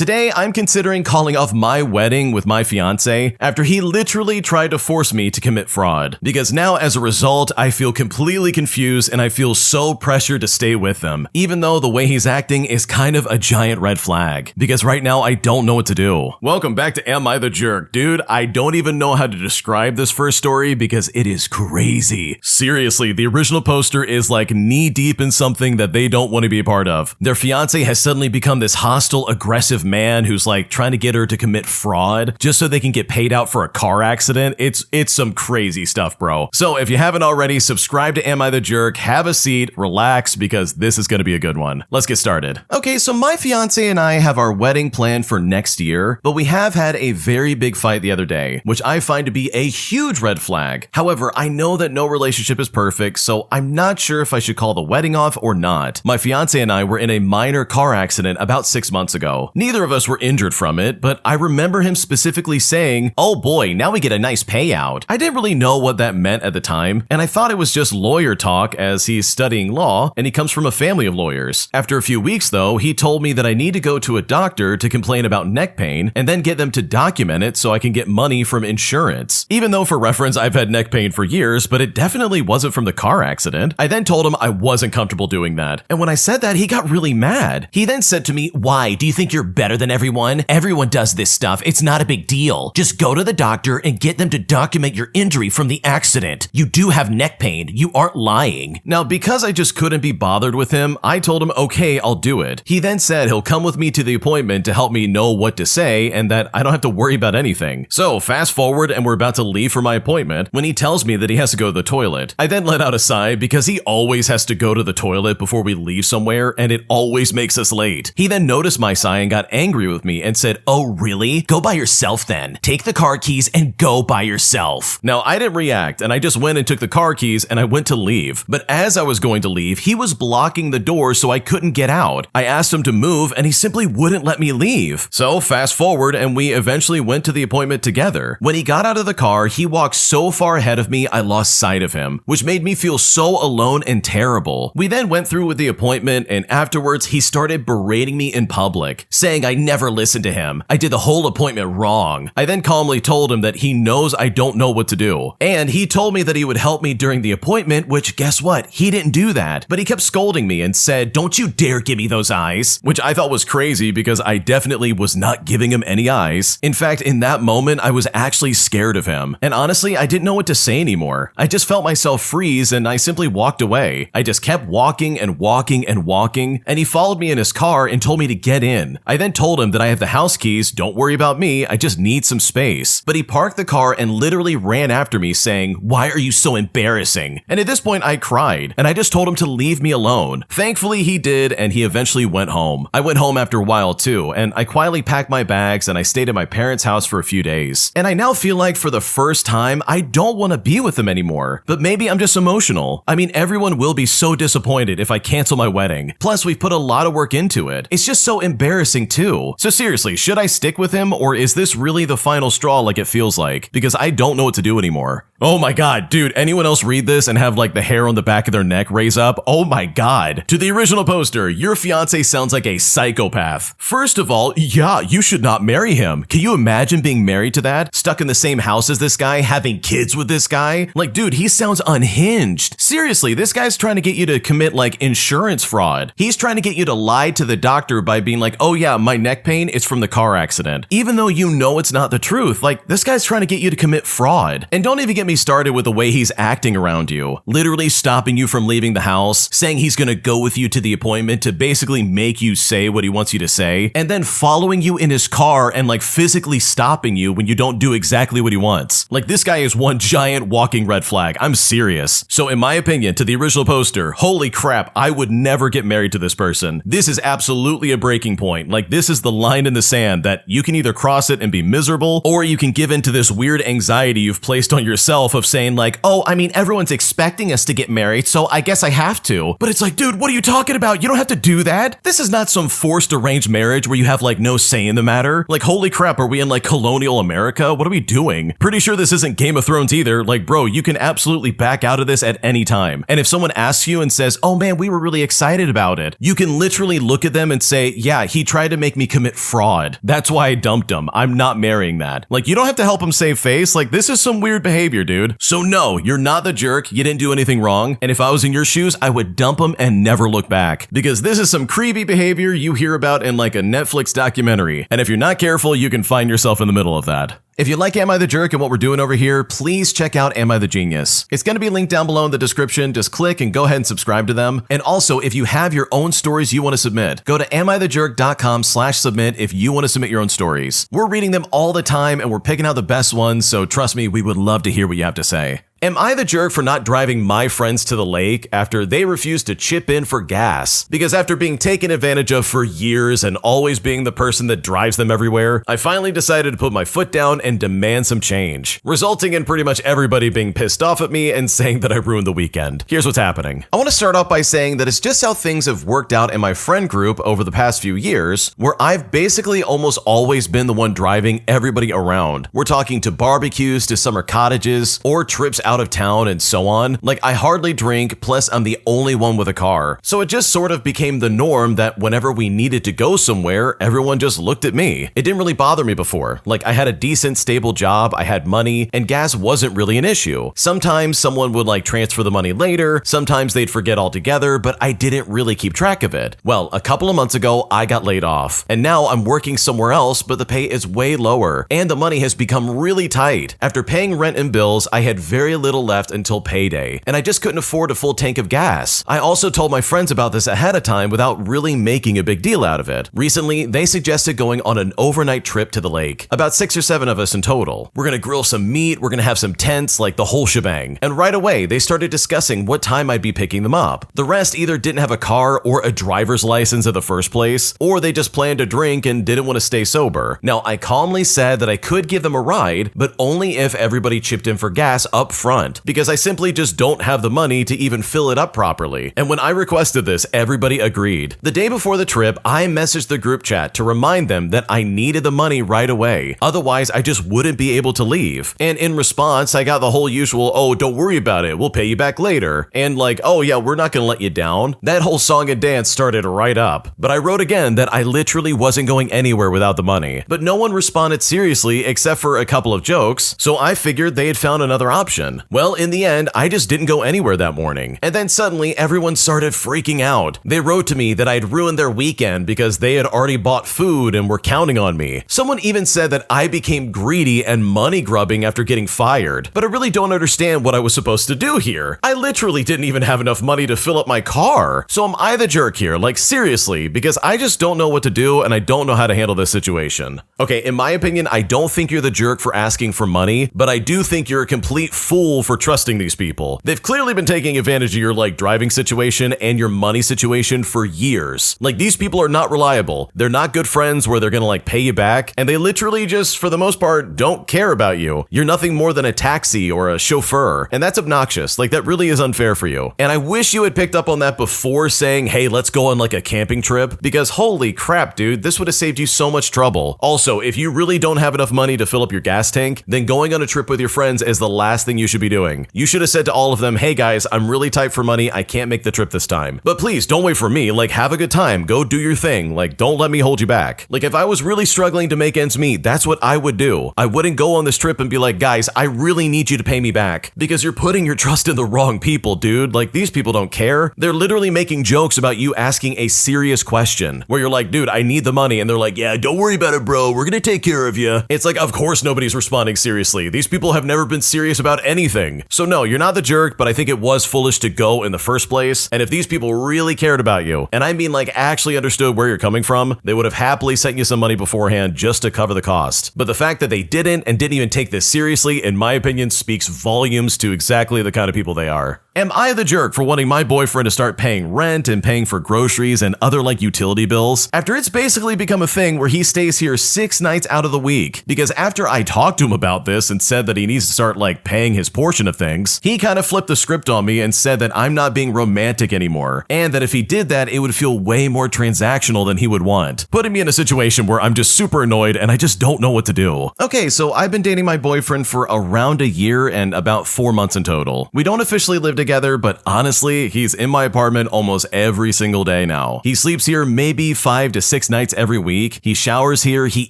Today, I'm considering calling off my wedding with my fiancé after he literally tried to force me to commit fraud. Because now, as a result, I feel completely confused and I feel so pressured to stay with him, even though the way he's acting is kind of a giant red flag. Because right now, I don't know what to do. Welcome back to Am I the Jerk? Dude, I don't even know how to describe this first story because it is crazy. Seriously, the original poster is like knee deep in something that they don't want to be a part of. Their fiancé has suddenly become this hostile, aggressive man who's like trying to get her to commit fraud just so they can get paid out for a car accident. It's some crazy stuff, bro. So if you haven't already, subscribe to Am I the Jerk, have a seat, relax, because this is going to be a good one. Let's get started. Okay, so my fiancé and I have our wedding planned for next year, but we have had a very big fight the other day, which I find to be a huge red flag. However, I know that no relationship is perfect, so I'm not sure if I should call the wedding off or not. My fiancé and I were in a minor car accident about 6 months ago. Neither of us were injured from it, but I remember him specifically saying, "Oh boy, now we get a nice payout." I didn't really know what that meant at the time, and I thought it was just lawyer talk as he's studying law and he comes from a family of lawyers. After a few weeks though, he told me that I need to go to a doctor to complain about neck pain and then get them to document it so I can get money from insurance. Even though for reference, I've had neck pain for years, but it definitely wasn't from the car accident. I then told him I wasn't comfortable doing that. And when I said that, he got really mad. He then said to me, "Why? Do you think you're better than everyone? Everyone does this stuff. It's not a big deal. Just go to the doctor and get them to document your injury from the accident. You do have neck pain. You aren't lying." Now, because I just couldn't be bothered with him, I told him, okay, I'll do it. He then said he'll come with me to the appointment to help me know what to say and that I don't have to worry about anything. So fast forward and we're about to leave for my appointment when he tells me that he has to go to the toilet. I then let out a sigh because he always has to go to the toilet before we leave somewhere and it always makes us late. He then noticed my sigh and got angry with me and said, "Oh really? Go by yourself then. Take the car keys and go by yourself." Now I didn't react and I just went and took the car keys and I went to leave. But as I was going to leave, he was blocking the door so I couldn't get out. I asked him to move and he simply wouldn't let me leave. So fast forward and we eventually went to the appointment together. When he got out of the car, he walked so far ahead of me I lost sight of him, which made me feel so alone and terrible. We then went through with the appointment and afterwards he started berating me in public, saying I never listened to him. I did the whole appointment wrong. I then calmly told him that he knows I don't know what to do. And he told me that he would help me during the appointment, which guess what? He didn't do that. But he kept scolding me and said, "Don't you dare give me those eyes," which I thought was crazy because I definitely was not giving him any eyes. In fact, in that moment, I was actually scared of him. And honestly, I didn't know what to say anymore. I just felt myself freeze and I simply walked away. I just kept walking and walking and walking, and he followed me in his car and told me to get in. I then told him that I have the house keys, don't worry about me, I just need some space. But he parked the car and literally ran after me saying, "Why are you so embarrassing?" And at this point I cried and I just told him to leave me alone. Thankfully he did and he eventually went home. I went home after a while too and I quietly packed my bags and I stayed at my parents' house for a few days. And I now feel like for the first time I don't want to be with him anymore. But maybe I'm just emotional. I mean, everyone will be so disappointed if I cancel my wedding. Plus we've put a lot of work into it. It's just so embarrassing too. So seriously, should I stick with him or is this really the final straw like it feels like? Because I don't know what to do anymore. Oh my god, dude, anyone else read this and have like the hair on the back of their neck raise up? Oh my god. To the original poster, your fiancé sounds like a psychopath. First of all, yeah, you should not marry him. Can you imagine being married to that? Stuck in the same house as this guy, having kids with this guy? Like, dude, he sounds unhinged. Seriously, this guy's trying to get you to commit like insurance fraud. He's trying to get you to lie to the doctor by being like, "Oh yeah, my neck pain, it's from the car accident." Even though you know it's not the truth. Like, this guy's trying to get you to commit fraud. And don't even get me started with the way he's acting around you. Literally stopping you from leaving the house, saying he's gonna go with you to the appointment to basically make you say what he wants you to say, and then following you in his car and like physically stopping you when you don't do exactly what he wants. Like, this guy is one giant walking red flag. I'm serious. So in my opinion, to the original poster, holy crap, I would never get married to this person. This is absolutely a breaking point. Like, this is the line in the sand that you can either cross it and be miserable, or you can give in to this weird anxiety you've placed on yourself of saying like, "Oh, I mean, everyone's expecting us to get married, so I guess I have to." But it's like, dude, what are you talking about? You don't have to do that. This is not some forced arranged marriage where you have like no say in the matter. Like, holy crap, are we in like colonial America? What are we doing? Pretty sure this isn't Game of Thrones either. Like, bro, you can absolutely back out of this at any time. And if someone asks you and says, "Oh man, we were really excited about it," you can literally look at them and say, "Yeah, he tried to make make me commit fraud. That's why I dumped him. I'm not marrying that. Like, you don't have to help him save face. Like, this is some weird behavior, dude. So no, you're not the jerk. You didn't do anything wrong. And if I was in your shoes, I would dump him and never look back. Because this is some creepy behavior you hear about in like a Netflix documentary. And if you're not careful, you can find yourself in the middle of that. If you like Am I the Jerk and what we're doing over here, please check out Am I the Genius. It's going to be linked down below in the description. Just click and go ahead and subscribe to them. And also, if you have your own stories you want to submit, go to AmITheJerk.com/submit if you want to submit your own stories. We're reading them all the time and we're picking out the best ones, so trust me, we would love to hear what you have to say. Am I the jerk for not driving my friends to the lake after they refused to chip in for gas? Because after being taken advantage of for years and always being the person that drives them everywhere, I finally decided to put my foot down and demand some change, resulting in pretty much everybody being pissed off at me and saying that I ruined the weekend. Here's what's happening. I want to start off by saying that it's just how things have worked out in my friend group over the past few years, where I've basically almost always been the one driving everybody around. We're talking to barbecues, to summer cottages, or trips out of town and so on. Like, I hardly drink, plus I'm the only one with a car. So it just sort of became the norm that whenever we needed to go somewhere, everyone just looked at me. It didn't really bother me before. Like, I had a decent, stable job, I had money, and gas wasn't really an issue. Sometimes someone would like transfer the money later, sometimes they'd forget altogether, but I didn't really keep track of it. Well, a couple of months ago, I got laid off, and now I'm working somewhere else, but the pay is way lower, and the money has become really tight. After paying rent and bills, I had very little left until payday, and I just couldn't afford a full tank of gas. I also told my friends about this ahead of time without really making a big deal out of it. Recently, they suggested going on an overnight trip to the lake. About 6 or 7 of us in total. We're gonna grill some meat, we're gonna have some tents, like the whole shebang. And right away, they started discussing what time I'd be picking them up. The rest either didn't have a car or a driver's license in the first place, or they just planned to drink and didn't want to stay sober. Now, I calmly said that I could give them a ride, but only if everybody chipped in for gas up front, because I simply just don't have the money to even fill it up properly. And when I requested this, everybody agreed. The day before the trip, I messaged the group chat to remind them that I needed the money right away. Otherwise, I just wouldn't be able to leave. And in response, I got the whole usual, oh, don't worry about it, we'll pay you back later. And like, oh yeah, we're not gonna let you down. That whole song and dance started right up. But I wrote again that I literally wasn't going anywhere without the money. But no one responded seriously except for a couple of jokes, so I figured they had found another option. Well, in the end, I just didn't go anywhere that morning. And then suddenly, everyone started freaking out. They wrote to me that I'd ruined their weekend because they had already bought food and were counting on me. Someone even said that I became greedy and money grubbing after getting fired. But I really don't understand what I was supposed to do here. I literally didn't even have enough money to fill up my car. So am I the jerk here? Like, seriously, because I just don't know what to do and I don't know how to handle this situation. Okay, in my opinion, I don't think you're the jerk for asking for money, but I do think you're a complete fool for trusting these people. They've clearly been taking advantage of your like driving situation and your money situation for years. Like, these people are not reliable. They're not good friends where they're gonna like pay you back, and they literally just, for the most part, don't care about you. You're nothing more than a taxi or a chauffeur, and that's obnoxious. Like, that really is unfair for you. And I wish you had picked up on that before saying, hey, let's go on like a camping trip, because holy crap, dude, this would have saved you so much trouble. Also, if you really don't have enough money to fill up your gas tank, then going on a trip with your friends is the last thing you should be doing. You should have said to all of them, hey guys, I'm really tight for money, I can't make the trip this time. But please, don't wait for me, like, have a good time, go do your thing, like, don't let me hold you back. Like, if I was really struggling to make ends meet, that's what I would do. I wouldn't go on this trip and be like, guys, I really need you to pay me back, because you're putting your trust in the wrong people, dude. Like, these people don't care. They're literally making jokes about you asking a serious question, where you're like, dude, I need the money, and they're like, yeah, don't worry about it, bro, we're gonna take care of you. It's like, of course nobody's responding seriously. These people have never been serious about anything. So no, you're not the jerk, but I think it was foolish to go in the first place. And if these people really cared about you, and I mean like actually understood where you're coming from, they would have happily sent you some money beforehand just to cover the cost. But the fact that they didn't and didn't even take this seriously, in my opinion, speaks volumes to exactly the kind of people they are. Am I the jerk for wanting my boyfriend to start paying rent and paying for groceries and other like utility bills after it's basically become a thing where he stays here 6 nights out of the week? Because after I talked to him about this and said that he needs to start like paying his portion of things, he kind of flipped the script on me and said that I'm not being romantic anymore, and that if he did that, it would feel way more transactional than he would want, putting me in a situation where I'm just super annoyed and I just don't know what to do. Okay, so I've been dating my boyfriend for around a year and about 4 months in total. We don't officially live together, but honestly, he's in my apartment almost every single day now. He sleeps here maybe 5 to 6 nights every week. He showers here, he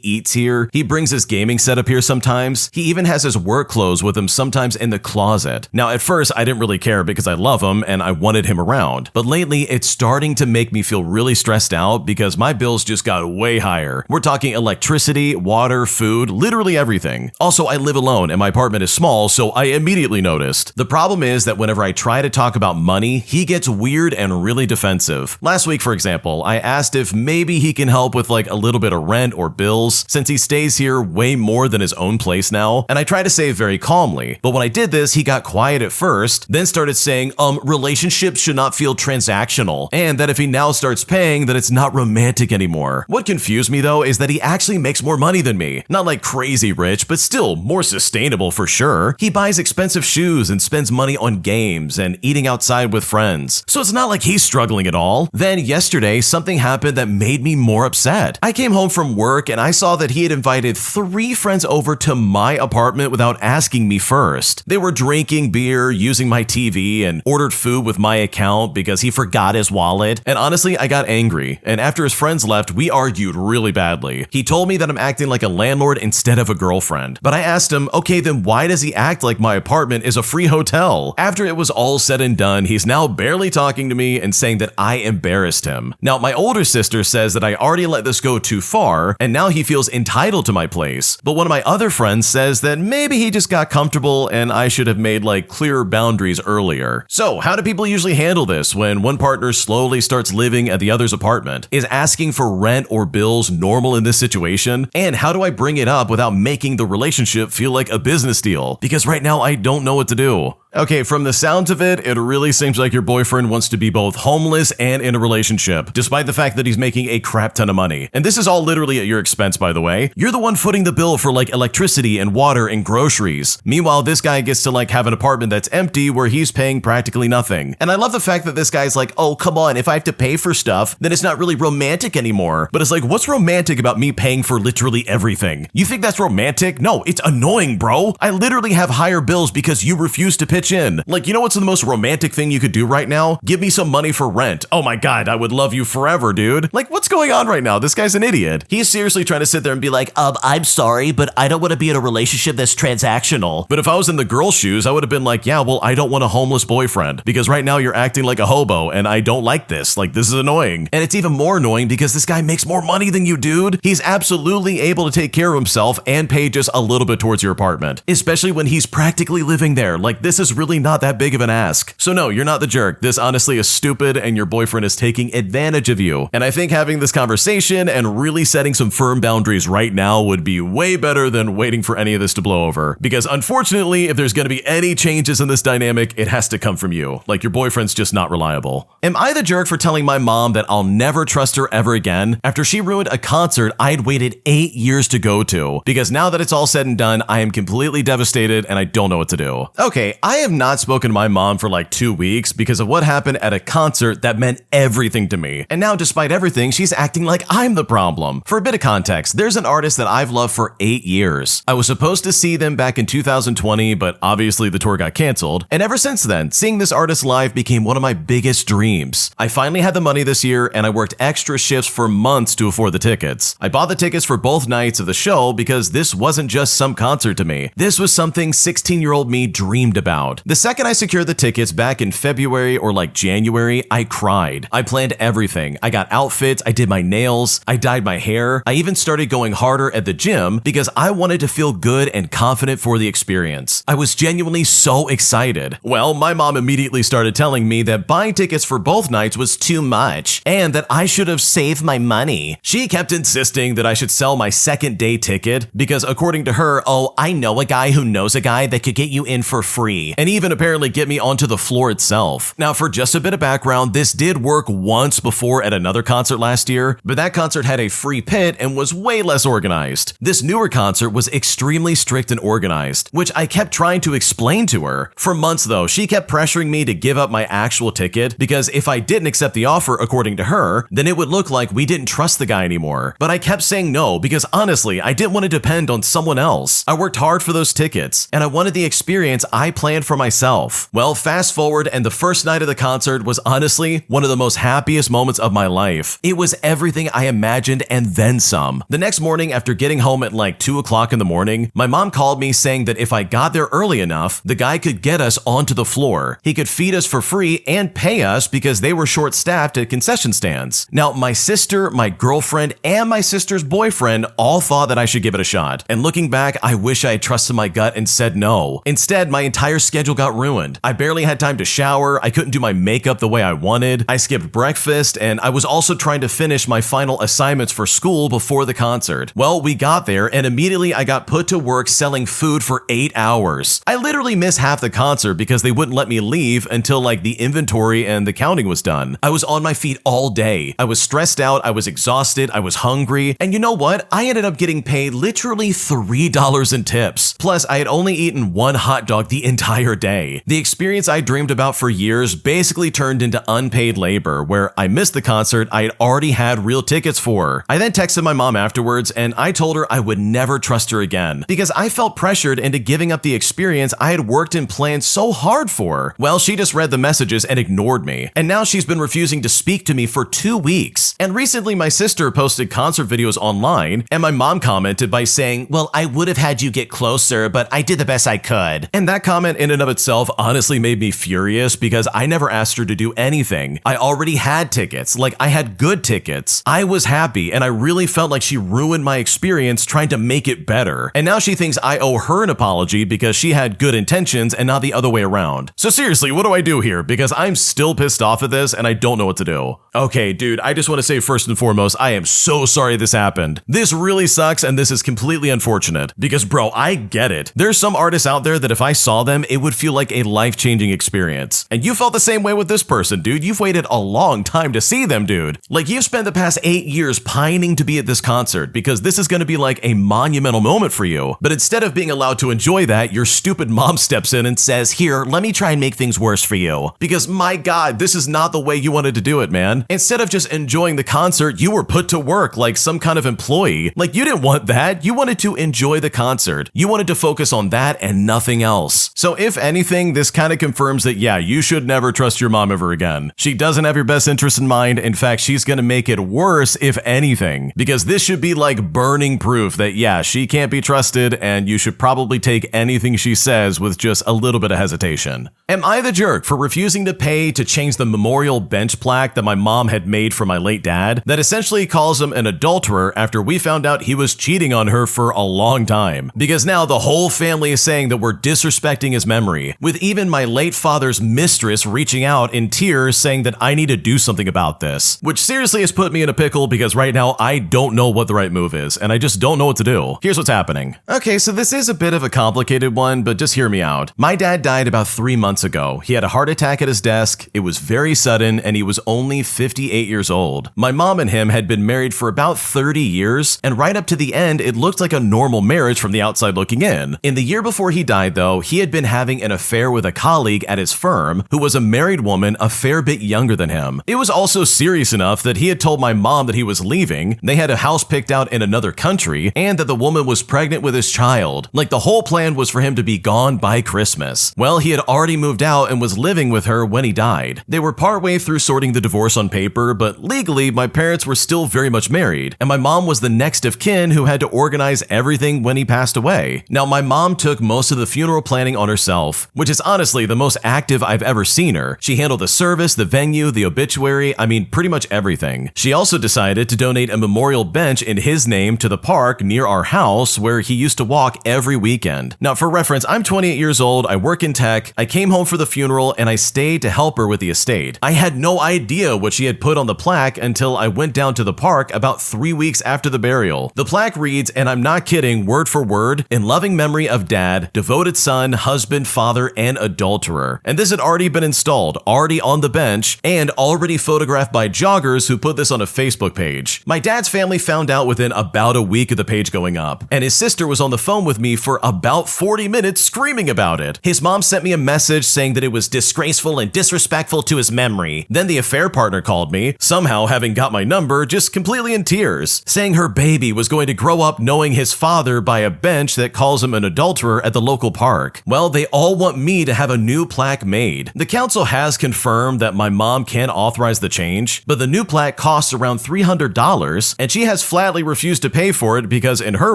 eats here, he brings his gaming setup here sometimes. He even has his work clothes with him sometimes in the closet. Now, at first, I didn't really care because I love him and I wanted him around. But lately, it's starting to make me feel really stressed out because my bills just got way higher. We're talking electricity, water, food, literally everything. Also, I live alone and my apartment is small, so I immediately noticed. The problem is that whenever I try to talk about money, he gets weird and really defensive. Last week, for example, I asked if maybe he can help with like a little bit of rent or bills since he stays here way more than his own place now, and I try to say it very calmly. But when I did this, he got quiet at first, then started saying, relationships should not feel transactional, and that if he now starts paying, that it's not romantic anymore. What confused me though is that he actually makes more money than me. Not like crazy rich, but still more sustainable for sure. He buys expensive shoes and spends money on games and eating outside with friends. So it's not like he's struggling at all. Then yesterday, something happened that made me more upset. I came home from work and I saw that he had invited 3 friends over to my apartment without asking me first. They were drinking beer, using my TV, and ordered food with my account because he forgot his wallet. And honestly, I got angry. And after his friends left, we argued really badly. He told me that I'm acting like a landlord instead of a girlfriend. But I asked him, okay, then why does he act like my apartment is a free hotel? After it was all said and done, he's now barely talking to me and saying that I embarrassed him. Now, my older sister says that I already let this go too far, and now he feels entitled to my place. But one of my other friends says that maybe he just got comfortable and I should have made like clearer boundaries earlier. So, how do people usually handle this when one partner slowly starts living at the other's apartment? Is asking for rent or bills normal in this situation? And how do I bring it up without making the relationship feel like a business deal? Because right now I don't know what to do. Okay, from the sounds of it, it really seems like your boyfriend wants to be both homeless and in a relationship, despite the fact that he's making a crap ton of money. And this is all literally at your expense, by the way. You're the one footing the bill for like electricity and water and groceries. Meanwhile, this guy gets to like have an apartment that's empty where he's paying practically nothing. And I love the fact that this guy's like, oh, come on, if I have to pay for stuff, then it's not really romantic anymore. But it's like, what's romantic about me paying for literally everything? You think that's romantic? No, it's annoying, bro. I literally have higher bills because you refuse to pitch in. Like, you know what's the most romantic thing you could do right now? Give me some money for rent. Oh my God, I would love you forever, dude. Like, what's going on right now? This guy's an idiot. He's seriously trying to sit there and be like, I'm sorry, but I don't want to be in a relationship that's transactional. But if I was in the girl's shoes, I would have been like, yeah, well, I don't want a homeless boyfriend because right now you're acting like a hobo and I don't like this. Like, this is annoying. And it's even more annoying because this guy makes more money than you, dude. He's absolutely able to take care of himself and pay just a little bit towards your apartment, especially when he's practically living there. Like, this is really not that big of an ask. So no, you're not the jerk. This honestly is stupid and your boyfriend is taking advantage of you. And I think having this conversation and really setting some firm boundaries right now would be way better than waiting for any of this to blow over. Because unfortunately, if there's going to be any changes in this dynamic, it has to come from you. Like, your boyfriend's just not reliable. Am I the jerk for telling my mom that I'll never trust her ever again after she ruined a concert I'd waited 8 years to go to? Because now that it's all said and done, I am completely devastated and I don't know what to do. Okay, I have not spoken to my mom for like 2 weeks because of what happened at a concert that meant everything to me. And now, despite everything, she's acting like I'm the problem. For a bit of context, there's an artist that I've loved for 8 years. I was supposed to see them back in 2020, but obviously the tour got canceled. And ever since then, seeing this artist live became one of my biggest dreams. I finally had the money this year and I worked extra shifts for months to afford the tickets. I bought the tickets for both nights of the show because this wasn't just some concert to me. This was something 16-year-old me dreamed about. The second I secured the tickets back in February or like January, I cried. I planned everything. I got outfits, I did my nails, I dyed my hair. I even started going harder at the gym because I wanted to feel good and confident for the experience. I was genuinely so excited. Well, my mom immediately started telling me that buying tickets for both nights was too much and that I should have saved my money. She kept insisting that I should sell my second day ticket because according to her, oh, I know a guy who knows a guy that could get you in for free and even apparently get me onto the floor itself. Now, for just a bit of background, this did work once before at another concert last year, but that concert had a free pit and was way less organized. This newer concert was extremely strict and organized, which I kept trying to explain to her. For months though, she kept pressuring me to give up my actual ticket because if I didn't accept the offer according to her, then it would look like we didn't trust the guy anymore. But I kept saying no because honestly, I didn't want to depend on someone else. I worked hard for those tickets and I wanted the experience I planned and for myself. Well, fast forward, and the first night of the concert was honestly one of the most happiest moments of my life. It was everything I imagined and then some. The next morning, after getting home at like 2 o'clock in the morning, my mom called me saying that if I got there early enough, the guy could get us onto the floor. He could feed us for free and pay us because they were short-staffed at concession stands. Now, my sister, my girlfriend, and my sister's boyfriend all thought that I should give it a shot. And looking back, I wish I had trusted my gut and said no. Instead, my entire schedule got ruined. I barely had time to shower, I couldn't do my makeup the way I wanted, I skipped breakfast, and I was also trying to finish my final assignments for school before the concert. Well, we got there, and immediately I got put to work selling food for 8 hours. I literally missed half the concert because they wouldn't let me leave until like the inventory and the counting was done. I was on my feet all day. I was stressed out, I was exhausted, I was hungry, and you know what? I ended up getting paid literally $3 in tips. Plus, I had only eaten one hot dog the entire day. The experience I dreamed about for years basically turned into unpaid labor, where I missed the concert I had already had real tickets for. I then texted my mom afterwards, and I told her I would never trust her again because I felt pressured into giving up the experience I had worked and planned so hard for. Well, she just read the messages and ignored me, and now she's been refusing to speak to me for 2 weeks. And recently my sister posted concert videos online, and my mom commented by saying, "Well, I would have had you get closer, but I did the best I could." And that comment in and of itself honestly made me furious because I never asked her to do anything. I already had tickets, like I had good tickets. I was happy, and I really felt like she ruined my experience trying to make it better. And now she thinks I owe her an apology because she had good intentions and not the other way around. So seriously, what do I do here? Because I'm still pissed off at this and I don't know what to do. Okay, dude, I just want to say first and foremost, I am so sorry this happened. This really sucks and this is completely unfortunate because bro, I get it. There's some artists out there that if I saw them, it would feel like a life-changing experience. And you felt the same way with this person, dude. You've waited a long time to see them, dude. Like you've spent the past 8 years pining to be at this concert because this is going to be like a monumental moment for you. But instead of being allowed to enjoy that, your stupid mom steps in and says, "Here, let me try and make things worse for you." Because my God, this is not the way you wanted to do it, man. Instead of just enjoying the concert, you were put to work like some kind of employee. Like you didn't want that. You wanted to enjoy the concert. You wanted to focus on that and nothing else. So if anything, this kind of confirms that, yeah, you should never trust your mom ever again. She doesn't have your best interest in mind. In fact, she's going to make it worse if anything, because this should be like burning proof that, yeah, she can't be trusted and you should probably take anything she says with just a little bit of hesitation. Am I the jerk for refusing to pay to change the memorial bench plaque that my mom had made for my late dad that essentially calls him an adulterer after we found out he was cheating on her for a long time? Because now the whole family is saying that we're disrespecting his memory, with even my late father's mistress reaching out in tears saying that I need to do something about this, which seriously has put me in a pickle because right now I don't know what the right move is and I just don't know what to do. Here's what's happening. Okay, so this is a bit of a complicated one, but just hear me out. My dad died about 3 months ago. He had a heart attack at his desk. It was very sudden and he was only 58 years old. My mom and him had been married for about 30 years, and right up to the end, it looked like a normal marriage from the outside looking in. In the year before he died, though, he had been having an affair with a colleague at his firm who was a married woman a fair bit younger than him. It was also serious enough that he had told my mom that he was leaving, they had a house picked out in another country, and that the woman was pregnant with his child. Like the whole plan was for him to be gone by Christmas. Well, he had already moved out and was living with her when he died. They were partway through sorting the divorce on paper, but legally, my parents were still very much married, and my mom was the next of kin who had to organize everything when he passed away. Now, my mom took most of the funeral planning on herself, which is honestly the most active I've ever seen her. She handled the service, the venue, the obituary, I mean, pretty much everything. She also decided to donate a memorial bench in his name to the park near our house where he used to walk every weekend. Now, for reference, I'm 28 years old, I work in tech, I came home for the funeral, and I stayed to help her with the estate. I had no idea what she had put on the plaque until I went down to the park about 3 weeks after the burial. The plaque reads, and I'm not kidding, word for word, "In loving memory of Dad, devoted son, husband, father, and adulterer." And this had already been installed, already on the bench, and already photographed by joggers who put this on a Facebook page. My dad's family found out within about a week of the page going up, and his sister was on the phone with me for about 40 minutes screaming about it. His mom sent me a message saying that it was disgraceful and disrespectful to his memory. Then the affair partner called me, somehow having got my number, just completely in tears, saying her baby was going to grow up knowing his father by a bench that calls him an adulterer at the local park. Well, they all want me to have a new plaque made. The council has confirmed that my mom can authorize the change, but the new plaque costs around $300, and she has flatly refused to pay for it because, in her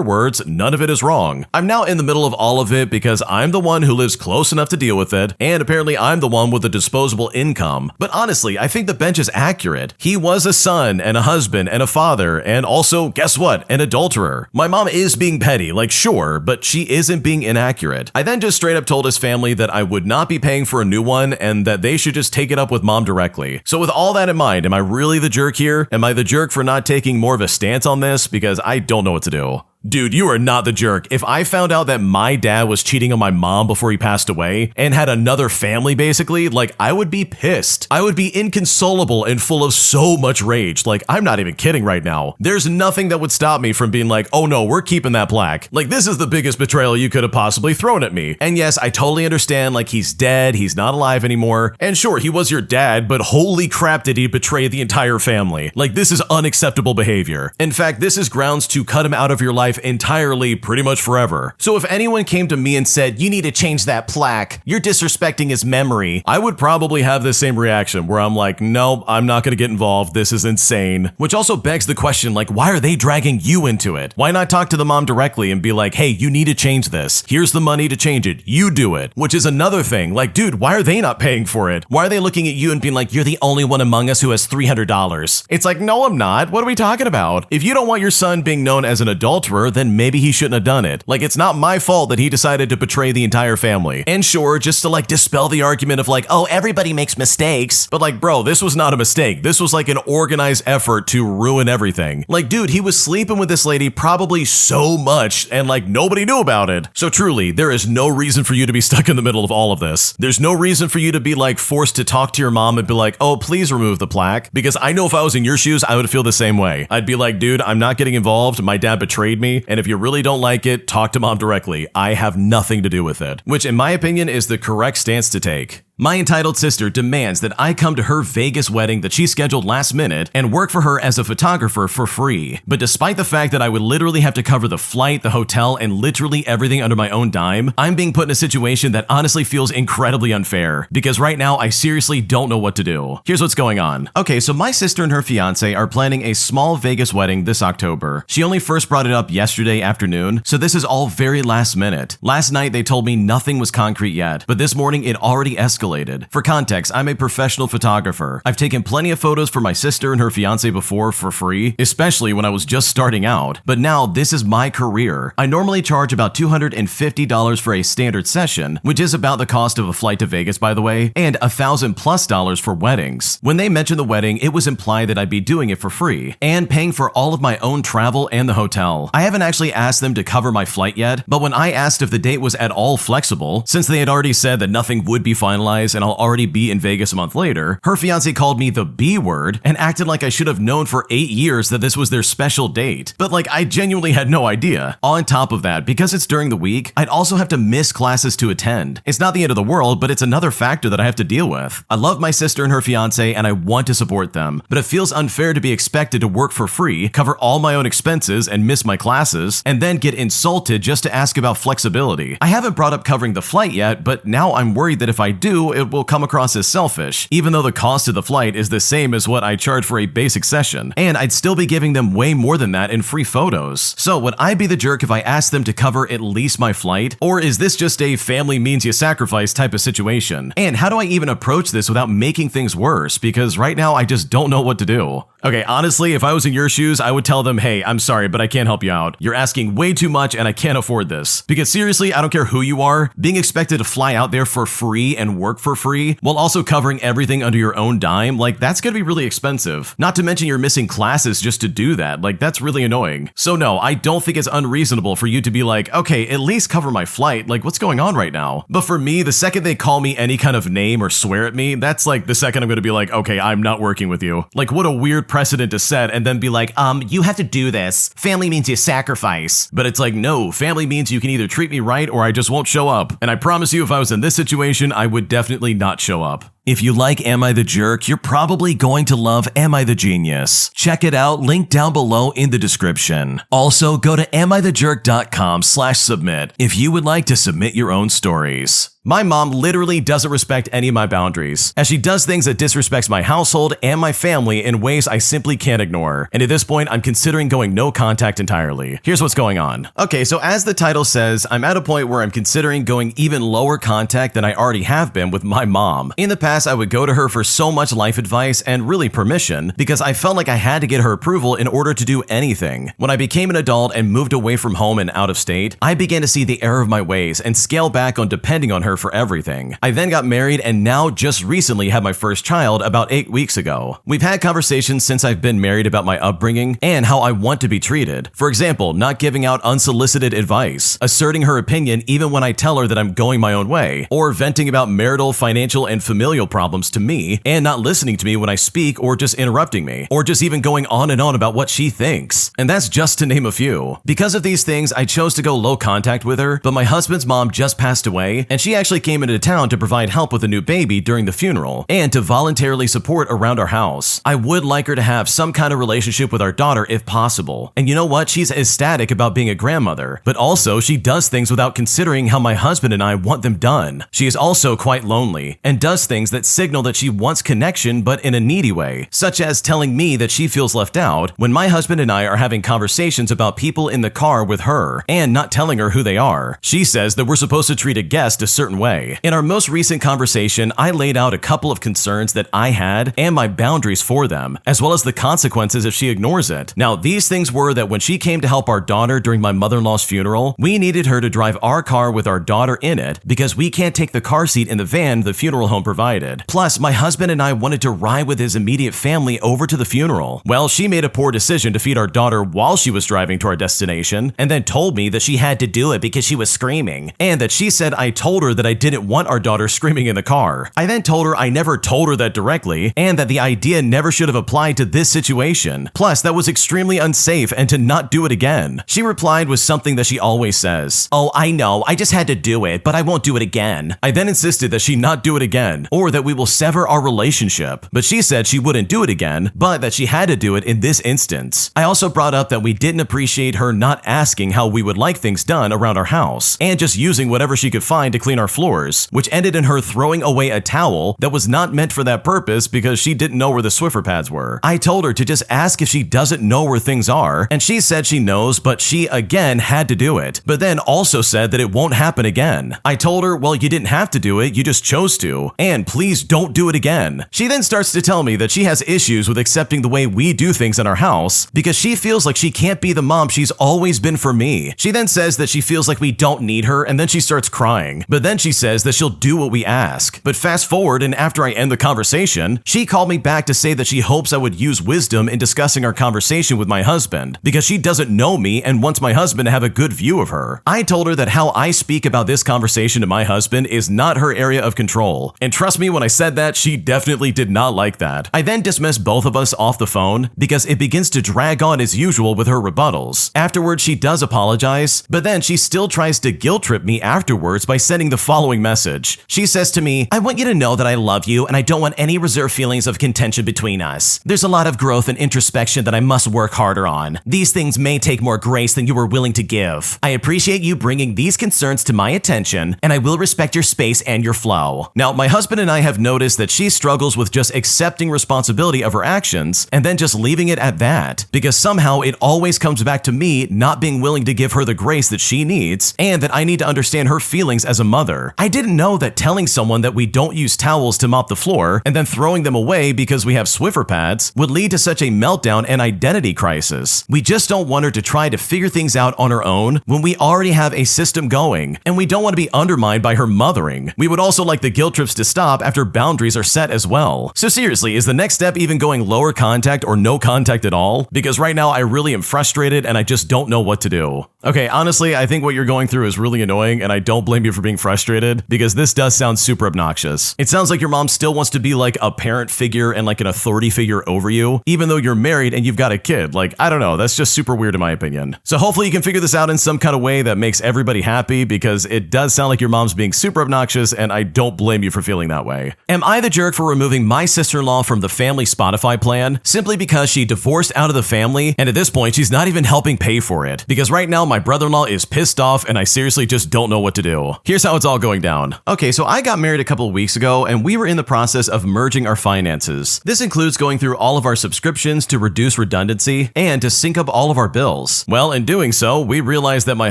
words, none of it is wrong. I'm now in the middle of all of it because I'm the one who lives close enough to deal with it, and apparently I'm the one with a disposable income. But honestly, I think the bench is accurate. He was a son and a husband and a father, and also, guess what? An adulterer. My mom is being petty, like sure, but she isn't being inaccurate. I then just straight up told his family that I would not be paying for a new one and that they should just take it up with mom directly. So with all that in mind, am I really the jerk here? Am I the jerk for not taking more of a stance on this? Because I don't know what to do. Dude, you are not the jerk. If I found out that my dad was cheating on my mom before he passed away and had another family basically, like I would be pissed. I would be inconsolable and full of so much rage. Like I'm not even kidding right now. There's nothing that would stop me from being like, oh no, we're keeping that plaque. Like this is the biggest betrayal you could have possibly thrown at me. And yes, I totally understand like he's dead, he's not alive anymore. And sure, he was your dad, but holy crap did he betray the entire family. Like this is unacceptable behavior. In fact, this is grounds to cut him out of your life entirely, pretty much forever. So if anyone came to me and said, you need to change that plaque, you're disrespecting his memory, I would probably have the same reaction where I'm like, no, I'm not going to get involved. This is insane. Which also begs the question, like, why are they dragging you into it? Why not talk to the mom directly and be like, hey, you need to change this. Here's the money to change it. You do it. Which is another thing. Like, dude, why are they not paying for it? Why are they looking at you and being like, you're the only one among us who has $300? It's like, no, I'm not. What are we talking about? If you don't want your son being known as an adulterer, then maybe he shouldn't have done it. Like, it's not my fault that he decided to betray the entire family. And sure, just to like dispel the argument of like, oh, everybody makes mistakes. But like, bro, this was not a mistake. This was like an organized effort to ruin everything. Like, dude, he was sleeping with this lady probably so much and like nobody knew about it. So truly, there is no reason for you to be stuck in the middle of all of this. There's no reason for you to be like forced to talk to your mom and be like, oh, please remove the plaque. Because I know if I was in your shoes, I would feel the same way. I'd be like, dude, I'm not getting involved. My dad betrayed me. And if you really don't like it, talk to mom directly. I have nothing to do with it. Which in my opinion is the correct stance to take. My entitled sister demands that I come to her Vegas wedding that she scheduled last minute and work for her as a photographer for free. But despite the fact that I would literally have to cover the flight, the hotel, and literally everything under my own dime, I'm being put in a situation that honestly feels incredibly unfair. Because right now, I seriously don't know what to do. Here's what's going on. Okay, so my sister and her fiance are planning a small Vegas wedding this October. She only first brought it up yesterday afternoon, so this is all very last minute. Last night, they told me nothing was concrete yet, but this morning it already escalated. For context, I'm a professional photographer. I've taken plenty of photos for my sister and her fiance before for free, especially when I was just starting out, but now this is my career. I normally charge about $250 for a standard session, which is about the cost of a flight to Vegas, by the way, and $1,000+ for weddings. When they mentioned the wedding, it was implied that I'd be doing it for free and paying for all of my own travel and the hotel. I haven't actually asked them to cover my flight yet, but when I asked if the date was at all flexible, since they had already said that nothing would be finalized and I'll already be in Vegas a month later, her fiance called me the B word and acted like I should have known for 8 years that this was their special date. But like, I genuinely had no idea. On top of that, because it's during the week, I'd also have to miss classes to attend. It's not the end of the world, but it's another factor that I have to deal with. I love my sister and her fiance and I want to support them, but it feels unfair to be expected to work for free, cover all my own expenses and miss my classes, and then get insulted just to ask about flexibility. I haven't brought up covering the flight yet, but now I'm worried that if I do, it will come across as selfish, even though the cost of the flight is the same as what I charge for a basic session, and I'd still be giving them way more than that in free photos. So would I be the jerk if I asked them to cover at least my flight, or is this just a family means you sacrifice type of situation? And how do I even approach this without making things worse? Because right now I just don't know what to do. Okay, honestly, if I was in your shoes, I would tell them, hey, I'm sorry, but I can't help you out. You're asking way too much and I can't afford this. Because seriously, I don't care who you are, being expected to fly out there for free and work for free while also covering everything under your own dime, like that's gonna be really expensive. Not to mention you're missing classes just to do that, like that's really annoying. So no, I don't think it's unreasonable for you to be like, okay, at least cover my flight, like what's going on right now? But for me, the second they call me any kind of name or swear at me, that's like the second I'm gonna be like, okay, I'm not working with you. Like what a weird precedent to set and then be like, you have to do this. Family means you sacrifice. But it's like, no, family means you can either treat me right or I just won't show up. And I promise you, if I was in this situation, I would definitely not show up. If you like Am I the Jerk, you're probably going to love Am I the Genius. Check it out, link down below in the description. Also, go to AmITheJerk.com/submit if you would like to submit your own stories. My mom literally doesn't respect any of my boundaries, as she does things that disrespects my household and my family in ways I simply can't ignore. And at this point, I'm considering going no contact entirely. Here's what's going on. Okay, so as the title says, I'm at a point where I'm considering going even lower contact than I already have been with my mom. In the past, I would go to her for so much life advice and really permission because I felt like I had to get her approval in order to do anything. When I became an adult and moved away from home and out of state, I began to see the error of my ways and scale back on depending on her for everything. I then got married and now just recently had my first child about 8 weeks ago. We've had conversations since I've been married about my upbringing and how I want to be treated. For example, not giving out unsolicited advice, asserting her opinion even when I tell her that I'm going my own way, or venting about marital, financial, and familial problems to me and not listening to me when I speak or just interrupting me, or just even going on and on about what she thinks. And that's just to name a few. Because of these things, I chose to go low contact with her, but my husband's mom just passed away and she actually came into town to provide help with a new baby during the funeral and to voluntarily support around our house. I would like her to have some kind of relationship with our daughter if possible. And you know what? She's ecstatic about being a grandmother, but also she does things without considering how my husband and I want them done. She is also quite lonely and does things that signal that she wants connection but in a needy way, such as telling me that she feels left out when my husband and I are having conversations about people in the car with her and not telling her who they are. She says that we're supposed to treat a guest a certain way. In our most recent conversation, I laid out a couple of concerns that I had and my boundaries for them, as well as the consequences if she ignores it. Now, these things were that when she came to help our daughter during my mother-in-law's funeral, we needed her to drive our car with our daughter in it because we can't take the car seat in the van the funeral home provided. Plus, my husband and I wanted to ride with his immediate family over to the funeral. Well, she made a poor decision to feed our daughter while she was driving to our destination and then told me that she had to do it because she was screaming and that she said I told her that I didn't want our daughter screaming in the car. I then told her I never told her that directly and that the idea never should have applied to this situation. Plus, that was extremely unsafe and to not do it again. She replied with something that she always says, "Oh, I know, I just had to do it, but I won't do it again." I then insisted that she not do it again or that we will sever our relationship, but she said she wouldn't do it again, but that she had to do it in this instance. I also brought up that we didn't appreciate her not asking how we would like things done around our house and just using whatever she could find to clean our floors, which ended in her throwing away a towel that was not meant for that purpose because she didn't know where the Swiffer pads were. I told her to just ask if she doesn't know where things are, and she said she knows, but she again had to do it, but then also said that it won't happen again. I told her, well, you didn't have to do it, you just chose to, and please don't do it again. She then starts to tell me that she has issues with accepting the way we do things in our house because she feels like she can't be the mom she's always been for me. She then says that she feels like we don't need her, and then she starts crying, but then she says that she'll do what we ask. But fast forward, and after I end the conversation, she called me back to say that she hopes I would use wisdom in discussing our conversation with my husband because she doesn't know me and wants my husband to have a good view of her. I told her that how I speak about this conversation to my husband is not her area of control. And trust me, when I said that, she definitely did not like that. I then dismissed both of us off the phone because it begins to drag on as usual with her rebuttals. Afterwards, she does apologize, but then she still tries to guilt trip me afterwards by sending the following message. She says to me, "I want you to know that I love you and I don't want any reserved feelings of contention between us. There's a lot of growth and introspection that I must work harder on. These things may take more grace than you were willing to give. I appreciate you bringing these concerns to my attention and I will respect your space and your flow." Now, my husband and I have noticed that she struggles with just accepting responsibility of her actions and then just leaving it at that because somehow it always comes back to me not being willing to give her the grace that she needs and that I need to understand her feelings as a mother. I didn't know that telling someone that we don't use towels to mop the floor and then throwing them away because we have Swiffer pads would lead to such a meltdown and identity crisis. We just don't want her to try to figure things out on her own when we already have a system going, and we don't want to be undermined by her mothering. We would also like the guilt trips to stop after boundaries are set as well. So seriously, is the next step even going lower contact or no contact at all? Because right now I really am frustrated and I just don't know what to do. Okay, honestly, I think what you're going through is really annoying and I don't blame you for being frustrated because this does sound super obnoxious. It sounds like your mom still wants to be like a parent figure and like an authority figure over you, even though you're married and you've got a kid. Like, I don't know, that's just super weird in my opinion. So hopefully you can figure this out in some kind of way that makes everybody happy because it does sound like your mom's being super obnoxious and I don't blame you for feeling that way. way. Am I the jerk for removing my sister-in-law from the family Spotify plan simply because she divorced out of the family and at this point she's not even helping pay for it? Because right now my brother-in-law is pissed off and I seriously just don't know what to do. Here's how it's all going down. Okay, so I got married a couple of weeks ago and we were in the process of merging our finances. This includes going through all of our subscriptions to reduce redundancy and to sync up all of our bills. Well, in doing so, we realized that my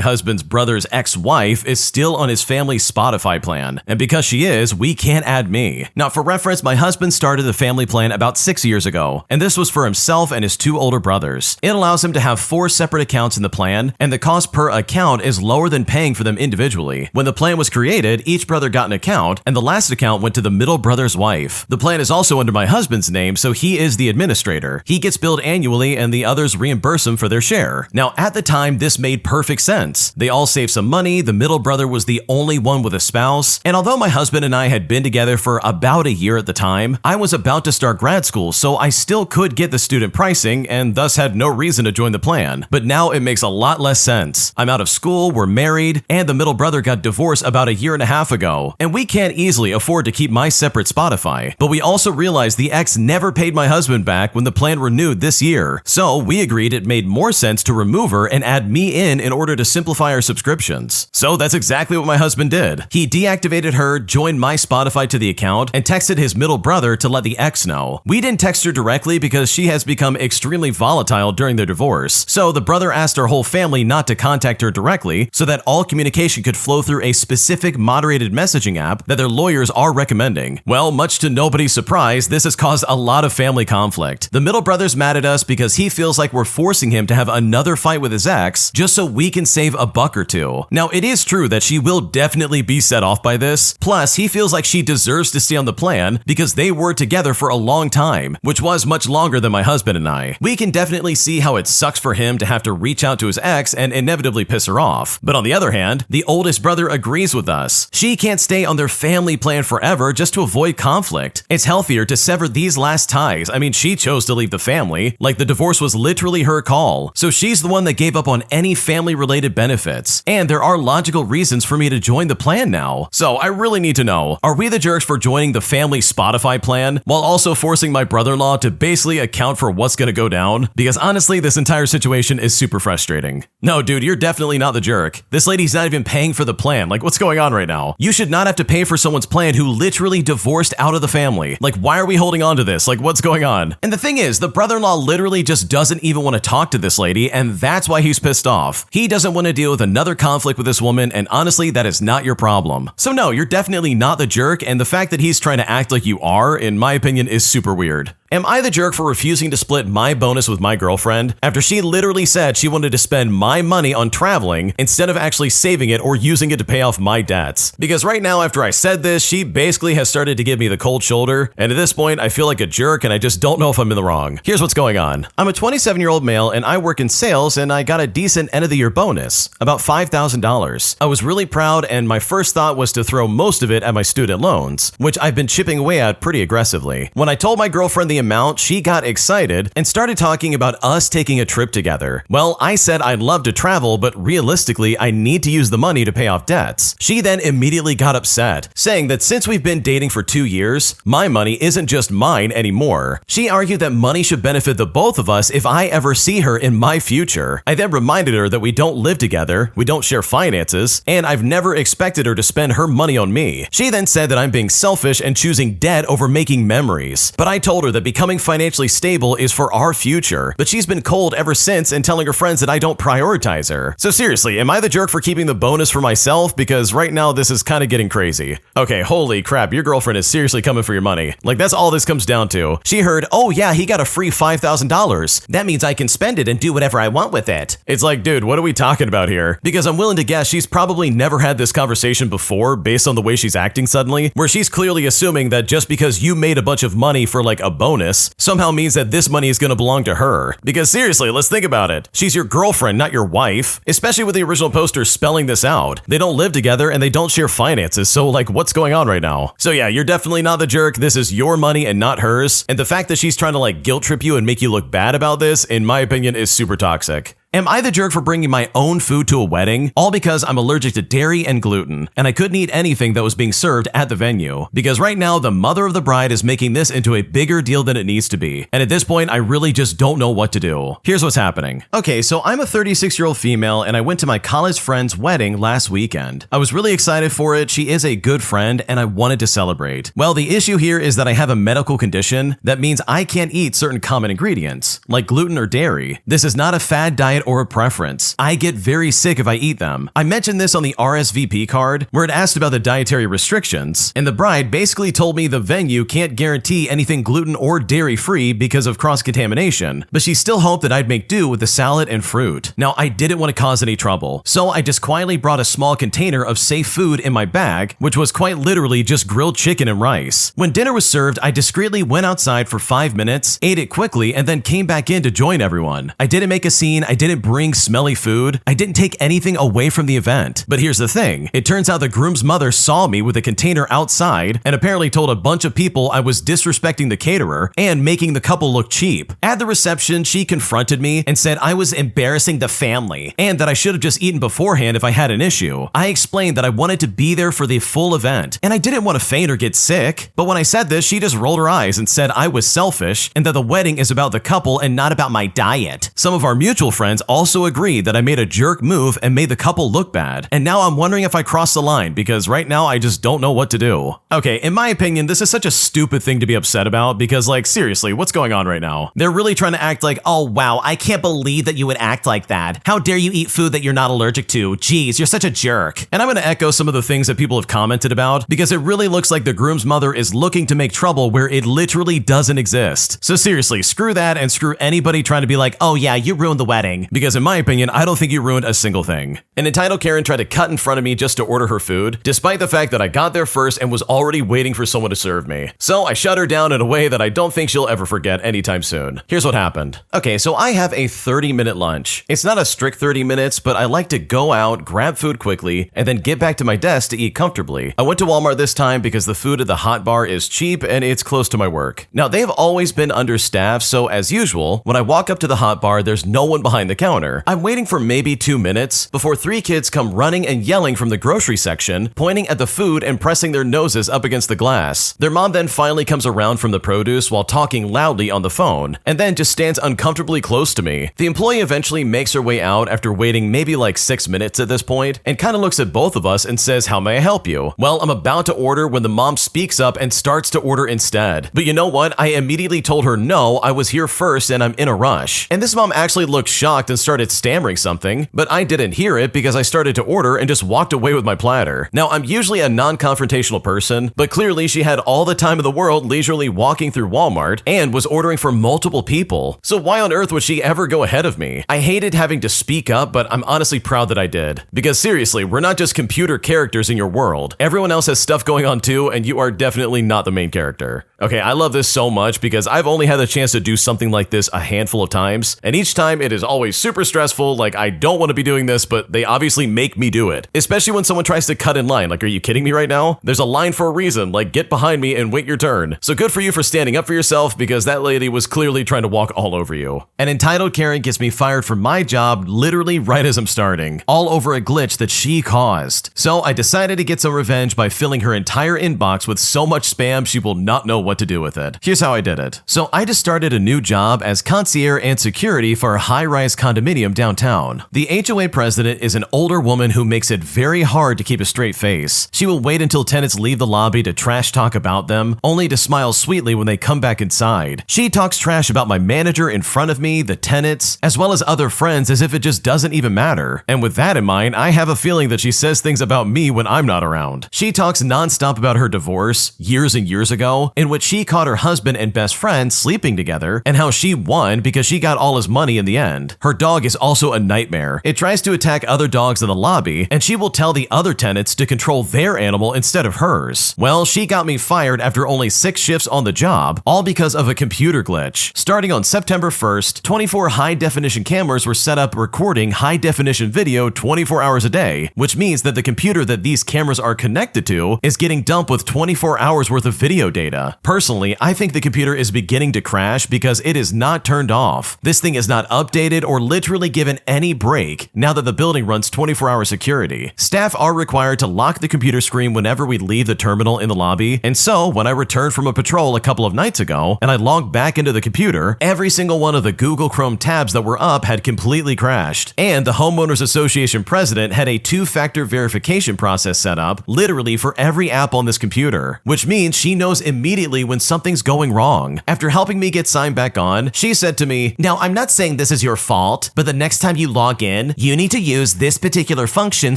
husband's brother's ex-wife is still on his family Spotify plan, and because she is, we can't add me. Now, for reference, my husband started the family plan about 6 years ago, and this was for himself and his 2 older brothers. It allows him to have 4 separate accounts in the plan, and the cost per account is lower than paying for them individually. When the plan was created, each brother got an account, and the last account went to the middle brother's wife. The plan is also under my husband's name, so he is the administrator. He gets billed annually, and the others reimburse him for their share. Now, at the time, this made perfect sense. They all saved some money, the middle brother was the only one with a spouse, and although my husband and I had been together for about a year at the time, I was about to start grad school, so I still could get the student pricing and thus had no reason to join the plan. But now it makes a lot less sense. I'm out of school, we're married, and the middle brother got divorced about a year and a half ago, and we can't easily afford to keep my separate Spotify. But we also realized the ex never paid my husband back when the plan renewed this year, so we agreed it made more sense to remove her and add me in order to simplify our subscriptions. So that's exactly what my husband did. He deactivated her, joined my Spotify to the account, and texted his middle brother to let the ex know. We didn't text her directly because she has become extremely volatile during their divorce, so the brother asked our whole family not to contact her directly so that all communication could flow through a specific moderated messaging app that their lawyers are recommending. Well, much to nobody's surprise, this has caused a lot of family conflict. The middle brother's mad at us because he feels like we're forcing him to have another fight with his ex just so we can save a buck or two. Now, it is true that she will definitely be set off by this. Plus, he feels like she deserves to stay on the plan because they were together for a long time, which was much longer than my husband and I. We can definitely see how it sucks for him to have to reach out to his ex and inevitably piss her off. But on the other hand, the oldest brother agrees with us. She can't stay on their family plan forever just to avoid conflict. It's healthier to sever these last ties. I mean, she chose to leave the family. Like, the divorce was literally her call. So she's the one that gave up on any family-related benefits. And there are logical reasons for me to join the plan now. So I really need to know, are we the jerks for joining the family Spotify plan while also forcing my brother-in-law to basically account for what's gonna go down? Because honestly, this entire situation is super frustrating. No, dude, you're definitely not the jerk. This lady's not even paying for the plan. Like, what's going on right now? You should not have to pay for someone's plan who literally divorced out of the family. Like, why are we holding on to this? Like, what's going on? And the thing is, the brother-in-law literally just doesn't even want to talk to this lady, and that's why he's pissed off. He doesn't want to deal with another conflict with this woman, and honestly, that is not your problem. So no, you're definitely not the jerk, and the fact that he's trying to act like you are, in my opinion, is super weird. Am I the jerk for refusing to split my bonus with my girlfriend after she literally said she wanted to spend my money on traveling instead of actually saving it or using it to pay off my debts? Because right now, after I said this, she basically has started to give me the cold shoulder, and at this point, I feel like a jerk and I just don't know if I'm in the wrong. Here's what's going on. I'm a 27-year-old male and I work in sales, and I got a decent end-of-the-year bonus, about $5,000. I was really proud, and my first thought was to throw most of it at my student loans, which I've been chipping away at pretty aggressively. When I told my girlfriend the amount, she got excited and started talking about us taking a trip together. Well, I said I'd love to travel, but realistically, I need to use the money to pay off debts. She then immediately got upset, saying that since we've been dating for 2 years, my money isn't just mine anymore. She argued that money should benefit the both of us if I ever see her in my future. I then reminded her that we don't live together, we don't share finances, and I've never expected her to spend her money on me. She then said that I'm being selfish and choosing debt over making memories. But I told her that becoming financially stable is for our future, but she's been cold ever since and telling her friends that I don't prioritize her. So seriously, am I the jerk for keeping the bonus for myself? Because right now this is kind of getting crazy. Okay, holy crap, your girlfriend is seriously coming for your money. Like, that's all this comes down to. She heard, oh yeah, he got a free $5,000. That means I can spend it and do whatever I want with it. It's like, dude, what are we talking about here? Because I'm willing to guess she's probably never had this conversation before based on the way she's acting suddenly, where she's clearly assuming that just because you made a bunch of money for like a bonus somehow means that this money is going to belong to her. Because seriously, let's think about it. She's your girlfriend, not your wife, especially with the original poster spelling this out. They don't live together and they don't share finances, so like, what's going on right now? So yeah, you're definitely not the jerk. This is your money and not hers. And the fact that she's trying to like guilt trip you and make you look bad about this, in my opinion, is super toxic. Am I the jerk for bringing my own food to a wedding, all because I'm allergic to dairy and gluten, and I couldn't eat anything that was being served at the venue? Because right now, the mother of the bride is making this into a bigger deal than it needs to be, and at this point, I really just don't know what to do. Here's what's happening. Okay, so I'm a 36-year-old female, and I went to my college friend's wedding last weekend. I was really excited for it. She is a good friend, and I wanted to celebrate. Well, the issue here is that I have a medical condition that means I can't eat certain common ingredients, like gluten or dairy. This is not a fad diet or a preference. I get very sick if I eat them. I mentioned this on the RSVP card, where it asked about the dietary restrictions, and the bride basically told me the venue can't guarantee anything gluten or dairy-free because of cross-contamination, but she still hoped that I'd make do with the salad and fruit. Now, I didn't want to cause any trouble, so I just quietly brought a small container of safe food in my bag, which was quite literally just grilled chicken and rice. When dinner was served, I discreetly went outside for 5 minutes, ate it quickly, and then came back in to join everyone. I didn't make a scene, I didn't bring smelly food, I didn't take anything away from the event. But here's the thing, it turns out the groom's mother saw me with a container outside and apparently told a bunch of people I was disrespecting the caterer and making the couple look cheap. At the reception, she confronted me and said I was embarrassing the family and that I should have just eaten beforehand if I had an issue. I explained that I wanted to be there for the full event and I didn't want to faint or get sick. But when I said this, she just rolled her eyes and said I was selfish and that the wedding is about the couple and not about my diet. Some of our mutual friends also agreed that I made a jerk move and made the couple look bad. And now I'm wondering if I crossed the line because right now I just don't know what to do. Okay, in my opinion, this is such a stupid thing to be upset about because, like, seriously, what's going on right now? They're really trying to act like, oh wow, I can't believe that you would act like that. How dare you eat food that you're not allergic to? Geez, you're such a jerk. And I'm gonna echo some of the things that people have commented about because it really looks like the groom's mother is looking to make trouble where it literally doesn't exist. So seriously, screw that and screw anybody trying to be like, oh yeah, you ruined the wedding. Because in my opinion, I don't think you ruined a single thing. An entitled Karen tried to cut in front of me just to order her food, despite the fact that I got there first and was already waiting for someone to serve me. So I shut her down in a way that I don't think she'll ever forget anytime soon. Here's what happened. Okay, so I have a 30-minute lunch. It's not a strict 30 minutes, but I like to go out, grab food quickly, and then get back to my desk to eat comfortably. I went to Walmart this time because the food at the hot bar is cheap and it's close to my work. Now, they've always been understaffed, so as usual, when I walk up to the hot bar, there's no one behind the counter. I'm waiting for maybe 2 minutes before 3 kids come running and yelling from the grocery section, pointing at the food and pressing their noses up against the glass. Their mom then finally comes around from the produce while talking loudly on the phone, and then just stands uncomfortably close to me. The employee eventually makes her way out after waiting maybe like 6 minutes at this point, and kind of looks at both of us and says, how may I help you? Well, I'm about to order when the mom speaks up and starts to order instead. But you know what? I immediately told her no, I was here first and I'm in a rush. And this mom actually looked shocked and started stammering something, but I didn't hear it because I started to order and just walked away with my platter. Now, I'm usually a non-confrontational person, but clearly she had all the time in the world leisurely walking through Walmart and was ordering for multiple people. So why on earth would she ever go ahead of me? I hated having to speak up, but I'm honestly proud that I did. Because seriously, we're not just computer characters in your world. Everyone else has stuff going on too, and you are definitely not the main character. Okay, I love this so much because I've only had the chance to do something like this a handful of times, and each time it is always super stressful, like I don't want to be doing this, but they obviously make me do it. Especially when someone tries to cut in line, like are you kidding me right now? There's a line for a reason, like get behind me and wait your turn. So good for you for standing up for yourself because that lady was clearly trying to walk all over you. An entitled Karen gets me fired from my job literally right as I'm starting, all over a glitch that she caused. So I decided to get some revenge by filling her entire inbox with so much spam she will not know what to do with it. Here's how I did it. So I just started a new job as concierge and security for a high-rise condominium downtown. The HOA president is an older woman who makes it very hard to keep a straight face. She will wait until tenants leave the lobby to trash talk about them, only to smile sweetly when they come back inside. She talks trash about my manager in front of me, the tenants, as well as other friends as if it just doesn't even matter. And with that in mind, I have a feeling that she says things about me when I'm not around. She talks nonstop about her divorce years and years ago, in which she caught her husband and best friend sleeping together, and how she won because she got all his money in the end. Her dog is also a nightmare. It tries to attack other dogs in the lobby, and she will tell the other tenants to control their animal instead of hers. Well, she got me fired after only 6 shifts on the job, all because of a computer glitch. Starting on September 1st, 24 high-definition cameras were set up recording high-definition video 24 hours a day, which means that the computer that these cameras are connected to is getting dumped with 24 hours worth of video data. Personally, I think the computer is beginning to crash because it is not turned off. This thing is not updated or literally given any break now that the building runs 24-hour security. Staff are required to lock the computer screen whenever we leave the terminal in the lobby, and so when I returned from a patrol a couple of nights ago and I logged back into the computer, every single one of the Google Chrome tabs that were up had completely crashed, and the Homeowners Association president had a two-factor verification process set up literally for every app on this computer, which means she knows immediately when something's going wrong. After helping me get signed back on, she said to me, "Now, I'm not saying this is your fault, but the next time you log in, you need to use this particular function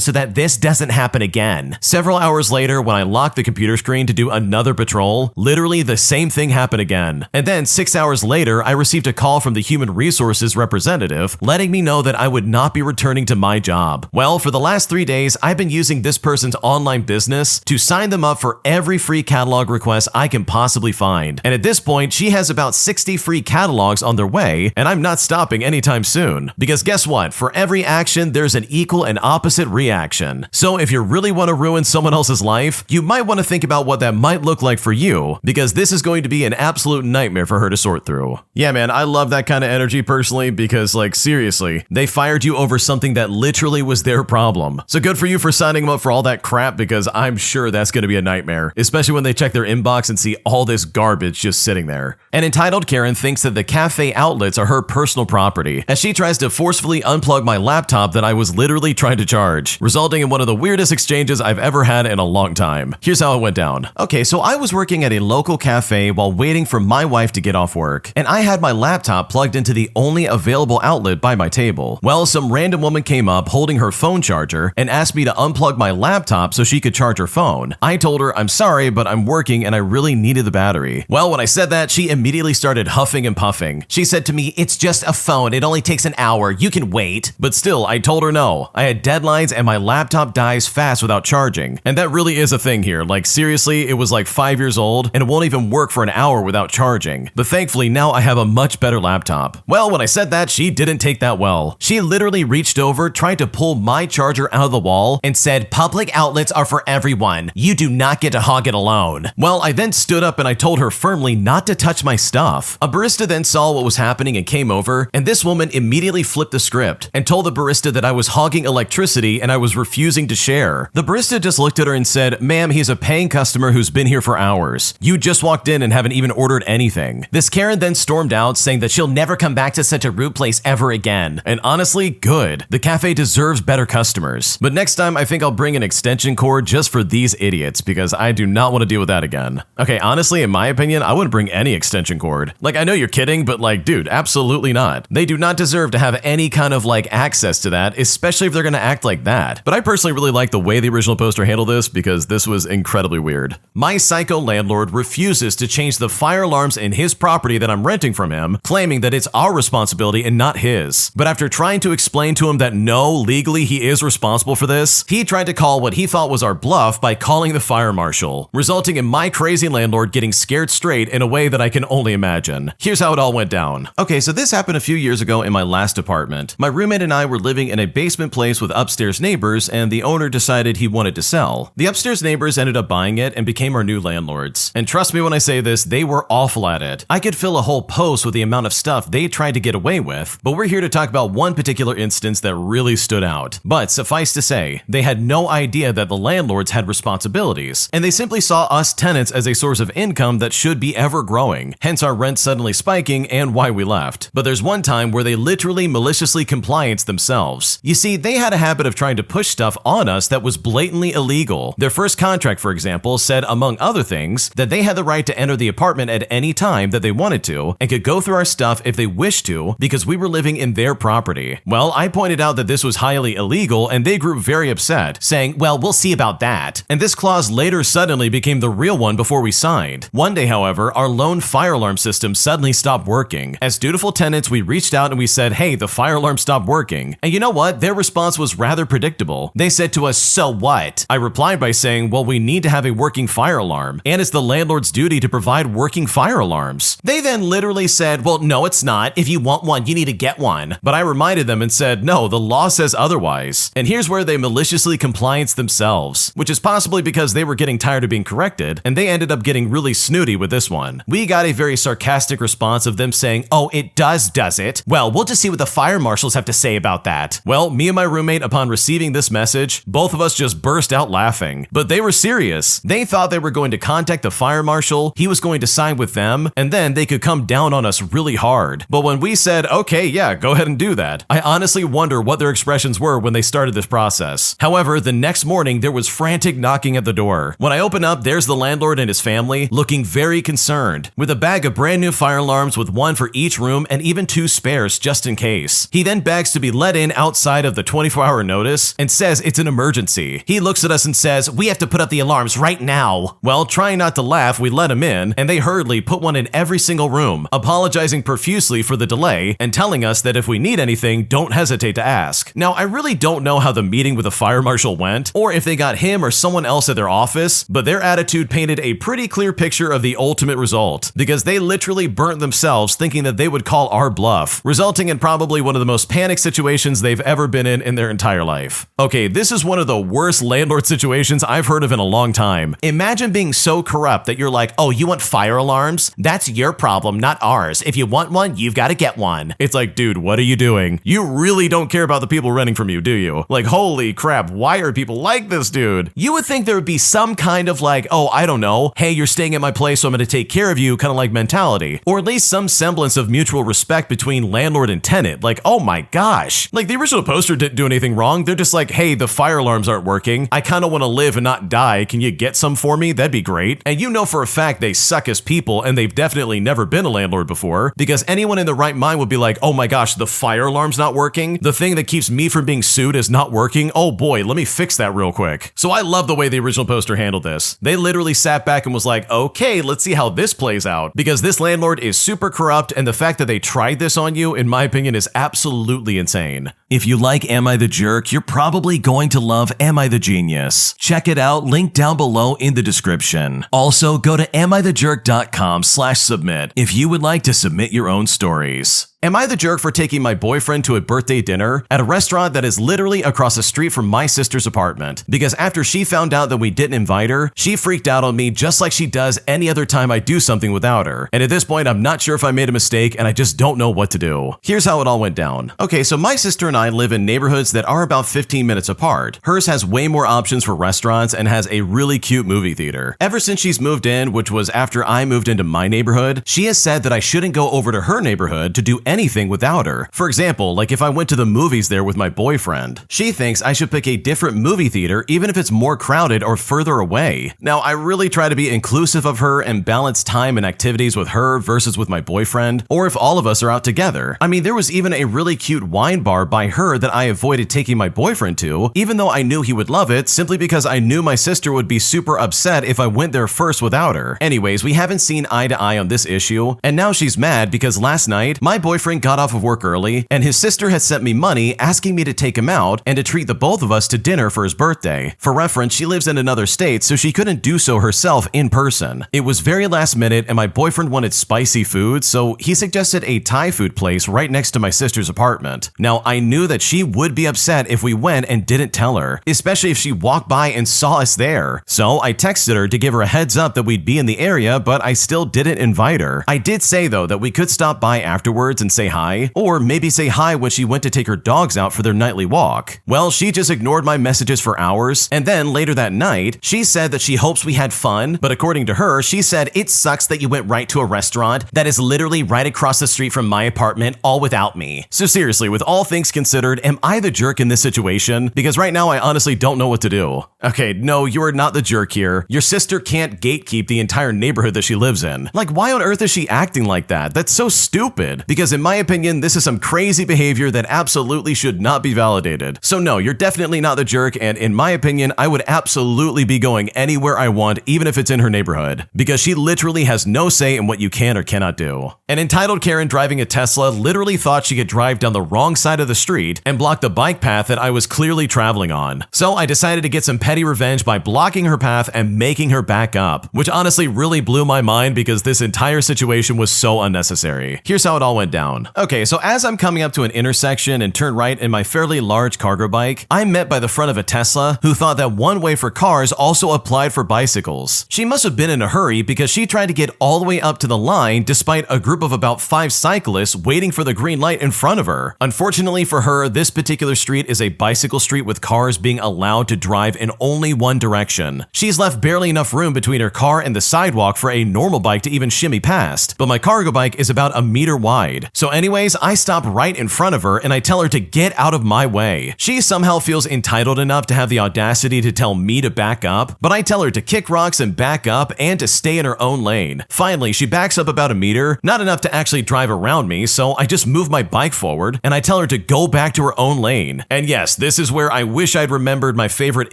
so that this doesn't happen again." Several hours later, when I locked the computer screen to do another patrol, literally the same thing happened again. And then 6 hours later, I received a call from the Human Resources representative letting me know that I would not be returning to my job. Well, for the last 3 days, I've been using this person's online business to sign them up for every free catalog request I can possibly find. And at this point, she has about 60 free catalogs on their way, and I'm not stopping anytime soon. Because guess what? For every action, there's an equal and opposite reaction. So if you really want to ruin someone else's life, you might want to think about what that might look like for you, because this is going to be an absolute nightmare for her to sort through. Yeah, man, I love that kind of energy personally because, like, seriously, they fired you over something that literally was their problem. So good for you for signing them up for all that crap, because I'm sure that's going to be a nightmare, especially when they check their inbox and see all this garbage just sitting there. An entitled Karen thinks that the cafe outlets are her personal property, as she tries to forcefully unplug my laptop that I was literally trying to charge, resulting in one of the weirdest exchanges I've ever had in a long time. Here's how it went down. Okay, so I was working at a local cafe while waiting for my wife to get off work, and I had my laptop plugged into the only available outlet by my table. Well, some random woman came up holding her phone charger and asked me to unplug my laptop so she could charge her phone. I told her, "I'm sorry, but I'm working and I really needed the battery." Well, when I said that, she immediately started huffing and puffing. She said to me, "It's just a phone. It only takes an hour. You can wait." But still, I told her no. I had deadlines and my laptop dies fast without charging. And that really is a thing here. Like, seriously, it was like 5 years old and it won't even work for an hour without charging. But thankfully, now I have a much better laptop. Well, when I said that, she didn't take that well. She literally reached over, tried to pull my charger out of the wall, and said, "Public outlets are for everyone. You do not get to hog it alone." Well, I then stood up and I told her firmly not to touch my stuff. A barista then saw what was happening and came over, and this woman immediately flipped the script and told the barista that I was hogging electricity and I was refusing to share. The barista just looked at her and said, "Ma'am, he's a paying customer who's been here for hours. You just walked in and haven't even ordered anything." This Karen then stormed out, saying that she'll never come back to such a rude place ever again. And honestly, good. The cafe deserves better customers. But next time, I think I'll bring an extension cord just for these idiots, because I do not want to deal with that again. Okay, honestly, in my opinion, I wouldn't bring any extension cord. Like, I know you're kidding, but like, dude, absolutely not. They do not deserve to have any kind of like access to that, especially if they're gonna act like that. But I personally really like the way the original poster handled this, because this was incredibly weird. My psycho landlord refuses to change the fire alarms in his property that I'm renting from him, claiming that it's our responsibility and not his. But after trying to explain to him that no, legally he is responsible for this, he tried to call what he thought was our bluff by calling the fire marshal, resulting in my crazy landlord getting scared straight in a way that I can only imagine. Here's how it all went down. Okay, so this happened a few years ago in my last apartment. My roommate and I were living in a basement place with upstairs neighbors, and the owner decided he wanted to sell. The upstairs neighbors ended up buying it and became our new landlords. And trust me when I say this, they were awful at it. I could fill a whole post with the amount of stuff they tried to get away with, but we're here to talk about one particular instance that really stood out. But suffice to say, they had no idea that the landlords had responsibilities, and they simply saw us tenants as a source of income that should be ever growing, hence our rent suddenly spiking and why we left. But there's one time where they literally maliciously compliance themselves. You see, they had a habit of trying to push stuff on us that was blatantly illegal. Their first contract, for example, said, among other things, that they had the right to enter the apartment at any time that they wanted to, and could go through our stuff if they wished to, because we were living in their property. Well, I pointed out that this was highly illegal, and they grew very upset, saying, "Well, we'll see about that." And this clause later suddenly became the real one before we signed. One day, however, our lone fire alarm system suddenly stopped working. As dutiful tenants, we reached out and we said, "Hey, the fire alarm stopped working." And you know what? Their response was rather predictable. They said to us, "So what?" I replied by saying, "Well, we need to have a working fire alarm, and it's the landlord's duty to provide working fire alarms." They then literally said, "Well, no, it's not. If you want one, you need to get one." But I reminded them and said, "No, the law says otherwise." And here's where they maliciously compliance themselves, which is possibly because they were getting tired of being corrected, and they ended up getting really really snooty with this one. We got a very sarcastic response of them saying, "Oh, it does it? Well, we'll just see what the fire marshals have to say about that." Well, me and my roommate, upon receiving this message, both of us just burst out laughing. But they were serious. They thought they were going to contact the fire marshal, he was going to side with them, and then they could come down on us really hard. But when we said, "Okay, yeah, go ahead and do that," I honestly wonder what their expressions were when they started this process. However, the next morning, there was frantic knocking at the door. When I open up, there's the landlord and his family, looking very concerned, with a bag of brand new fire alarms with one for each room and even 2 spares just in case. He then begs to be let in outside of the 24-hour notice and says it's an emergency. He looks at us and says, "We have to put up the alarms right now." Well, trying not to laugh, we let him in, and they hurriedly put one in every single room, apologizing profusely for the delay and telling us that if we need anything, don't hesitate to ask. Now, I really don't know how the meeting with the fire marshal went, or if they got him or someone else at their office, but their attitude painted a pretty clear picture of the ultimate result, because they literally burnt themselves thinking that they would call our bluff, resulting in probably one of the most panicked situations they've ever been in their entire life. Okay, this is one of the worst landlord situations I've heard of in a long time. Imagine being so corrupt that you're like, "Oh, you want fire alarms? That's your problem, not ours. If you want one, you've got to get one." It's like, dude, what are you doing? You really don't care about the people renting from you, do you? Like, holy crap, why are people like this, dude? You would think there would be some kind of like, oh, I don't know, hey, you're staying at my place, so I'm going to take care of you, kind of like mentality. Or at least some semblance of mutual respect between landlord and tenant. Like, oh my gosh. Like, the original poster didn't do anything wrong. They're just like, "Hey, the fire alarms aren't working. I kind of want to live and not die. Can you get some for me? That'd be great." And you know for a fact they suck as people, and they've definitely never been a landlord before, because anyone in the right mind would be like, "Oh my gosh, the fire alarm's not working? The thing that keeps me from being sued is not working? Oh boy, let me fix that real quick." So I love the way the original poster handled this. They literally sat back and was like, "Okay, let's see how this plays out," because this landlord is super corrupt, and the fact that they tried this on you, in my opinion, is absolutely insane. If you like Am I the Jerk, you're probably going to love Am I the Genius. Check it out, link down below in the description. Also, go to AmITheJerk.com/submit if you would like to submit your own stories. Am I the jerk for taking my boyfriend to a birthday dinner at a restaurant that is literally across the street from my sister's apartment? Because after she found out that we didn't invite her, she freaked out on me just like she does any other time I do something without her. And at this point, I'm not sure if I made a mistake and I just don't know what to do. Here's how it all went down. Okay, so my sister and I live in neighborhoods that are about 15 minutes apart. Hers has way more options for restaurants and has a really cute movie theater. Ever since she's moved in, which was after I moved into my neighborhood, she has said that I shouldn't go over to her neighborhood to do anything without her. For example, like if I went to the movies there with my boyfriend. She thinks I should pick a different movie theater even if it's more crowded or further away. Now, I really try to be inclusive of her and balance time and activities with her versus with my boyfriend, or if all of us are out together. I mean, there was even a really cute wine bar by her that I avoided taking my boyfriend to, even though I knew he would love it, simply because I knew my sister would be super upset if I went there first without her. Anyways, we haven't seen eye to eye on this issue, and now she's mad because last night, my boyfriend got off of work early, and his sister had sent me money asking me to take him out and to treat the both of us to dinner for his birthday. For reference, she lives in another state, so she couldn't do so herself in person. It was very last minute, and my boyfriend wanted spicy food, so he suggested a Thai food place right next to my sister's apartment. Now, I knew that she would be upset if we went and didn't tell her, especially if she walked by and saw us there. So I texted her to give her a heads up that we'd be in the area, but I still didn't invite her. I did say though that we could stop by afterwards and say hi, or maybe say hi when she went to take her dogs out for their nightly walk. Well, she just ignored my messages for hours, and then later that night, she said that she hopes we had fun, but according to her, she said it sucks that you went right to a restaurant that is literally right across the street from my apartment, all without me. So seriously, with all things considered, am I the jerk in this situation? Because right now I honestly don't know what to do. Okay, no, you are not the jerk here. Your sister can't gatekeep the entire neighborhood that she lives in. Like, why on earth is she acting like that? That's so stupid. Because in my opinion, this is some crazy behavior that absolutely should not be validated. So no, you're definitely not the jerk, and in my opinion, I would absolutely be going anywhere I want, even if it's in her neighborhood, because she literally has no say in what you can or cannot do. An entitled Karen driving a Tesla literally thought she could drive down the wrong side of the street and block the bike path that I was clearly traveling on. So I decided to get some petty revenge by blocking her path and making her back up, which honestly really blew my mind because this entire situation was so unnecessary. Here's how it all went down. down. Okay, so as I'm coming up to an intersection and turn right in my fairly large cargo bike, I'm met by the front of a Tesla who thought that one way for cars also applied for bicycles. She must have been in a hurry because she tried to get all the way up to the line despite a group of about 5 cyclists waiting for the green light in front of her. Unfortunately for her, this particular street is a bicycle street with cars being allowed to drive in only one direction. She's left barely enough room between her car and the sidewalk for a normal bike to even shimmy past, but my cargo bike is about a meter wide. So anyways, I stop right in front of her and I tell her to get out of my way. She somehow feels entitled enough to have the audacity to tell me to back up, but I tell her to kick rocks and back up and to stay in her own lane. Finally, she backs up about a meter, not enough to actually drive around me, so I just move my bike forward and I tell her to go back to her own lane. And yes, this is where I wish I'd remembered my favorite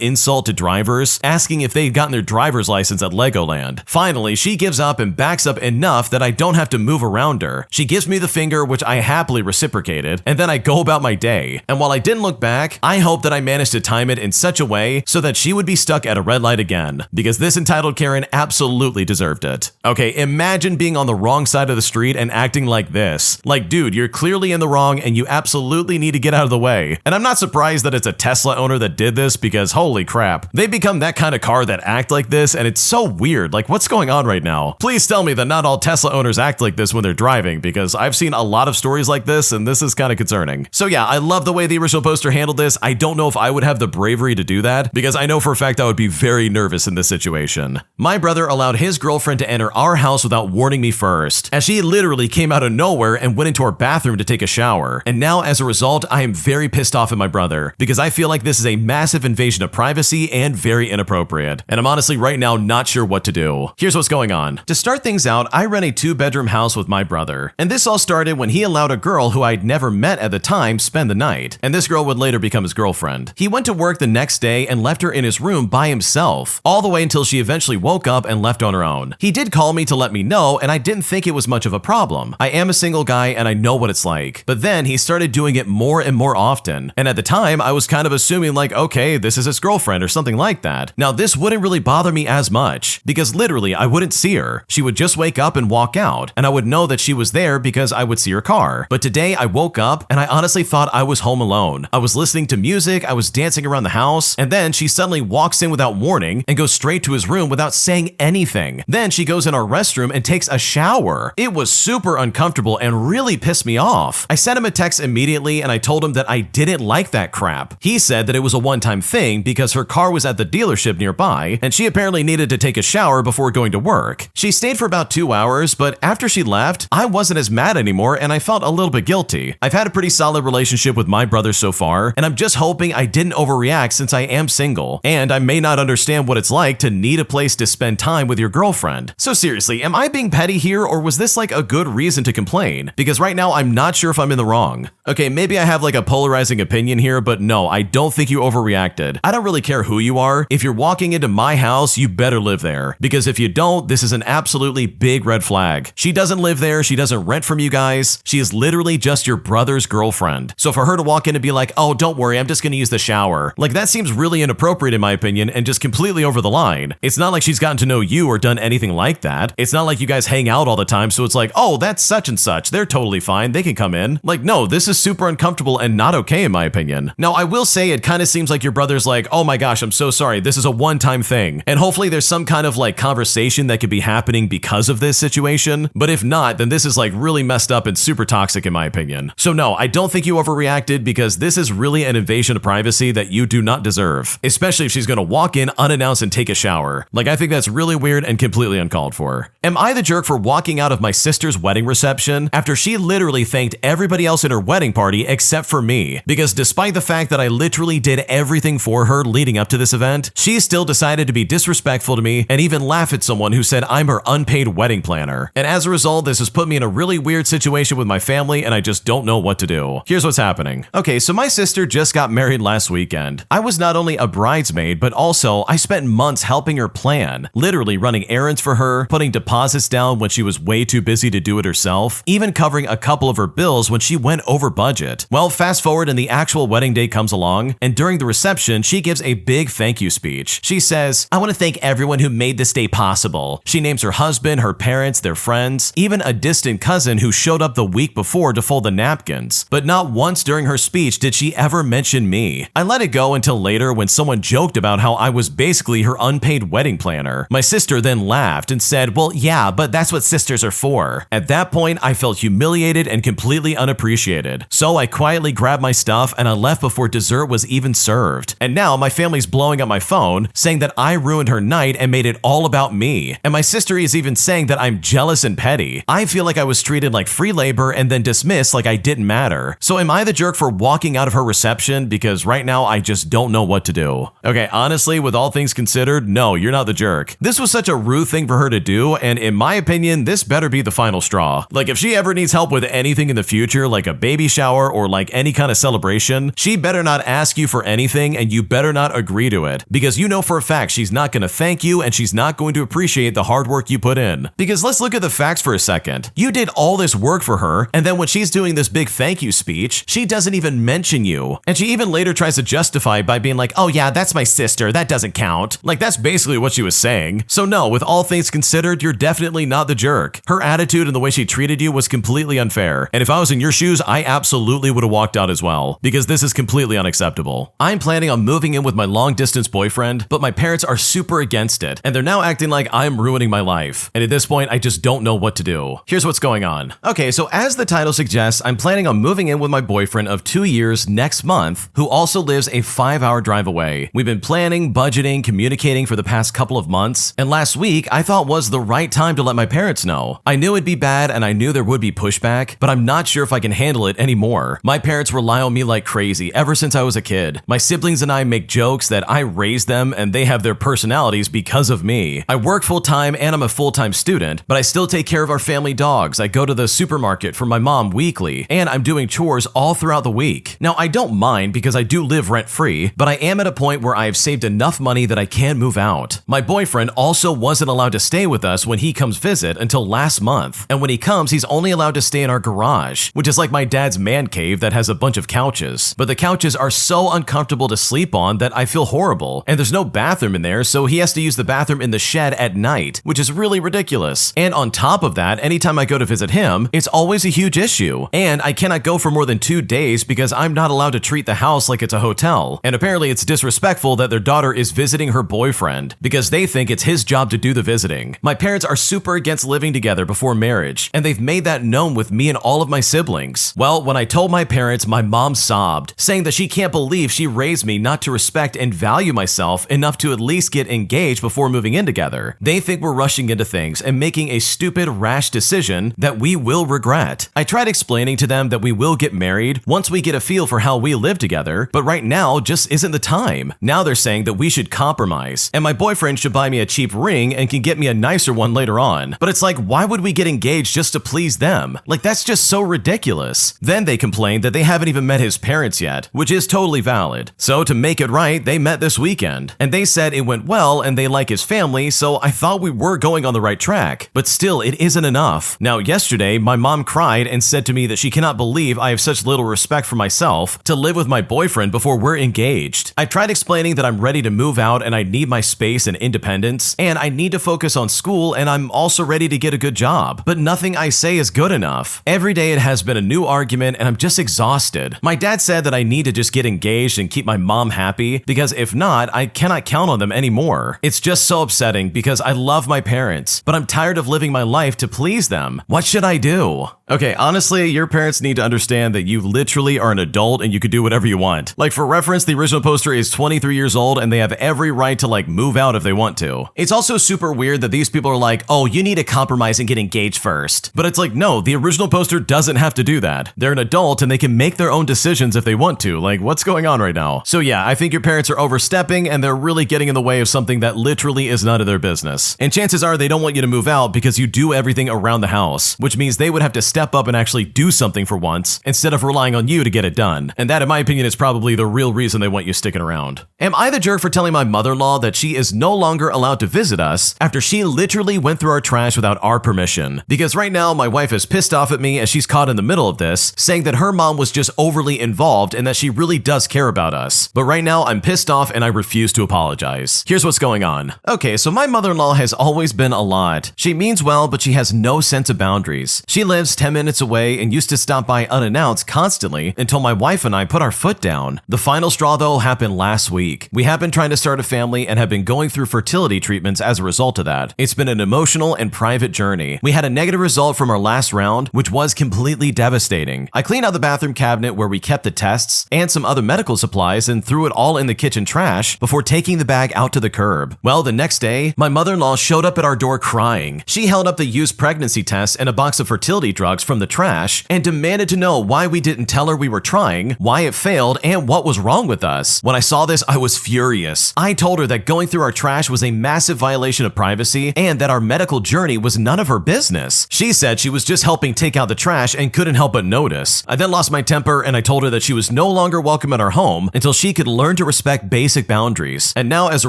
insult to drivers, asking if they'd gotten their driver's license at Legoland. Finally, she gives up and backs up enough that I don't have to move around her. She gives me the finger, which I happily reciprocated, and then I go about my day. And while I didn't look back, I hope that I managed to time it in such a way so that she would be stuck at a red light again, because this entitled Karen absolutely deserved it. Okay, imagine being on the wrong side of the street and acting like this. Like, dude, you're clearly in the wrong and you absolutely need to get out of the way. And I'm not surprised that it's a Tesla owner that did this because holy crap, they've become that kind of car that act like this and it's so weird. Like, what's going on right now? Please tell me that not all Tesla owners act like this when they're driving, because I've seen a lot of stories like this and this is kind of concerning. So yeah, I love the way the original poster handled this. I don't know if I would have the bravery to do that because I know for a fact I would be very nervous in this situation. My brother allowed his girlfriend to enter our house without warning me first, as she literally came out of nowhere and went into our bathroom to take a shower. And now as a result, I am very pissed off at my brother because I feel like this is a massive invasion of privacy and very inappropriate. And I'm honestly right now not sure what to do. Here's what's going on. To start things out, I rent a 2-bedroom house with my brother. And this all started when he allowed a girl who I'd never met at the time spend the night. And this girl would later become his girlfriend. He went to work the next day and left her in his room by himself, all the way until she eventually woke up and left on her own. He did call me to let me know, and I didn't think it was much of a problem. I am a single guy and I know what it's like. But then he started doing it more and more often. And at the time, I was kind of assuming like, okay, this is his girlfriend or something like that. Now this wouldn't really bother me as much because literally I wouldn't see her. She would just wake up and walk out, and I would know that she was there because I would see her car. But today I woke up and I honestly thought I was home alone. I was listening to music, I was dancing around the house, and then she suddenly walks in without warning and goes straight to his room without saying anything. Then she goes in our restroom and takes a shower. It was super uncomfortable and really pissed me off. I sent him a text immediately and I told him that I didn't like that crap. He said that it was a one-time thing because her car was at the dealership nearby and she apparently needed to take a shower before going to work. She stayed for about 2 hours, but after she left, I wasn't as mad anymore and I felt a little bit guilty. I've had a pretty solid relationship with my brother so far, and I'm just hoping I didn't overreact since I am single, and I may not understand what it's like to need a place to spend time with your girlfriend. So seriously, am I being petty here, or was this like a good reason to complain? Because right now I'm not sure if I'm in the wrong. Okay, maybe I have like a polarizing opinion here, but no, I don't think you overreacted. I don't really care who you are. If you're walking into my house, you better live there. Because if you don't, this is an absolutely big red flag. She doesn't live there, she doesn't rent from you guys. She is literally just your brother's girlfriend. So for her to walk in and be like, oh, don't worry, I'm just gonna use the shower. Like, that seems really inappropriate in my opinion and just completely over the line. It's not like she's gotten to know you or done anything like that. It's not like you guys hang out all the time, so it's like, oh, that's such and such. They're totally fine. They can come in. Like, no, this is super uncomfortable and not okay in my opinion. Now, I will say it kind of seems like your brother's like, oh my gosh, I'm so sorry. This is a one-time thing. And hopefully there's some kind of like conversation that could be happening because of this situation. But if not, then this is like really messed up and super toxic in my opinion. So no, I don't think you overreacted because this is really an invasion of privacy that you do not deserve, especially if she's gonna walk in unannounced and take a shower. Like, I think that's really weird and completely uncalled for. Am I the jerk for walking out of my sister's wedding reception after she literally thanked everybody else in her wedding party except for me? Because despite the fact that I literally did everything for her leading up to this event, she still decided to be disrespectful to me and even laugh at someone who said I'm her unpaid wedding planner. And as a result, this has put me in a really weird situation with my family and I just don't know what to do. Here's what's happening. Okay, so my sister just got married last weekend. I was not only a bridesmaid, but also I spent months helping her plan, literally running errands for her, putting deposits down when she was way too busy to do it herself, even covering a couple of her bills when she went over budget. Well, fast forward and the actual wedding day comes along, and during the reception, she gives a big thank you speech. She says, I want to thank everyone who made this day possible. She names her husband, her parents, their friends, even a distant cousin who showed showed up the week before to fold the napkins, but not once during her speech did she ever mention me. I let it go until later when someone joked about how I was basically her unpaid wedding planner. My sister then laughed and said, well, yeah, but that's what sisters are for. At that point, I felt humiliated and completely unappreciated. So I quietly grabbed my stuff and I left before dessert was even served. And now my family's blowing up my phone, saying that I ruined her night and made it all about me. And my sister is even saying that I'm jealous and petty. I feel like I was treated like free labor and then dismissed like I didn't matter. So am I the jerk for walking out of her reception? Because right now I just don't know what to do. Okay, honestly, with all things considered, no, you're not the jerk. This was such a rude thing for her to do, and in my opinion, this better be the final straw. Like, if she ever needs help with anything in the future, like a baby shower or like any kind of celebration, she better not ask you for anything and you better not agree to it, because you know for a fact she's not going to thank you and she's not going to appreciate the hard work you put in. Because let's look at the facts for a second. You did all this work for her, and then when she's doing this big thank you speech, she doesn't even mention you. And she even later tries to justify it by being like, oh yeah, that's my sister, that doesn't count. Like, that's basically what she was saying. So no, with all things considered, you're definitely not the jerk. Her attitude and the way she treated you was completely unfair. And if I was in your shoes, I absolutely would have walked out as well, because this is completely unacceptable. I'm planning on moving in with my long-distance boyfriend, but my parents are super against it, and they're now acting like I'm ruining my life. And at this point, I just don't know what to do. Here's what's going on. Okay, so as the title suggests, I'm planning on moving in with my boyfriend of 2 years next month, who also lives a 5-hour drive away. We've been planning, budgeting, communicating for the past couple of months, and last week I thought was the right time to let my parents know. I knew it'd be bad and I knew there would be pushback, but I'm not sure if I can handle it anymore. My parents rely on me like crazy ever since I was a kid. My siblings and I make jokes that I raised them and they have their personalities because of me. I work full-time and I'm a full-time student, but I still take care of our family dogs. I go to the supermarket for my mom weekly, and I'm doing chores all throughout the week. Now, I don't mind because I do live rent-free, but I am at a point where I have saved enough money that I can move out. My boyfriend also wasn't allowed to stay with us when he comes visit until last month, and when he comes, he's only allowed to stay in our garage, which is like my dad's man cave that has a bunch of couches. But the couches are so uncomfortable to sleep on that I feel horrible, and there's no bathroom in there, so he has to use the bathroom in the shed at night, which is really ridiculous. And on top of that, anytime I go to visit him, it's always a huge issue, and I cannot go for more than 2 days because I'm not allowed to treat the house like it's a hotel. And apparently it's disrespectful that their daughter is visiting her boyfriend because they think it's his job to do the visiting. My parents are super against living together before marriage, and they've made that known with me and all of my siblings. Well, when I told my parents, my mom sobbed, saying that she can't believe she raised me not to respect and value myself enough to at least get engaged before moving in together. They think we're rushing into things and making a stupid, rash decision that we will regret. I tried explaining to them that we will get married once we get a feel for how we live together, but right now just isn't the time. Now they're saying that we should compromise, and my boyfriend should buy me a cheap ring and can get me a nicer one later on. But it's like, why would we get engaged just to please them? Like, that's just so ridiculous. Then they complained that they haven't even met his parents yet, which is totally valid. So to make it right, they met this weekend, and they said it went well and they like his family, so I thought we were going on the right track. But still, it isn't enough. Now, yesterday, my mom cried and said to me that she cannot believe I have such little respect for myself to live with my boyfriend before we're engaged. I tried explaining that I'm ready to move out and I need my space and independence, and I need to focus on school, and I'm also ready to get a good job. But nothing I say is good enough. Every day it has been a new argument and I'm just exhausted. My dad said that I need to just get engaged and keep my mom happy, because if not, I cannot count on them anymore. It's just so upsetting because I love my parents, but I'm tired of living my life to please them. What should I do? Okay, honestly, your parents need to understand that you literally are an adult and you could do whatever you want. Like, for reference, the original poster is 23 years old and they have every right to like move out if they want to. It's also super weird that these people are like, oh, you need to compromise and get engaged first. But it's like, no, the original poster doesn't have to do that. They're an adult and they can make their own decisions if they want to. Like, what's going on right now? So yeah, I think your parents are overstepping and they're really getting in the way of something that literally is none of their business. And chances are they don't want you to move out because you do everything around the house, which means they would have to step up and actually do something for once instead of relying on you to get it done. And that, in my opinion, is probably the real reason they want you sticking around. Am I the jerk for telling my mother-in-law that she is no longer allowed to visit us after she literally went through our trash without our permission? Because right now my wife is pissed off at me as she's caught in the middle of this, saying that her mom was just overly involved and that she really does care about us. But right now I'm pissed off and I refuse to apologize. Here's what's going on. Okay, so my mother-in-law has always been a lot. She means well, but she has no sense of boundaries. She lives 10 minutes away and used to stop by unannounced constantly until my wife and I put our foot down. The final straw though happened last week. We have been trying to start a family and have been going through fertility treatments as a result of that. It's been an emotional and private journey. We had a negative result from our last round, which was completely devastating. I cleaned out the bathroom cabinet where we kept the tests and some other medical supplies and threw it all in the kitchen trash before taking the bag out to the curb. Well, the next day, my mother-in-law showed up at our door crying. She held up the used pregnancy test and a box of fertility drugs from the trash and demanded to know why we didn't tell her we were trying, why it failed, and what was wrong with us. When I saw this, I was furious. I told her that going through our trash was a massive violation of privacy and that our medical journey was none of her business. She said she was just helping take out the trash and couldn't help but notice. I then lost my temper and I told her that she was no longer welcome at our home until she could learn to respect basic boundaries. And now, as a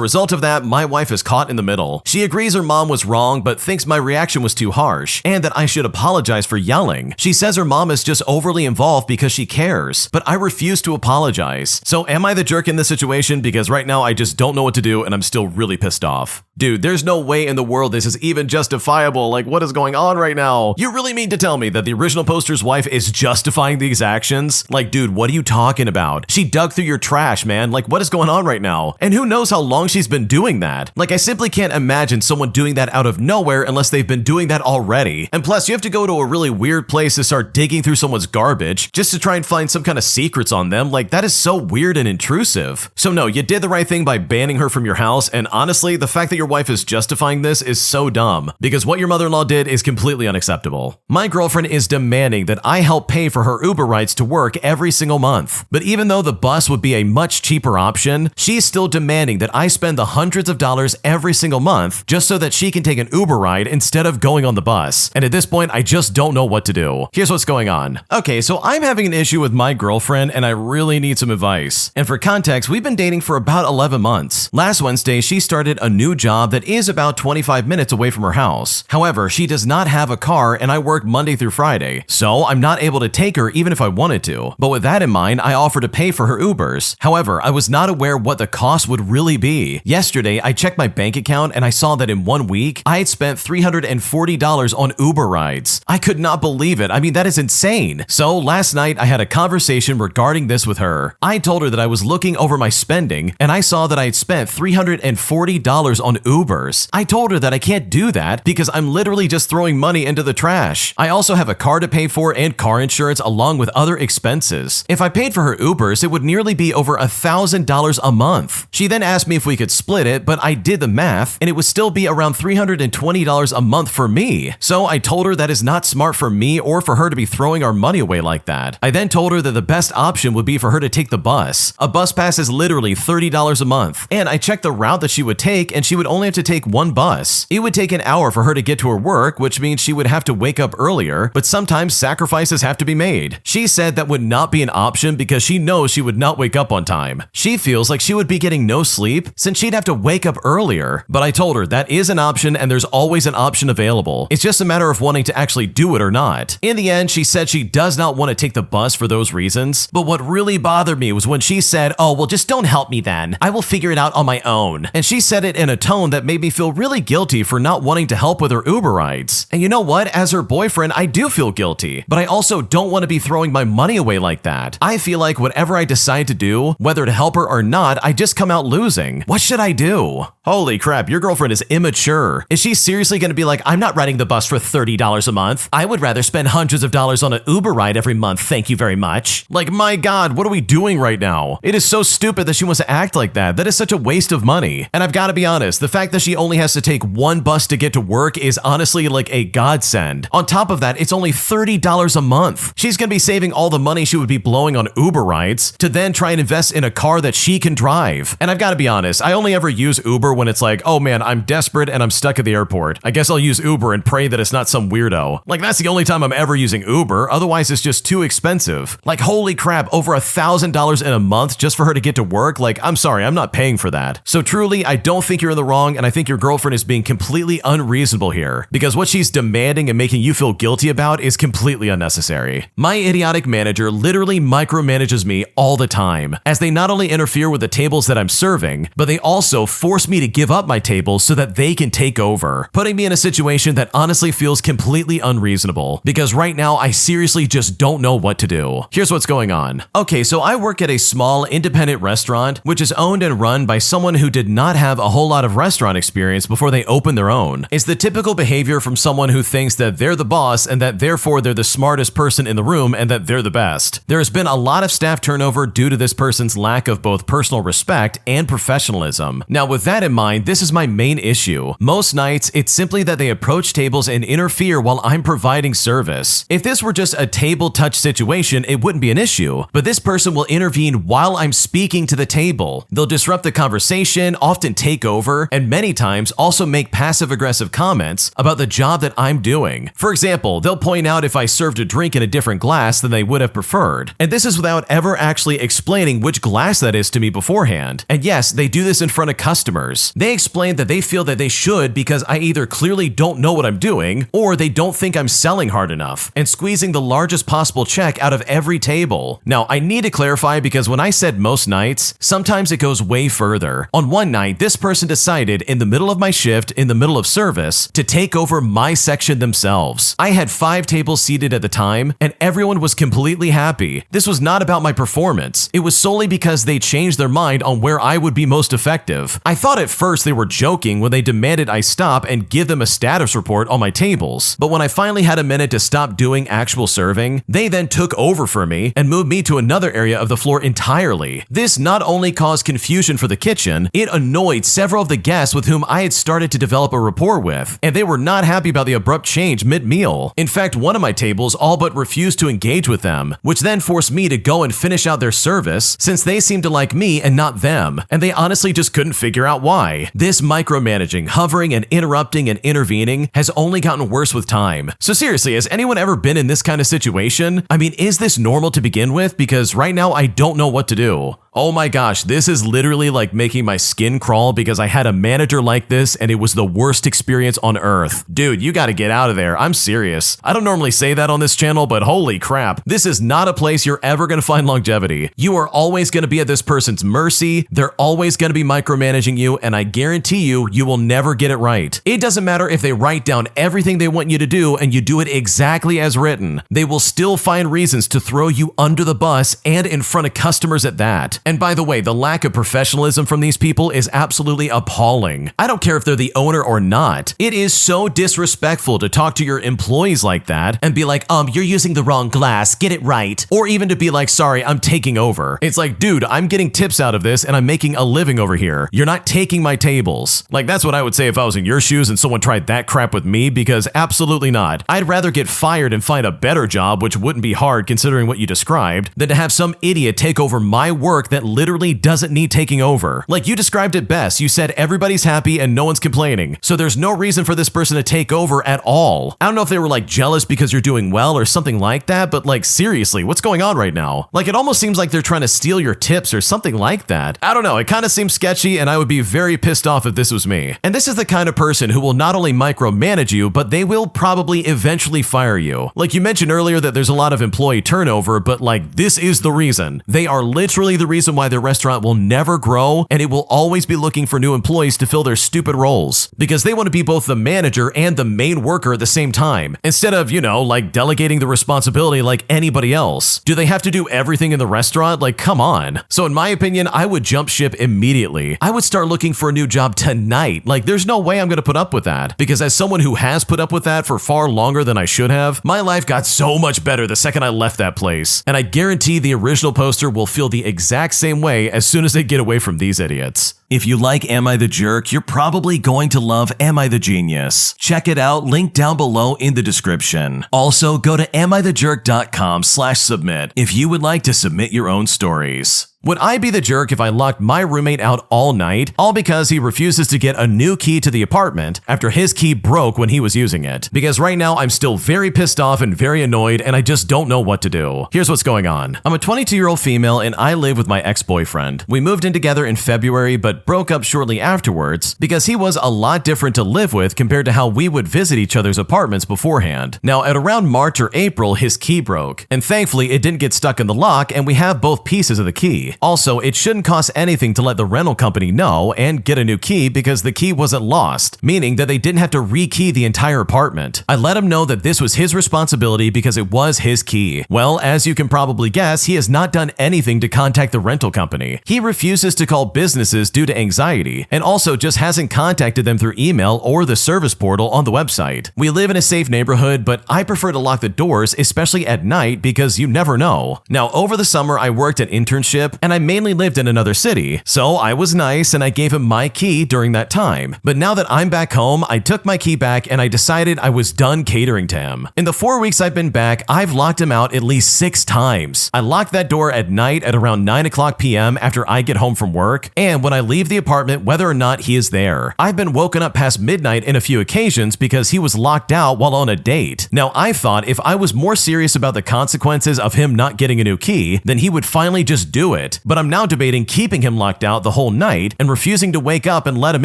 result of that, my wife is caught in the middle. She agrees her mom was wrong but thinks my reaction was too harsh and that I should apologize for yelling. She says her mom is just overly involved because she cares, but I refuse to apologize. So am I the jerk in this situation? Because right now I just don't know what to do and I'm still really pissed off. Dude, there's no way in the world this is even justifiable. Like, what is going on right now? You really mean to tell me that the original poster's wife is justifying these actions? Like, dude, what are you talking about? She dug through your trash, man. Like, what is going on right now? And who knows how long she's been doing that? Like, I simply can't imagine someone doing that out of nowhere unless they've been doing that already. And plus, you have to go to a really weird place to start digging through someone's garbage just to try and find some kind of secrets on them. Like, that is so weird and intrusive. So no, you did the right thing by banning her from your house, and honestly, the fact that your wife is justifying this is so dumb, because what your mother-in-law did is completely unacceptable. My girlfriend is demanding that I help pay for her Uber rides to work every single month. But even though the bus would be a much cheaper option, she's still demanding that I spend the hundreds of dollars every single month just so that she can take an Uber ride instead of going on the bus. And at this point, I just don't know what to do. Here's what's going on. Okay, so I'm having an issue with my girlfriend and I really need some advice. And for context, we've been dating for about 11 months. Last Wednesday, she started a new job that is about 25 minutes away from her house. However, she does not have a car and I work Monday through Friday, so I'm not able to take her even if I wanted to. But with that in mind, I offered to pay for her Ubers. However, I was not aware what the cost would really be. Yesterday, I checked my bank account and I saw that in 1 week, I had spent $340 on Uber rides. I could not believe it. I mean, that is insane. So last night, I had a conversation regarding this with her. I told her that I was looking over my spending and I saw that I had spent $340 on Ubers. I told her that I can't do that because I'm literally just throwing money into the trash. I also have a car to pay for and car insurance along with other expenses. If I paid for her Ubers, it would nearly be over $1,000 a month. She then asked me if we could split it, but I did the math and it would still be around $320 a month for me. So I told her that is not smart for me or for her to be throwing our money away like that. I then told her that the best option would be for her to take the bus. A bus pass is literally $30 a month. And I checked the route that she would take and she would only have to take one bus. It would take an hour for her to get to her work, which means she would have to wake up earlier, but sometimes sacrifices have to be made. She said that would not be an option because she knows she would not wake up on time. She feels like she would be getting no sleep since she'd have to wake up earlier. But I told her that is an option and there's always an option available. It's just a matter of wanting to actually do it or not. In the end, she said she does not want to take the bus for those reasons. But what really bothered me was when she said, "Oh, well, just don't help me then. I will figure it out on my own." And she said it in a tone that made me feel really guilty for not wanting to help with her Uber rides. And you know what? As her boyfriend, I do feel guilty, but I also don't want to be throwing my money away like that. I feel like whatever I decide to do, whether to help her or not, I just come out losing. What should I do? Holy crap, your girlfriend is immature. Is she seriously going to be like, "I'm not riding the bus for $30 a month. I would rather spend hundreds of dollars on an Uber ride every month, thank you very much." Like, my God, what are we doing right now? It is so stupid that she wants to act like that. That is such a waste of money. And I've got to be honest, the fact that she only has to take one bus to get to work is honestly like a godsend. On top of that, it's only $30 a month. She's going to be saving all the money she would be blowing on Uber rides to then try and invest in a car that she can drive. And I've got to be honest, I only ever use Uber when it's like, oh man, I'm desperate and I'm stuck at the airport. I guess I'll use Uber and pray that it's not some weirdo. Like, that's the only time I'm ever using Uber. Otherwise, it's just too expensive. Like, holy crap, over $1,000 in a month just for her to get to work? Like, I'm sorry, I'm not paying for that. So truly, I don't think you're in the wrong wrong, and I think your girlfriend is being completely unreasonable here, because what she's demanding and making you feel guilty about is completely unnecessary. My idiotic manager literally micromanages me all the time, as they not only interfere with the tables that I'm serving, but they also force me to give up my tables so that they can take over, putting me in a situation that honestly feels completely unreasonable, because right now I seriously just don't know what to do. Here's what's going on. Okay, so I work at a small independent restaurant, which is owned and run by someone who did not have a whole lot of restaurant experience before they opened their own. It's the typical behavior from someone who thinks that they're the boss and that therefore they're the smartest person in the room and that they're the best. There has been a lot of staff turnover due to this person's lack of both personal respect and professionalism. Now, with that in mind, this is my main issue. Most nights, it's simply that they approach tables and interfere while I'm providing service. If this were just a table touch situation, it wouldn't be an issue, but this person will intervene while I'm speaking to the table. They'll disrupt the conversation, often take over, and many times also make passive-aggressive comments about the job that I'm doing. For example, they'll point out if I served a drink in a different glass than they would have preferred. And this is without ever actually explaining which glass that is to me beforehand. And yes, they do this in front of customers. They explain that they feel that they should because I either clearly don't know what I'm doing, or they don't think I'm selling hard enough, and squeezing the largest possible check out of every table. Now, I need to clarify because when I said most nights, sometimes it goes way further. On one night, this person decided in the middle of my shift, in the middle of service, to take over my section themselves. I had 5 tables seated at the time, and everyone was completely happy. This was not about my performance. It was solely because they changed their mind on where I would be most effective. I thought at first they were joking when they demanded I stop and give them a status report on my tables. But when I finally had a minute to stop doing actual serving, they then took over for me and moved me to another area of the floor entirely. This not only caused confusion for the kitchen, it annoyed several of the guests with whom I had started to develop a rapport with, and they were not happy about the abrupt change mid-meal. In fact, one of my tables all but refused to engage with them, which then forced me to go and finish out their service since they seemed to like me and not them, and they honestly just couldn't figure out why. This micromanaging, hovering and interrupting and intervening has only gotten worse with time. So seriously, has anyone ever been in this kind of situation? I mean, is this normal to begin with? Because right now I don't know what to do. Oh my gosh, this is literally like making my skin crawl because I had a manager like this and it was the worst experience on earth. Dude, you gotta get out of there. I'm serious. I don't normally say that on this channel, but holy crap. This is not a place you're ever gonna find longevity. You are always gonna be at this person's mercy. They're always gonna be micromanaging you, and I guarantee you, you will never get it right. It doesn't matter if they write down everything they want you to do and you do it exactly as written. They will still find reasons to throw you under the bus and in front of customers at that. And by the way, the lack of professionalism from these people is absolutely appalling. I don't care if they're the owner or not. It is so disrespectful to talk to your employees like that and be like, you're using the wrong glass, get it right. Or even to be like, sorry, I'm taking over. It's like, dude, I'm getting tips out of this and I'm making a living over here. You're not taking my tables. Like, that's what I would say if I was in your shoes and someone tried that crap with me, because absolutely not. I'd rather get fired and find a better job, which wouldn't be hard considering what you described, than to have some idiot take over my work that literally doesn't need taking over. Like, you described it best. You said everybody's happy and no one's complaining. So there's no reason for this person to take over at all. I don't know if they were like jealous because you're doing well or something like that, but like, seriously, what's going on right now? Like, it almost seems like they're trying to steal your tips or something like that. I don't know. It kind of seems sketchy, and I would be very pissed off if this was me. And this is the kind of person who will not only micromanage you, but they will probably eventually fire you. Like, you mentioned earlier that there's a lot of employee turnover, but like, this is the reason. They are literally the reason why their restaurant will never grow, and it will always be looking for new employees to fill their stupid roles, because they want to be both the manager and the main worker at the same time, instead of, like delegating the responsibility like anybody else. Do they have to do everything in the restaurant? Like, come on. So in my opinion, I would jump ship immediately. I would start looking for a new job tonight. Like, there's no way I'm going to put up with that, because as someone who has put up with that for far longer than I should have, my life got so much better the second I left that place. And I guarantee the original poster will feel the exact same way as soon as they get away from these idiots. If you like Am I the Jerk, you're probably going to love Am I the Genius. Check it out, link down below in the description. Also, go to amithejerk.com/submit if you would like to submit your own stories. Would I be the jerk if I locked my roommate out all night, all because he refuses to get a new key to the apartment after his key broke when he was using it? Because right now I'm still very pissed off and very annoyed and I just don't know what to do. Here's what's going on. I'm a 22-year-old female and I live with my ex-boyfriend. We moved in together in February but broke up shortly afterwards because he was a lot different to live with compared to how we would visit each other's apartments beforehand. Now at around March or April, his key broke, and thankfully it didn't get stuck in the lock and we have both pieces of the key. Also, it shouldn't cost anything to let the rental company know and get a new key because the key wasn't lost, meaning that they didn't have to rekey the entire apartment. I let him know that this was his responsibility because it was his key. Well, as you can probably guess, he has not done anything to contact the rental company. He refuses to call businesses due to anxiety and also just hasn't contacted them through email or the service portal on the website. We live in a safe neighborhood, but I prefer to lock the doors, especially at night, because you never know. Now, over the summer, I worked an internship and I mainly lived in another city, so I was nice and I gave him my key during that time. But now that I'm back home, I took my key back and I decided I was done catering to him. In the 4 weeks I've been back, I've locked him out at least 6 times. I lock that door at night at around 9:00 p.m. after I get home from work, and when I leave the apartment, whether or not he is there. I've been woken up past midnight in a few occasions because he was locked out while on a date. Now, I thought if I was more serious about the consequences of him not getting a new key, then he would finally just do it. But I'm now debating keeping him locked out the whole night and refusing to wake up and let him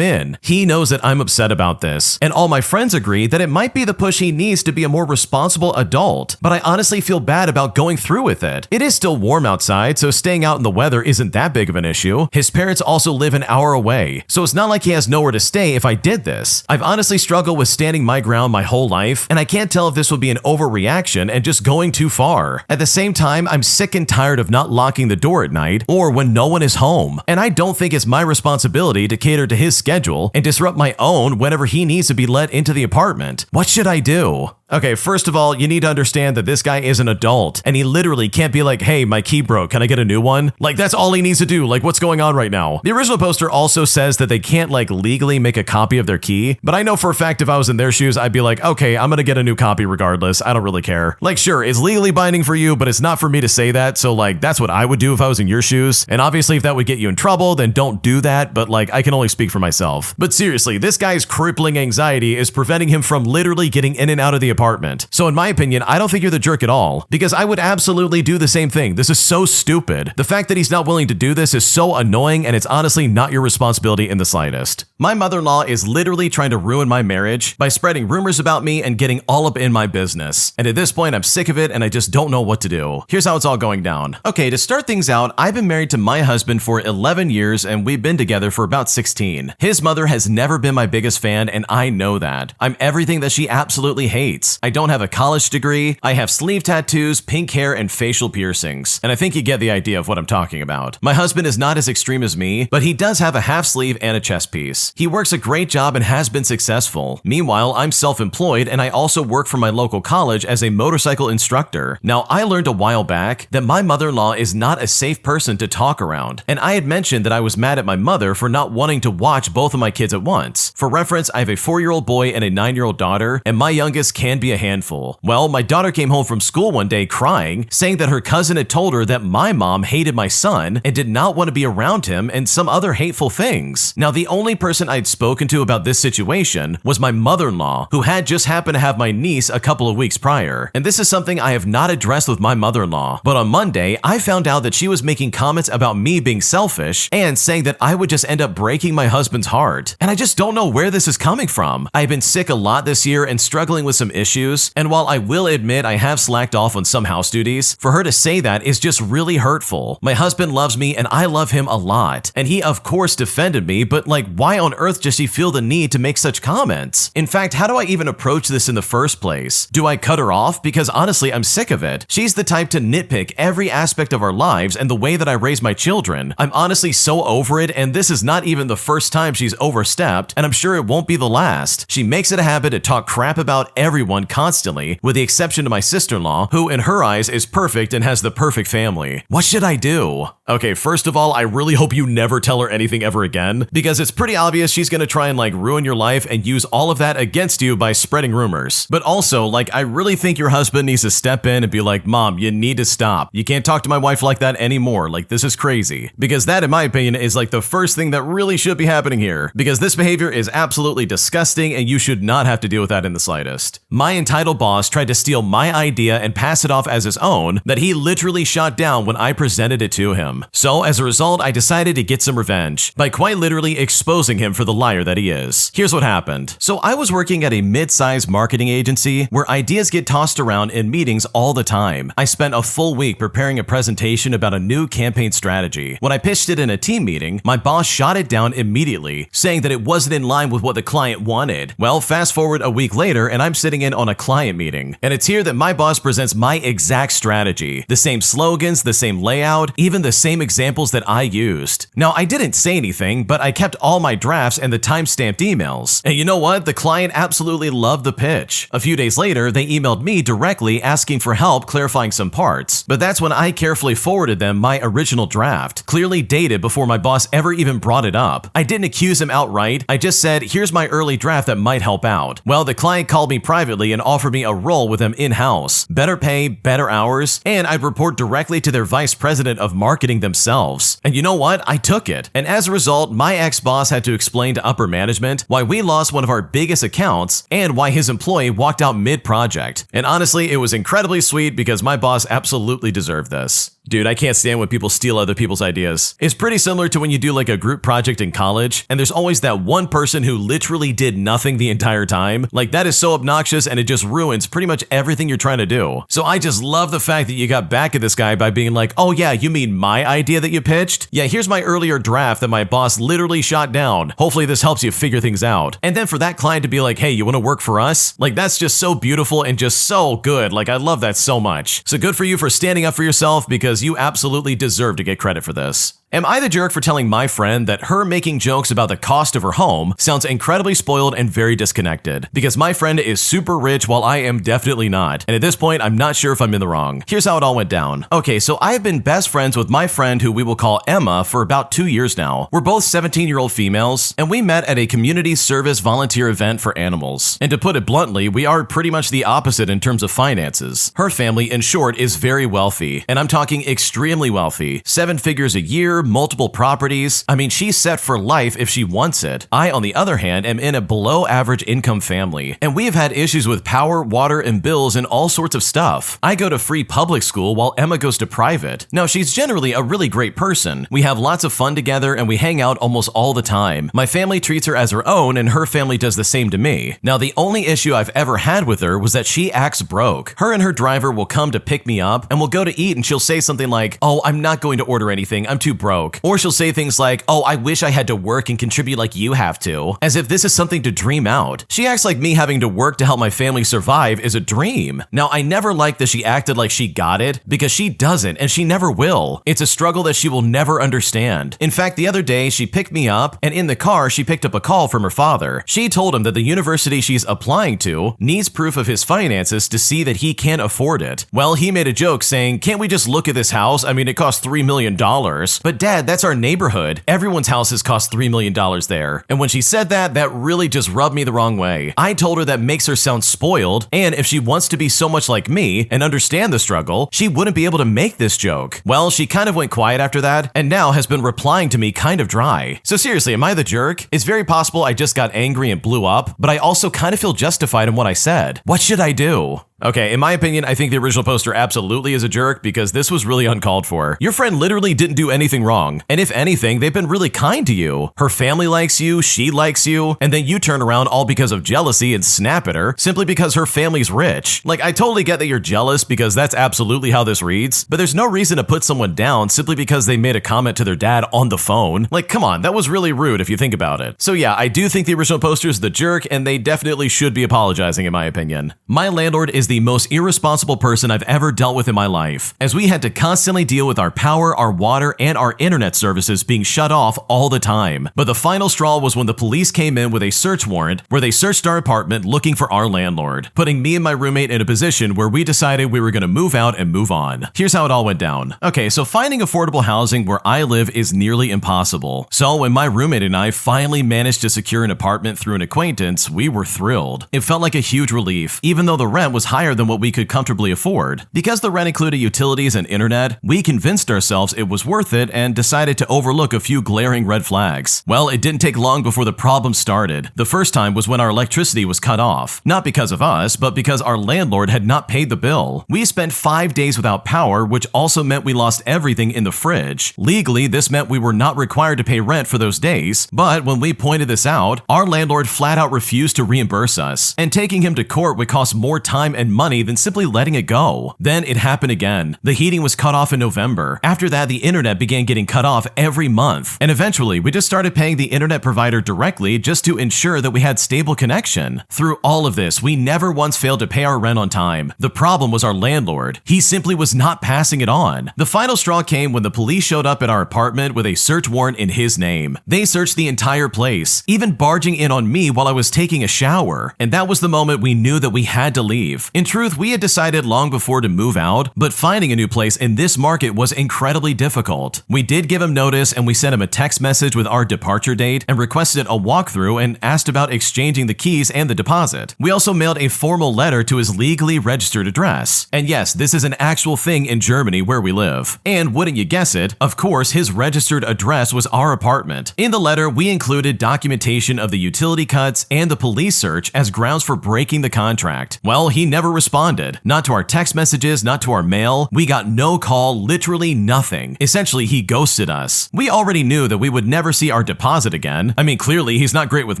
in. He knows that I'm upset about this, and all my friends agree that it might be the push he needs to be a more responsible adult, but I honestly feel bad about going through with it. It is still warm outside, so staying out in the weather isn't that big of an issue. His parents also live an hour away, so it's not like he has nowhere to stay if I did this. I've honestly struggled with standing my ground my whole life, and I can't tell if this would be an overreaction and just going too far. At the same time, I'm sick and tired of not locking the door at night or when no one is home, and I don't think it's my responsibility to cater to his schedule and disrupt my own whenever he needs to be let into the apartment. What should I do? Okay, first of all, you need to understand that this guy is an adult, and he literally can't be like, hey, my key broke, can I get a new one? Like, that's all he needs to do, like, what's going on right now? The original poster also says that they can't, like, legally make a copy of their key, but I know for a fact if I was in their shoes, I'd be like, okay, I'm gonna get a new copy regardless, I don't really care. Like, sure, it's legally binding for you, but it's not for me to say that, so, like, that's what I would do if I was in your shoes, and obviously if that would get you in trouble, then don't do that, but, like, I can only speak for myself. But seriously, this guy's crippling anxiety is preventing him from literally getting in and out of the apartment. So in my opinion, I don't think you're the jerk at all, because I would absolutely do the same thing. This is so stupid. The fact that he's not willing to do this is so annoying, and it's honestly not your responsibility in the slightest. My mother-in-law is literally trying to ruin my marriage by spreading rumors about me and getting all up in my business. And at this point, I'm sick of it and I just don't know what to do. Here's how it's all going down. Okay, to start things out, I've been married to my husband for 11 years and we've been together for about 16. His mother has never been my biggest fan and I know that. I'm everything that she absolutely hates. I don't have a college degree, I have sleeve tattoos, pink hair, and facial piercings. And I think you get the idea of what I'm talking about. My husband is not as extreme as me, but he does have a half sleeve and a chest piece. He works a great job and has been successful. Meanwhile, I'm self-employed and I also work for my local college as a motorcycle instructor. Now, I learned a while back that my mother-in-law is not a safe person to talk around, and I had mentioned that I was mad at my mother for not wanting to watch both of my kids at once. For reference, I have a 4-year-old boy and a 9-year-old daughter, and my youngest can be a handful. Well, my daughter came home from school one day crying, saying that her cousin had told her that my mom hated my son and did not want to be around him and some other hateful things. Now, the only person I'd spoken to about this situation was my mother-in-law, who had just happened to have my niece a couple of weeks prior. And this is something I have not addressed with my mother-in-law. But on Monday, I found out that she was making comments about me being selfish and saying that I would just end up breaking my husband's heart. And I just don't know where this is coming from. I've been sick a lot this year and struggling with some issues, and while I will admit I have slacked off on some house duties, for her to say that is just really hurtful. My husband loves me and I love him a lot, and he of course defended me, but like, why on earth does she feel the need to make such comments? In fact, how do I even approach this in the first place? Do I cut her off? Because honestly, I'm sick of it. She's the type to nitpick every aspect of our lives and the way that I raise my children. I'm honestly so over it, and this is not even the first time she's overstepped, and I'm sure it won't be the last. She makes it a habit to talk crap about everyone constantly, with the exception to my sister-in-law, who in her eyes is perfect and has the perfect family. What should I do? Okay, first of all, I really hope you never tell her anything ever again, because it's pretty obvious obvious she's gonna try and like ruin your life and use all of that against you by spreading rumors. But also, like, I really think your husband needs to step in and be like, Mom, you need to stop. You can't talk to my wife like that anymore. Like, this is crazy. Because that, in my opinion, is like the first thing that really should be happening here. Because this behavior is absolutely disgusting and you should not have to deal with that in the slightest. My entitled boss tried to steal my idea and pass it off as his own that he literally shot down when I presented it to him. So as a result, I decided to get some revenge by quite literally exposing him for the liar that he is. Here's what happened. So I was working at a mid-sized marketing agency where ideas get tossed around in meetings all the time. I spent a full week preparing a presentation about a new campaign strategy. When I pitched it in a team meeting, my boss shot it down immediately, saying that it wasn't in line with what the client wanted. Well, fast forward a week later and I'm sitting in on a client meeting. And it's here that my boss presents my exact strategy. The same slogans, the same layout, even the same examples that I used. Now, I didn't say anything, but I kept all my drafts and the time-stamped emails. And you know what? The client absolutely loved the pitch. A few days later, they emailed me directly asking for help clarifying some parts. But that's when I carefully forwarded them my original draft, clearly dated before my boss ever even brought it up. I didn't accuse him outright. I just said, here's my early draft that might help out. Well, the client called me privately and offered me a role with them in-house. Better pay, better hours, and I'd report directly to their vice president of marketing themselves. And you know what? I took it. And as a result, my ex-boss had to explain to upper management why we lost one of our biggest accounts and why his employee walked out mid-project. And honestly, it was incredibly sweet because my boss absolutely deserved this. Dude, I can't stand when people steal other people's ideas. It's pretty similar to when you do like a group project in college, and there's always that one person who literally did nothing the entire time. Like, that is so obnoxious and it just ruins pretty much everything you're trying to do. So I just love the fact that you got back at this guy by being like, oh yeah, you mean my idea that you pitched? Yeah, here's my earlier draft that my boss literally shot down. Hopefully this helps you figure things out. And then for that client to be like, hey, you want to work for us? Like, that's just so beautiful and just so good. Like, I love that so much. So good for you for standing up for yourself because you absolutely deserve to get credit for this. Am I the jerk for telling my friend that her making jokes about the cost of her home sounds incredibly spoiled and very disconnected? Because my friend is super rich while I am definitely not. And at this point, I'm not sure if I'm in the wrong. Here's how it all went down. Okay, so I've been best friends with my friend who we will call Emma for about 2 years now. We're both 17-year-old females, and we met at a community service volunteer event for animals. And to put it bluntly, we are pretty much the opposite in terms of finances. Her family, in short, is very wealthy, and I'm talking extremely wealthy. 7 figures a year, multiple properties. I mean, she's set for life if she wants it. I, on the other hand, am in a below average income family, and we have had issues with power, water, and bills and all sorts of stuff. I go to free public school while Emma goes to private. Now, she's generally a really great person. We have lots of fun together and we hang out almost all the time. My family treats her as her own and her family does the same to me. Now, the only issue I've ever had with her was that she acts broke. Her and her driver will come to pick me up and we'll go to eat and she'll say something like, oh, I'm not going to order anything, I'm too broke. Or she'll say things like, oh, I wish I had to work and contribute like you have to, as if this is something to dream out. She acts like me having to work to help my family survive is a dream. Now, I never liked that she acted like she got it, because she doesn't and she never will. It's a struggle that she will never understand. In fact, the other day, she picked me up, and in the car, she picked up a call from her father. She told him that the university she's applying to needs proof of his finances to see that he can't afford it. Well, he made a joke saying, can't we just look at this house? I mean, it costs $3 million. But Dad, that's our neighborhood. Everyone's houses cost $3 million there. And when she said that, that really just rubbed me the wrong way. I told her that makes her sound spoiled, and if she wants to be so much like me and understand the struggle, she wouldn't be able to make this joke. Well, she kind of went quiet after that, and now has been replying to me kind of dry. So seriously, am I the jerk? It's very possible I just got angry and blew up, but I also kind of feel justified in what I said. What should I do? Okay, in my opinion, I think the original poster absolutely is a jerk because this was really uncalled for. Your friend literally didn't do anything wrong. And if anything, they've been really kind to you. Her family likes you, she likes you, and then you turn around all because of jealousy and snap at her simply because her family's rich. Like, I totally get that you're jealous because that's absolutely how this reads, but there's no reason to put someone down simply because they made a comment to their dad on the phone. Like, come on, that was really rude if you think about it. So yeah, I do think the original poster is the jerk, and they definitely should be apologizing in my opinion. My landlord is the most irresponsible person I've ever dealt with in my life, as we had to constantly deal with our power, our water, and our internet services being shut off all the time. But the final straw was when the police came in with a search warrant where they searched our apartment looking for our landlord, putting me and my roommate in a position where we decided we were going to move out and move on. Here's how it all went down. Okay, so finding affordable housing where I live is nearly impossible. So when my roommate and I finally managed to secure an apartment through an acquaintance, we were thrilled. It felt like a huge relief, even though the rent was higher than what we could comfortably afford. Because the rent included utilities and internet, we convinced ourselves it was worth it and decided to overlook a few glaring red flags. Well, it didn't take long before the problem started. The first time was when our electricity was cut off. Not because of us, but because our landlord had not paid the bill. We spent 5 days without power, which also meant we lost everything in the fridge. Legally, this meant we were not required to pay rent for those days, but when we pointed this out, our landlord flat out refused to reimburse us, and taking him to court would cost more time and money than simply letting it go. Then it happened again. The heating was cut off in November. After that, the internet began getting cut off every month, and eventually we just started paying the internet provider directly just to ensure that we had stable connection. Through all of this, we never once failed to pay our rent on time. The problem was our landlord. He simply was not passing it on. The final straw came when the police showed up at our apartment with a search warrant in his name. They searched the entire place, even barging in on me while I was taking a shower. And that was the moment we knew that we had to leave. In truth, we had decided long before to move out, but finding a new place in this market was incredibly difficult. We did give him notice, and we sent him a text message with our departure date and requested a walkthrough and asked about exchanging the keys and the deposit. We also mailed a formal letter to his legally registered address. And yes, this is an actual thing in Germany where we live. And wouldn't you guess it, of course, his registered address was our apartment. In the letter, we included documentation of the utility cuts and the police search as grounds for breaking the contract. Well, he never responded. Not to our text messages, not to our mail. We got no call, literally nothing. Essentially, he ghosted us. We already knew that we would never see our deposit again. I mean, clearly he's not great with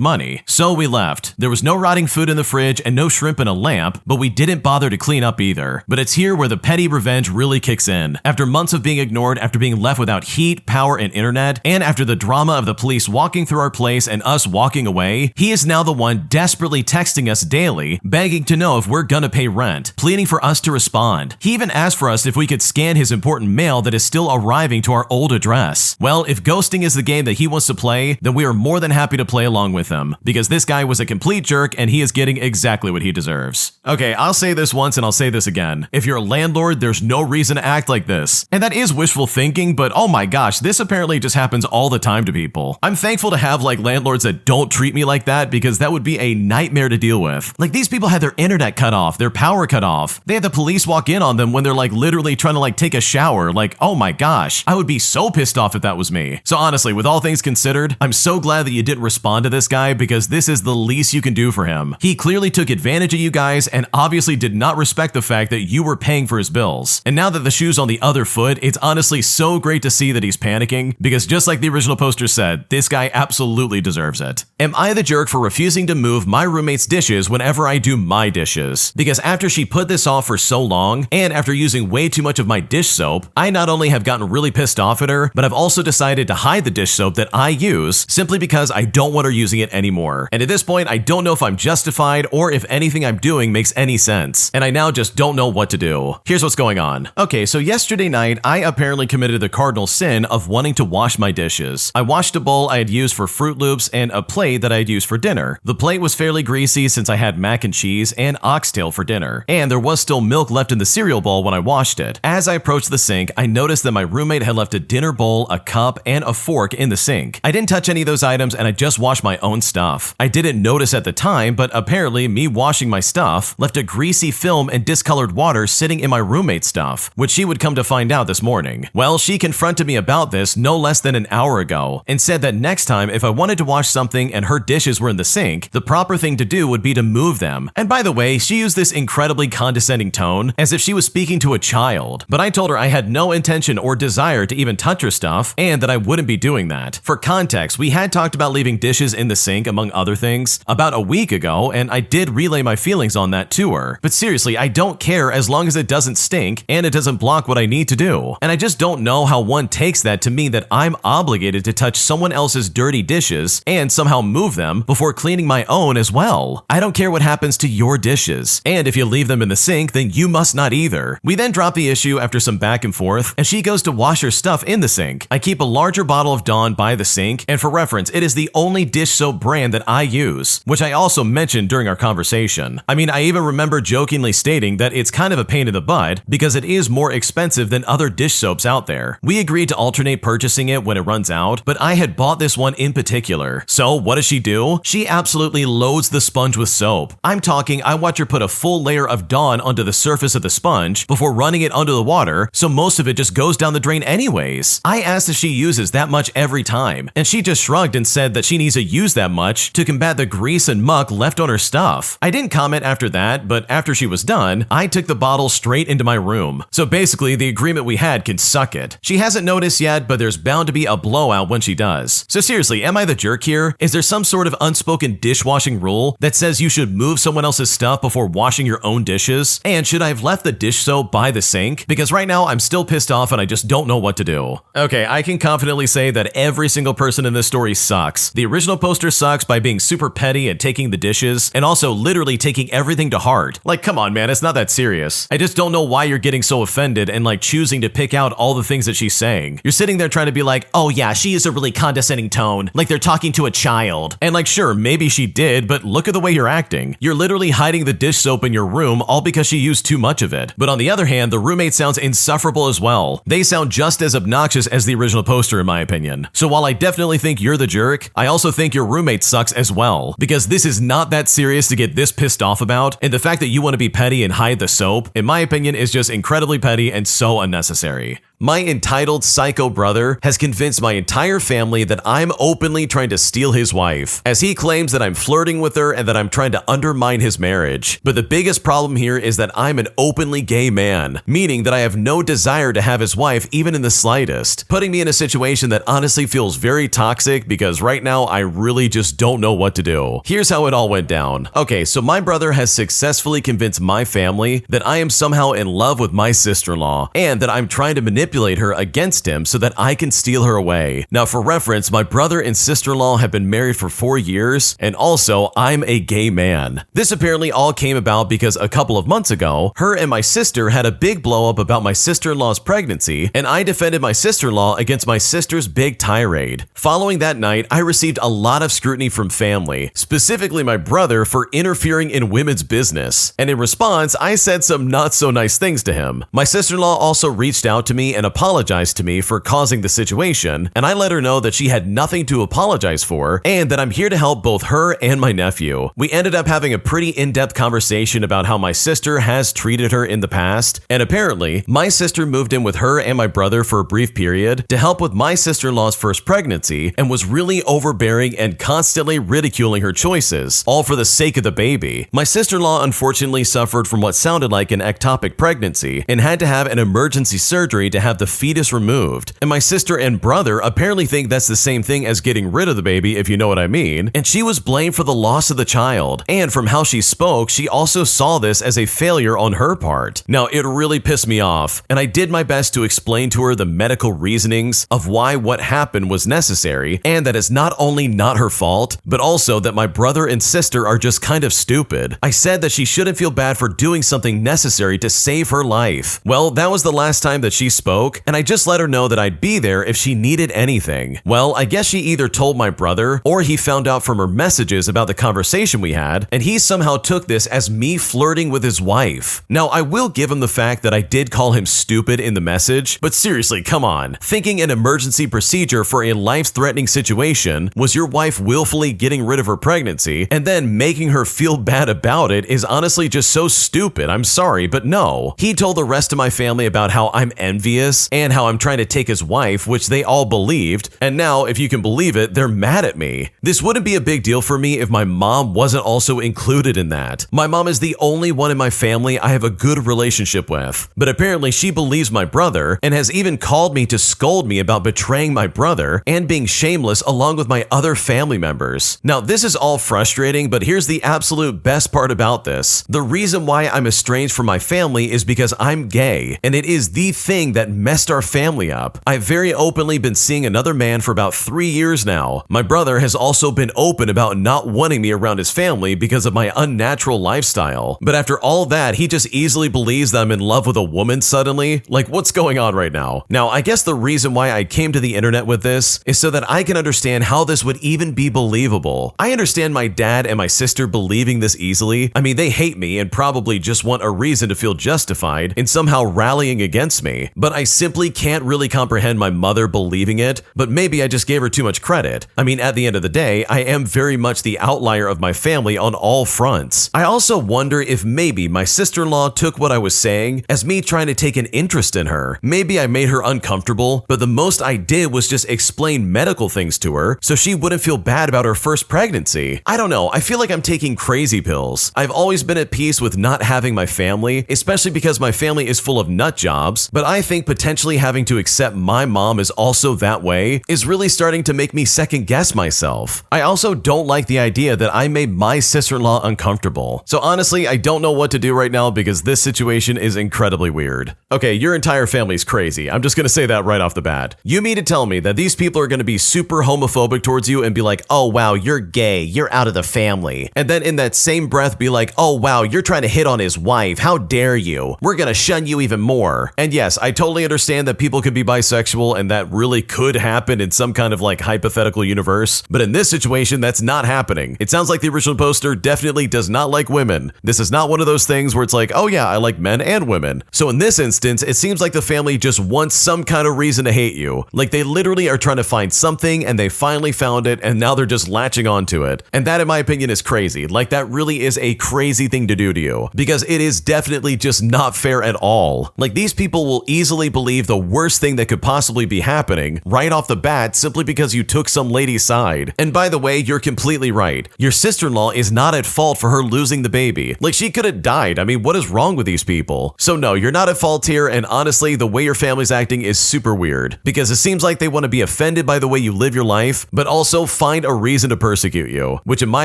money. So we left. There was no rotting food in the fridge and no shrimp in a lamp, but we didn't bother to clean up either. But it's here where the petty revenge really kicks in. After months of being ignored, after being left without heat, power, and internet, and after the drama of the police walking through our place and us walking away, he is now the one desperately texting us daily, begging to know if we're gonna pay rent, pleading for us to respond. He even asked for us if we could scan his important mail that is still arriving to our old address. Well, if ghosting is the game that he wants to play, then we are more than happy to play along with him, because this guy was a complete jerk and he is getting exactly what he deserves. Okay, I'll say this once and I'll say this again. If you're a landlord, there's no reason to act like this. And that is wishful thinking, but oh my gosh, this apparently just happens all the time to people. I'm thankful to have like landlords that don't treat me like that, because that would be a nightmare to deal with. Like, these people had their internet cut off, their power cut off. They had the police walk in on them when they're like literally trying to like take a shower. Like, oh my gosh, I would be so pissed off if that was me. So honestly, with all things considered, I'm so glad that you didn't respond to this guy, because this is the least you can do for him. He clearly took advantage of you guys and obviously did not respect the fact that you were paying for his bills. And now that the shoe's on the other foot, it's honestly so great to see that he's panicking, because just like the original poster said, this guy absolutely deserves it. Am I the jerk for refusing to move my roommate's dishes whenever I do my dishes? Because after she put this off for so long, and after using way too much of my dish soap, I not only have gotten really pissed off at her, but I've also decided to hide the dish soap that I use simply because I don't want her using it anymore. And at this point, I don't know if I'm justified or if anything I'm doing makes any sense. And I now just don't know what to do. Here's what's going on. Okay, so yesterday night, I apparently committed the cardinal sin of wanting to wash my dishes. I washed a bowl I had used for Fruit Loops and a plate that I had used for dinner. The plate was fairly greasy since I had mac and cheese and oxtail for dinner, and there was still milk left in the cereal bowl when I washed it. As I approached the sink, I noticed that my roommate had left a dinner bowl, a cup, and a fork in the sink. I didn't touch any of those items, and I just washed my own stuff. I didn't notice at the time, but apparently me washing my stuff left a greasy film and discolored water sitting in my roommate's stuff, which she would come to find out this morning. Well, she confronted me about this no less than an hour ago, and said that next time if I wanted to wash something and her dishes were in the sink, the proper thing to do would be to move them. And by the way, she used this incredibly condescending tone as if she was speaking to a child, but I told her I had no intention or desire to even touch her stuff, and that I wouldn't be doing that. For context, we had talked about leaving dishes in the sink, among other things, about a week ago, and I did relay my feelings on that to her. But seriously, I don't care as long as it doesn't stink and it doesn't block what I need to do. And I just don't know how one takes that to mean that I'm obligated to touch someone else's dirty dishes and somehow move them before cleaning my own as well. I don't care what happens to your dishes. And And if you leave them in the sink, then you must not either. We then drop the issue after some back and forth, and she goes to wash her stuff in the sink. I keep a larger bottle of Dawn by the sink, and for reference, it is the only dish soap brand that I use, which I also mentioned during our conversation. I mean, I even remember jokingly stating that it's kind of a pain in the butt because it is more expensive than other dish soaps out there. We agreed to alternate purchasing it when it runs out, but I had bought this one in particular. So what does she do? She absolutely loads the sponge with soap. I'm talking, I watch her put a full layer of Dawn onto the surface of the sponge before running it under the water, so most of it just goes down the drain anyways. I asked if she uses that much every time, and she just shrugged and said that she needs to use that much to combat the grease and muck left on her stuff. I didn't comment after that, but after she was done, I took the bottle straight into my room. So basically, the agreement we had can suck it. She hasn't noticed yet, but there's bound to be a blowout when she does. So seriously, am I the jerk here? Is there some sort of unspoken dishwashing rule that says you should move someone else's stuff before washing your own dishes? And should I have left the dish soap by the sink? Because right now I'm still pissed off and I just don't know what to do. Okay, I can confidently say that every single person in this story sucks. The original poster sucks by being super petty and taking the dishes, and also literally taking everything to heart. Like, come on, man, it's not that serious. I just don't know why you're getting so offended and like choosing to pick out all the things that she's saying. You're sitting there trying to be like, oh yeah, she is a really condescending tone, like they're talking to a child. And like, sure, maybe she did, but look at the way you're acting. You're literally hiding the dish soap in your room all because she used too much of it. But on the other hand, the roommate sounds insufferable as well. They sound just as obnoxious as the original poster in my opinion. So while I definitely think you're the jerk, I also think your roommate sucks as well. Because this is not that serious to get this pissed off about, and the fact that you want to be petty and hide the soap, in my opinion, is just incredibly petty and so unnecessary. My entitled psycho brother has convinced my entire family that I'm openly trying to steal his wife, as he claims that I'm flirting with her and that I'm trying to undermine his marriage. But the biggest problem here is that I'm an openly gay man, meaning that I have no desire to have his wife even in the slightest, putting me in a situation that honestly feels very toxic because right now I really just don't know what to do. Here's how it all went down. Okay, so my brother has successfully convinced my family that I am somehow in love with my sister-in-law and that I'm trying to manipulate her against him so that I can steal her away. Now for reference, my brother and sister-in-law have been married for 4 years, and also I'm a gay man. This apparently all came about because a couple of months ago, her and my sister had a big blow up about my sister-in-law's pregnancy, and I defended my sister-in-law against my sister's big tirade. Following that night, I received a lot of scrutiny from family, specifically my brother for interfering in women's business, and in response, I said some not so nice things to him. My sister-in-law also reached out to me and apologized to me for causing the situation, and I let her know that she had nothing to apologize for and that I'm here to help both her and my nephew. We ended up having a pretty in-depth conversation about how my sister has treated her in the past, and apparently, my sister moved in with her and my brother for a brief period to help with my sister-in-law's first pregnancy and was really overbearing and constantly ridiculing her choices, all for the sake of the baby. My sister-in-law unfortunately suffered from what sounded like an ectopic pregnancy and had to have an emergency surgery to have the fetus removed, and my sister and brother apparently think that's the same thing as getting rid of the baby, if you know what I mean, and she was blamed for the loss of the child, and from how she spoke, she also saw this as a failure on her part. Now, it really pissed me off, and I did my best to explain to her the medical reasonings of why what happened was necessary, and that it's not only not her fault, but also that my brother and sister are just kind of stupid. I said that she shouldn't feel bad for doing something necessary to save her life. Well, that was the last time that she spoke, and I just let her know that I'd be there if she needed anything. Well, I guess she either told my brother or he found out from her messages about the conversation we had, and he somehow took this as me flirting with his wife. Now, I will give him the fact that I did call him stupid in the message, but seriously, come on. Thinking an emergency procedure for a life-threatening situation was your wife willfully getting rid of her pregnancy and then making her feel bad about it is honestly just so stupid. I'm sorry, but no. He told the rest of my family about how I'm envious and how I'm trying to take his wife, which they all believed, and now, if you can believe it, they're mad at me. This wouldn't be a big deal for me if my mom wasn't also included in that. My mom is the only one in my family I have a good relationship with, but apparently she believes my brother and has even called me to scold me about betraying my brother and being shameless along with my other family members. Now, this is all frustrating, but here's the absolute best part about this. The reason why I'm estranged from my family is because I'm gay, and it is the thing that messed our family up. I've very openly been seeing another man for about 3 years now. My brother has also been open about not wanting me around his family because of my unnatural lifestyle. But after all that, he just easily believes that I'm in love with a woman suddenly. Like, what's going on right now? Now, I guess the reason why I came to the internet with this is so that I can understand how this would even be believable. I understand my dad and my sister believing this easily. I mean, they hate me and probably just want a reason to feel justified in somehow rallying against me. But I simply can't really comprehend my mother believing it, but maybe I just gave her too much credit. I mean, at the end of the day, I am very much the outlier of my family on all fronts. I also wonder if maybe my sister-in-law took what I was saying as me trying to take an interest in her. Maybe I made her uncomfortable, but the most I did was just explain medical things to her so she wouldn't feel bad about her first pregnancy. I don't know, I feel like I'm taking crazy pills. I've always been at peace with not having my family, especially because my family is full of nut jobs, but I think potentially having to accept my mom is also that way is really starting to make me second guess myself. I also don't like the idea that I made my sister-in-law uncomfortable. So honestly, I don't know what to do right now because this situation is incredibly weird. Okay, your entire family's crazy. I'm just gonna say that right off the bat. You mean to tell me that these people are gonna be super homophobic towards you and be like, oh wow, you're gay, you're out of the family. And then in that same breath be like, oh wow, you're trying to hit on his wife, how dare you? We're gonna shun you even more. And yes, I totally understand that people could be bisexual and that really could happen in some kind of like hypothetical universe, but in this situation, that's not happening. It sounds like the original poster definitely does not like women. This is not one of those things where it's like, oh yeah, I like men and women. So in this instance, it seems like the family just wants some kind of reason to hate you. Like they literally are trying to find something and they finally found it and now they're just latching onto it. And that in my opinion is crazy. Like that really is a crazy thing to do to you because it is definitely just not fair at all. Like these people will easily believe the worst thing that could possibly be happening right off the bat simply because you took some lady's side. And by the way, you're completely right. Your sister-in-law is not at fault for her losing the baby. Like she could have died. I mean, what is wrong with these people? So no, you're not at fault here, and honestly, the way your family's acting is super weird because it seems like they want to be offended by the way you live your life, but also find a reason to persecute you, which in my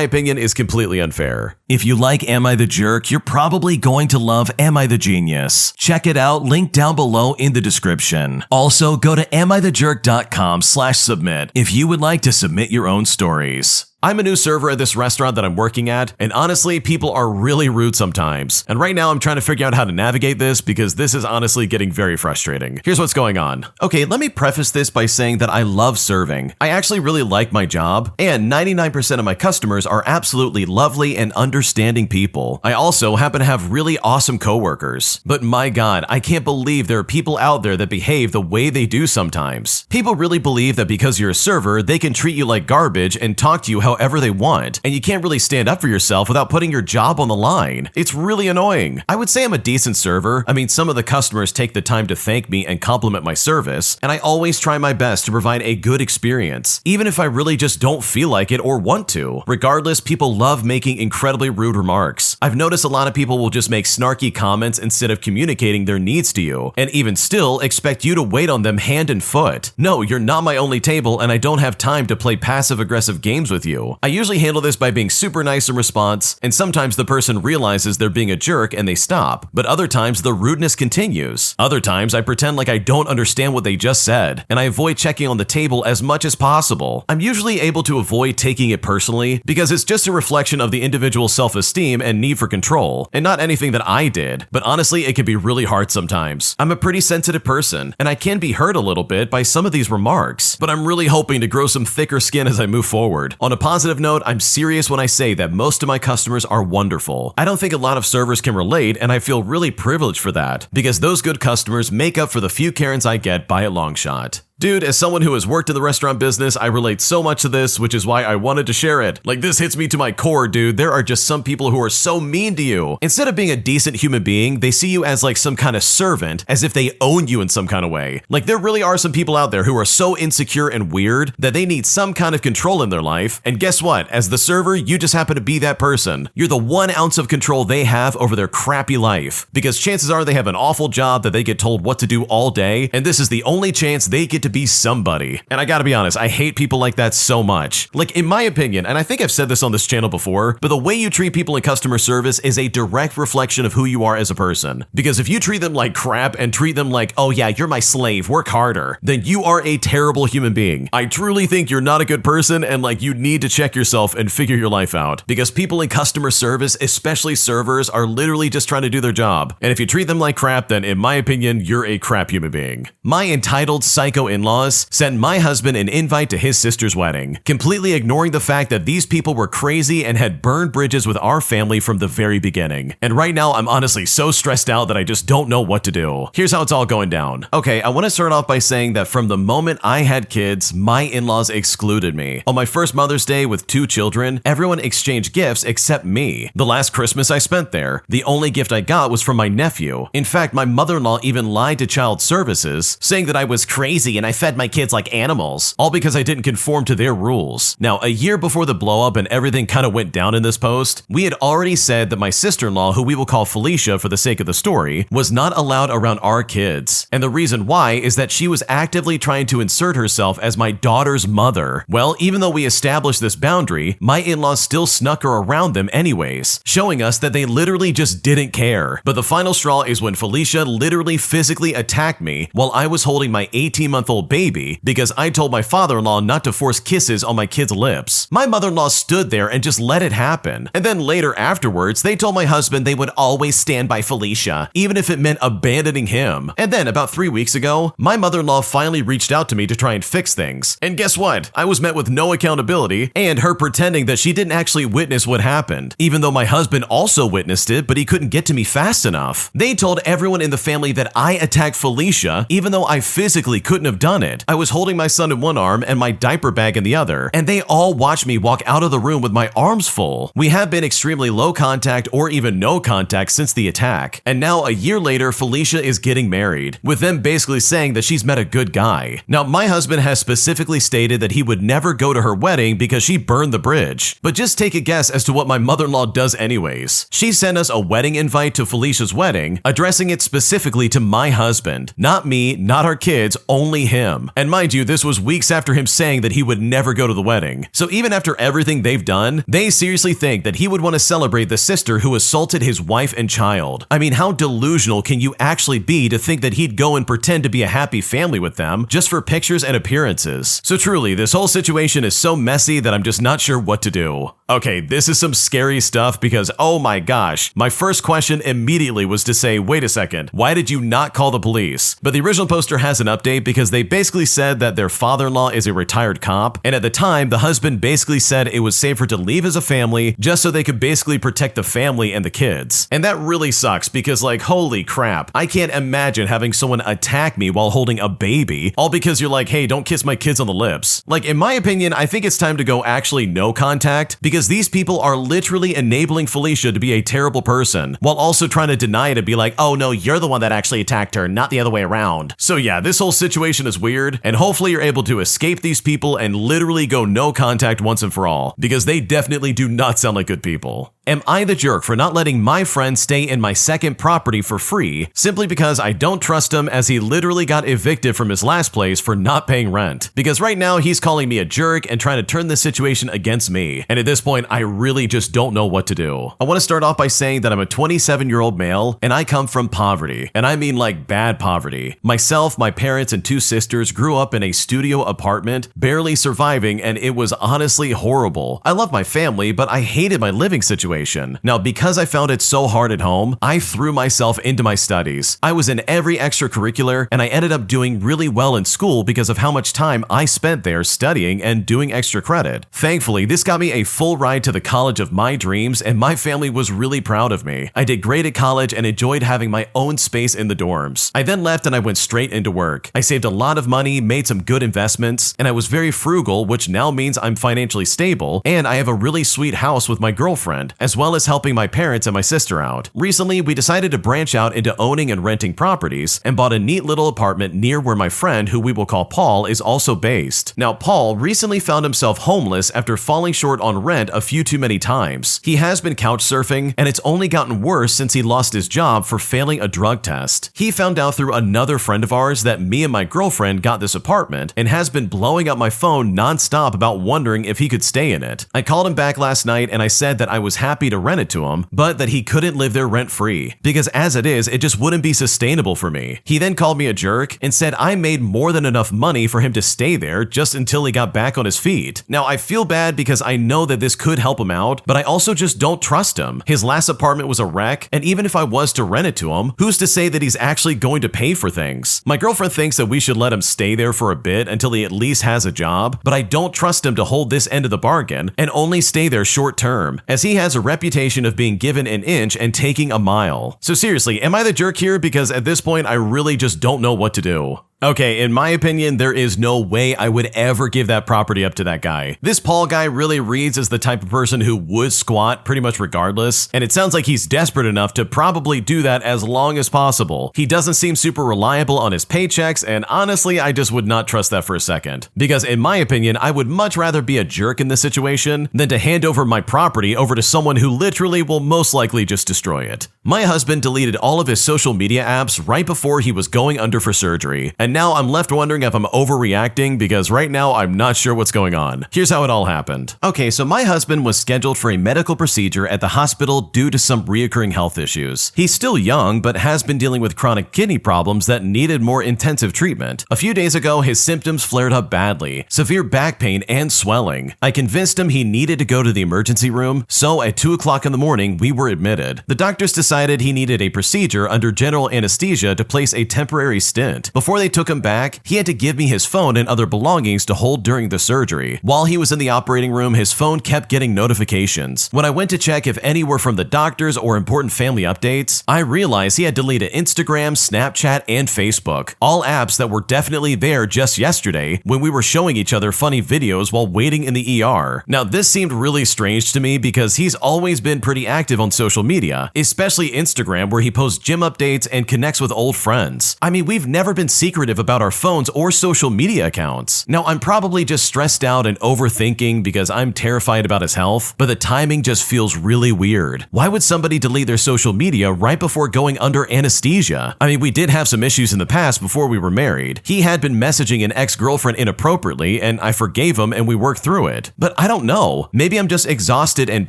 opinion is completely unfair. If you like Am I the Jerk, you're probably going to love Am I the Genius. Check it out, link down below in the description. Also, go to amithejerk.com/submit if you would like to submit your own stories. I'm a new server at this restaurant that I'm working at, and honestly, people are really rude sometimes. And right now I'm trying to figure out how to navigate this because this is honestly getting very frustrating. Here's what's going on. Okay, let me preface this by saying that I love serving. I actually really like my job, and 99% of my customers are absolutely lovely and understanding people. I also happen to have really awesome coworkers. But my God, I can't believe there are people out there that behave the way they do sometimes. People really believe that because you're a server, they can treat you like garbage and talk to you however they want, and you can't really stand up for yourself without putting your job on the line. It's really annoying. I would say I'm a decent server. I mean, some of the customers take the time to thank me and compliment my service, and I always try my best to provide a good experience, even if I really just don't feel like it or want to. Regardless, people love making incredibly rude remarks. I've noticed a lot of people will just make snarky comments instead of communicating their needs to you, and even still expect you to wait on them hand and foot. No, you're not my only table, and I don't have time to play passive-aggressive games with you. I usually handle this by being super nice in response, and sometimes the person realizes they're being a jerk and they stop, but other times the rudeness continues. Other times I pretend like I don't understand what they just said, and I avoid checking on the table as much as possible. I'm usually able to avoid taking it personally because it's just a reflection of the individual's self-esteem and need for control, and not anything that I did, but honestly it can be really hard sometimes. I'm a pretty sensitive person, and I can be hurt a little bit by some of these remarks, but I'm really hoping to grow some thicker skin as I move forward. On a positive note, I'm serious when I say that most of my customers are wonderful. I don't think a lot of servers can relate, and I feel really privileged for that, because those good customers make up for the few Karens I get by a long shot. Dude, as someone who has worked in the restaurant business, I relate so much to this, which is why I wanted to share it. Like, this hits me to my core, dude. There are just some people who are so mean to you. Instead of being a decent human being, they see you as like some kind of servant, as if they own you in some kind of way. Like, there really are some people out there who are so insecure and weird that they need some kind of control in their life. And guess what? As the server, you just happen to be that person. You're the 1 ounce of control they have over their crappy life. Because chances are they have an awful job that they get told what to do all day, and this is the only chance they get to be somebody. And I gotta be honest, I hate people like that so much. Like, in my opinion, and I think I've said this on this channel before, but the way you treat people in customer service is a direct reflection of who you are as a person. Because if you treat them like crap and treat them like, oh yeah, you're my slave, work harder, then you are a terrible human being. I truly think you're not a good person, and like, you need to check yourself and figure your life out. Because people in customer service, especially servers, are literally just trying to do their job. And if you treat them like crap, then in my opinion, you're a crap human being. My entitled psycho in-laws sent my husband an invite to his sister's wedding, completely ignoring the fact that these people were crazy and had burned bridges with our family from the very beginning. And right now, I'm honestly so stressed out that I just don't know what to do. Here's how it's all going down. Okay, I want to start off by saying that from the moment I had kids, my in-laws excluded me. On my first Mother's Day with 2 children, everyone exchanged gifts except me. The last Christmas I spent there, the only gift I got was from my nephew. In fact, my mother-in-law even lied to child services, saying that I was crazy and I fed my kids like animals, all because I didn't conform to their rules. Now, a year before the blow-up and everything kind of went down in this post, we had already said that my sister-in-law, who we will call Felicia for the sake of the story, was not allowed around our kids. And the reason why is that she was actively trying to insert herself as my daughter's mother. Well, even though we established this boundary, my in-laws still snuck her around them anyways, showing us that they literally just didn't care. But the final straw is when Felicia literally physically attacked me while I was holding my 18-month-old baby because I told my father-in-law not to force kisses on my kid's lips. My mother-in-law stood there and just let it happen. And then later afterwards, they told my husband they would always stand by Felicia, even if it meant abandoning him. And then about 3 weeks ago, my mother-in-law finally reached out to me to try and fix things. And guess what? I was met with no accountability and her pretending that she didn't actually witness what happened, even though my husband also witnessed it, but he couldn't get to me fast enough. They told everyone in the family that I attacked Felicia, even though I physically couldn't have done it. I was holding my son in one arm and my diaper bag in the other, and they all watched me walk out of the room with my arms full. We have been extremely low contact or even no contact since the attack, and now a year later, Felicia is getting married, with them basically saying that she's met a good guy. Now, my husband has specifically stated that he would never go to her wedding because she burned the bridge. But just take a guess as to what my mother-in-law does anyways. She sent us a wedding invite to Felicia's wedding, addressing it specifically to my husband. Not me, not our kids, only him. And mind you, this was weeks after him saying that he would never go to the wedding. So even after everything they've done, they seriously think that he would want to celebrate the sister who assaulted his wife and child. I mean, how delusional can you actually be to think that he'd go and pretend to be a happy family with them just for pictures and appearances? So truly, this whole situation is so messy that I'm just not sure what to do. Okay, this is some scary stuff because, oh my gosh, my first question immediately was to say, wait a second, why did you not call the police? But the original poster has an update because they basically said that their father-in-law is a retired cop, and at the time, the husband basically said it was safer to leave as a family just so they could basically protect the family and the kids. And that really sucks because, like, holy crap, I can't imagine having someone attack me while holding a baby, all because you're like, hey, don't kiss my kids on the lips. Like, in my opinion, I think it's time to go actually no contact because these people are literally enabling Felicia to be a terrible person while also trying to deny it and be like, oh no, you're the one that actually attacked her, not the other way around. So yeah, this whole situation is weird, and hopefully you're able to escape these people and literally go no contact once and for all, because they definitely do not sound like good people. Am I the jerk for not letting my friend stay in my second property for free simply because I don't trust him, as he literally got evicted from his last place for not paying rent? Because right now he's calling me a jerk and trying to turn this situation against me. And at this point, I really just don't know what to do. I want to start off by saying that I'm a 27-year-old male and I come from poverty. And I mean like bad poverty. Myself, my parents, and 2 sisters grew up in a studio apartment, barely surviving, and it was honestly horrible. I love my family, but I hated my living situation. Now, because I found it so hard at home, I threw myself into my studies. I was in every extracurricular, and I ended up doing really well in school because of how much time I spent there studying and doing extra credit. Thankfully, this got me a full ride to the college of my dreams, and my family was really proud of me. I did great at college and enjoyed having my own space in the dorms. I then left and I went straight into work. I saved a lot of money, made some good investments, and I was very frugal, which now means I'm financially stable, and I have a really sweet house with my girlfriend. as well as helping my parents and my sister out. Recently, we decided to branch out into owning and renting properties and bought a neat little apartment near where my friend, who we will call Paul, is also based. Now, Paul recently found himself homeless after falling short on rent a few too many times. He has been couch surfing, and it's only gotten worse since he lost his job for failing a drug test. He found out through another friend of ours that me and my girlfriend got this apartment and has been blowing up my phone nonstop about wondering if he could stay in it. I called him back last night and I said that I was happy to rent it to him, but that he couldn't live there rent-free, because as it is, it just wouldn't be sustainable for me. He then called me a jerk and said I made more than enough money for him to stay there just until he got back on his feet. Now, I feel bad because I know that this could help him out, but I also just don't trust him. His last apartment was a wreck, and even if I was to rent it to him, who's to say that he's actually going to pay for things? My girlfriend thinks that we should let him stay there for a bit until he at least has a job, but I don't trust him to hold this end of the bargain and only stay there short term, as he has a reputation of being given an inch and taking a mile. So seriously, am I the jerk here? Because at this point, I really just don't know what to do. Okay, in my opinion, there is no way I would ever give that property up to that guy. This Paul guy really reads as the type of person who would squat pretty much regardless, and it sounds like he's desperate enough to probably do that as long as possible. He doesn't seem super reliable on his paychecks, and honestly, I just would not trust that for a second. Because in my opinion, I would much rather be a jerk in this situation than to hand over my property over to someone who literally will most likely just destroy it. My husband deleted all of his social media apps right before he was going under for surgery, and now I'm left wondering if I'm overreacting because right now I'm not sure what's going on. Here's how it all happened. Okay, so my husband was scheduled for a medical procedure at the hospital due to some reoccurring health issues. He's still young, but has been dealing with chronic kidney problems that needed more intensive treatment. A few days ago, his symptoms flared up badly, severe back pain and swelling. I convinced him he needed to go to the emergency room, so at 2 o'clock in the morning, we were admitted. The doctors decided he needed a procedure under general anesthesia to place a temporary stent. Before they took him back, he had to give me his phone and other belongings to hold during the surgery. While he was in the operating room, his phone kept getting notifications. When I went to check if any were from the doctors or important family updates, I realized he had deleted Instagram, Snapchat, and Facebook, all apps that were definitely there just yesterday when we were showing each other funny videos while waiting in the ER. Now, this seemed really strange to me because he's always been pretty active on social media, especially Instagram, where he posts gym updates and connects with old friends. I mean, we've never been secretive about our phones or social media accounts. Now, I'm probably just stressed out and overthinking because I'm terrified about his health, but the timing just feels really weird. Why would somebody delete their social media right before going under anesthesia? I mean, we did have some issues in the past before we were married. He had been messaging an ex-girlfriend inappropriately, and I forgave him and we worked through it. But I don't know. Maybe I'm just exhausted and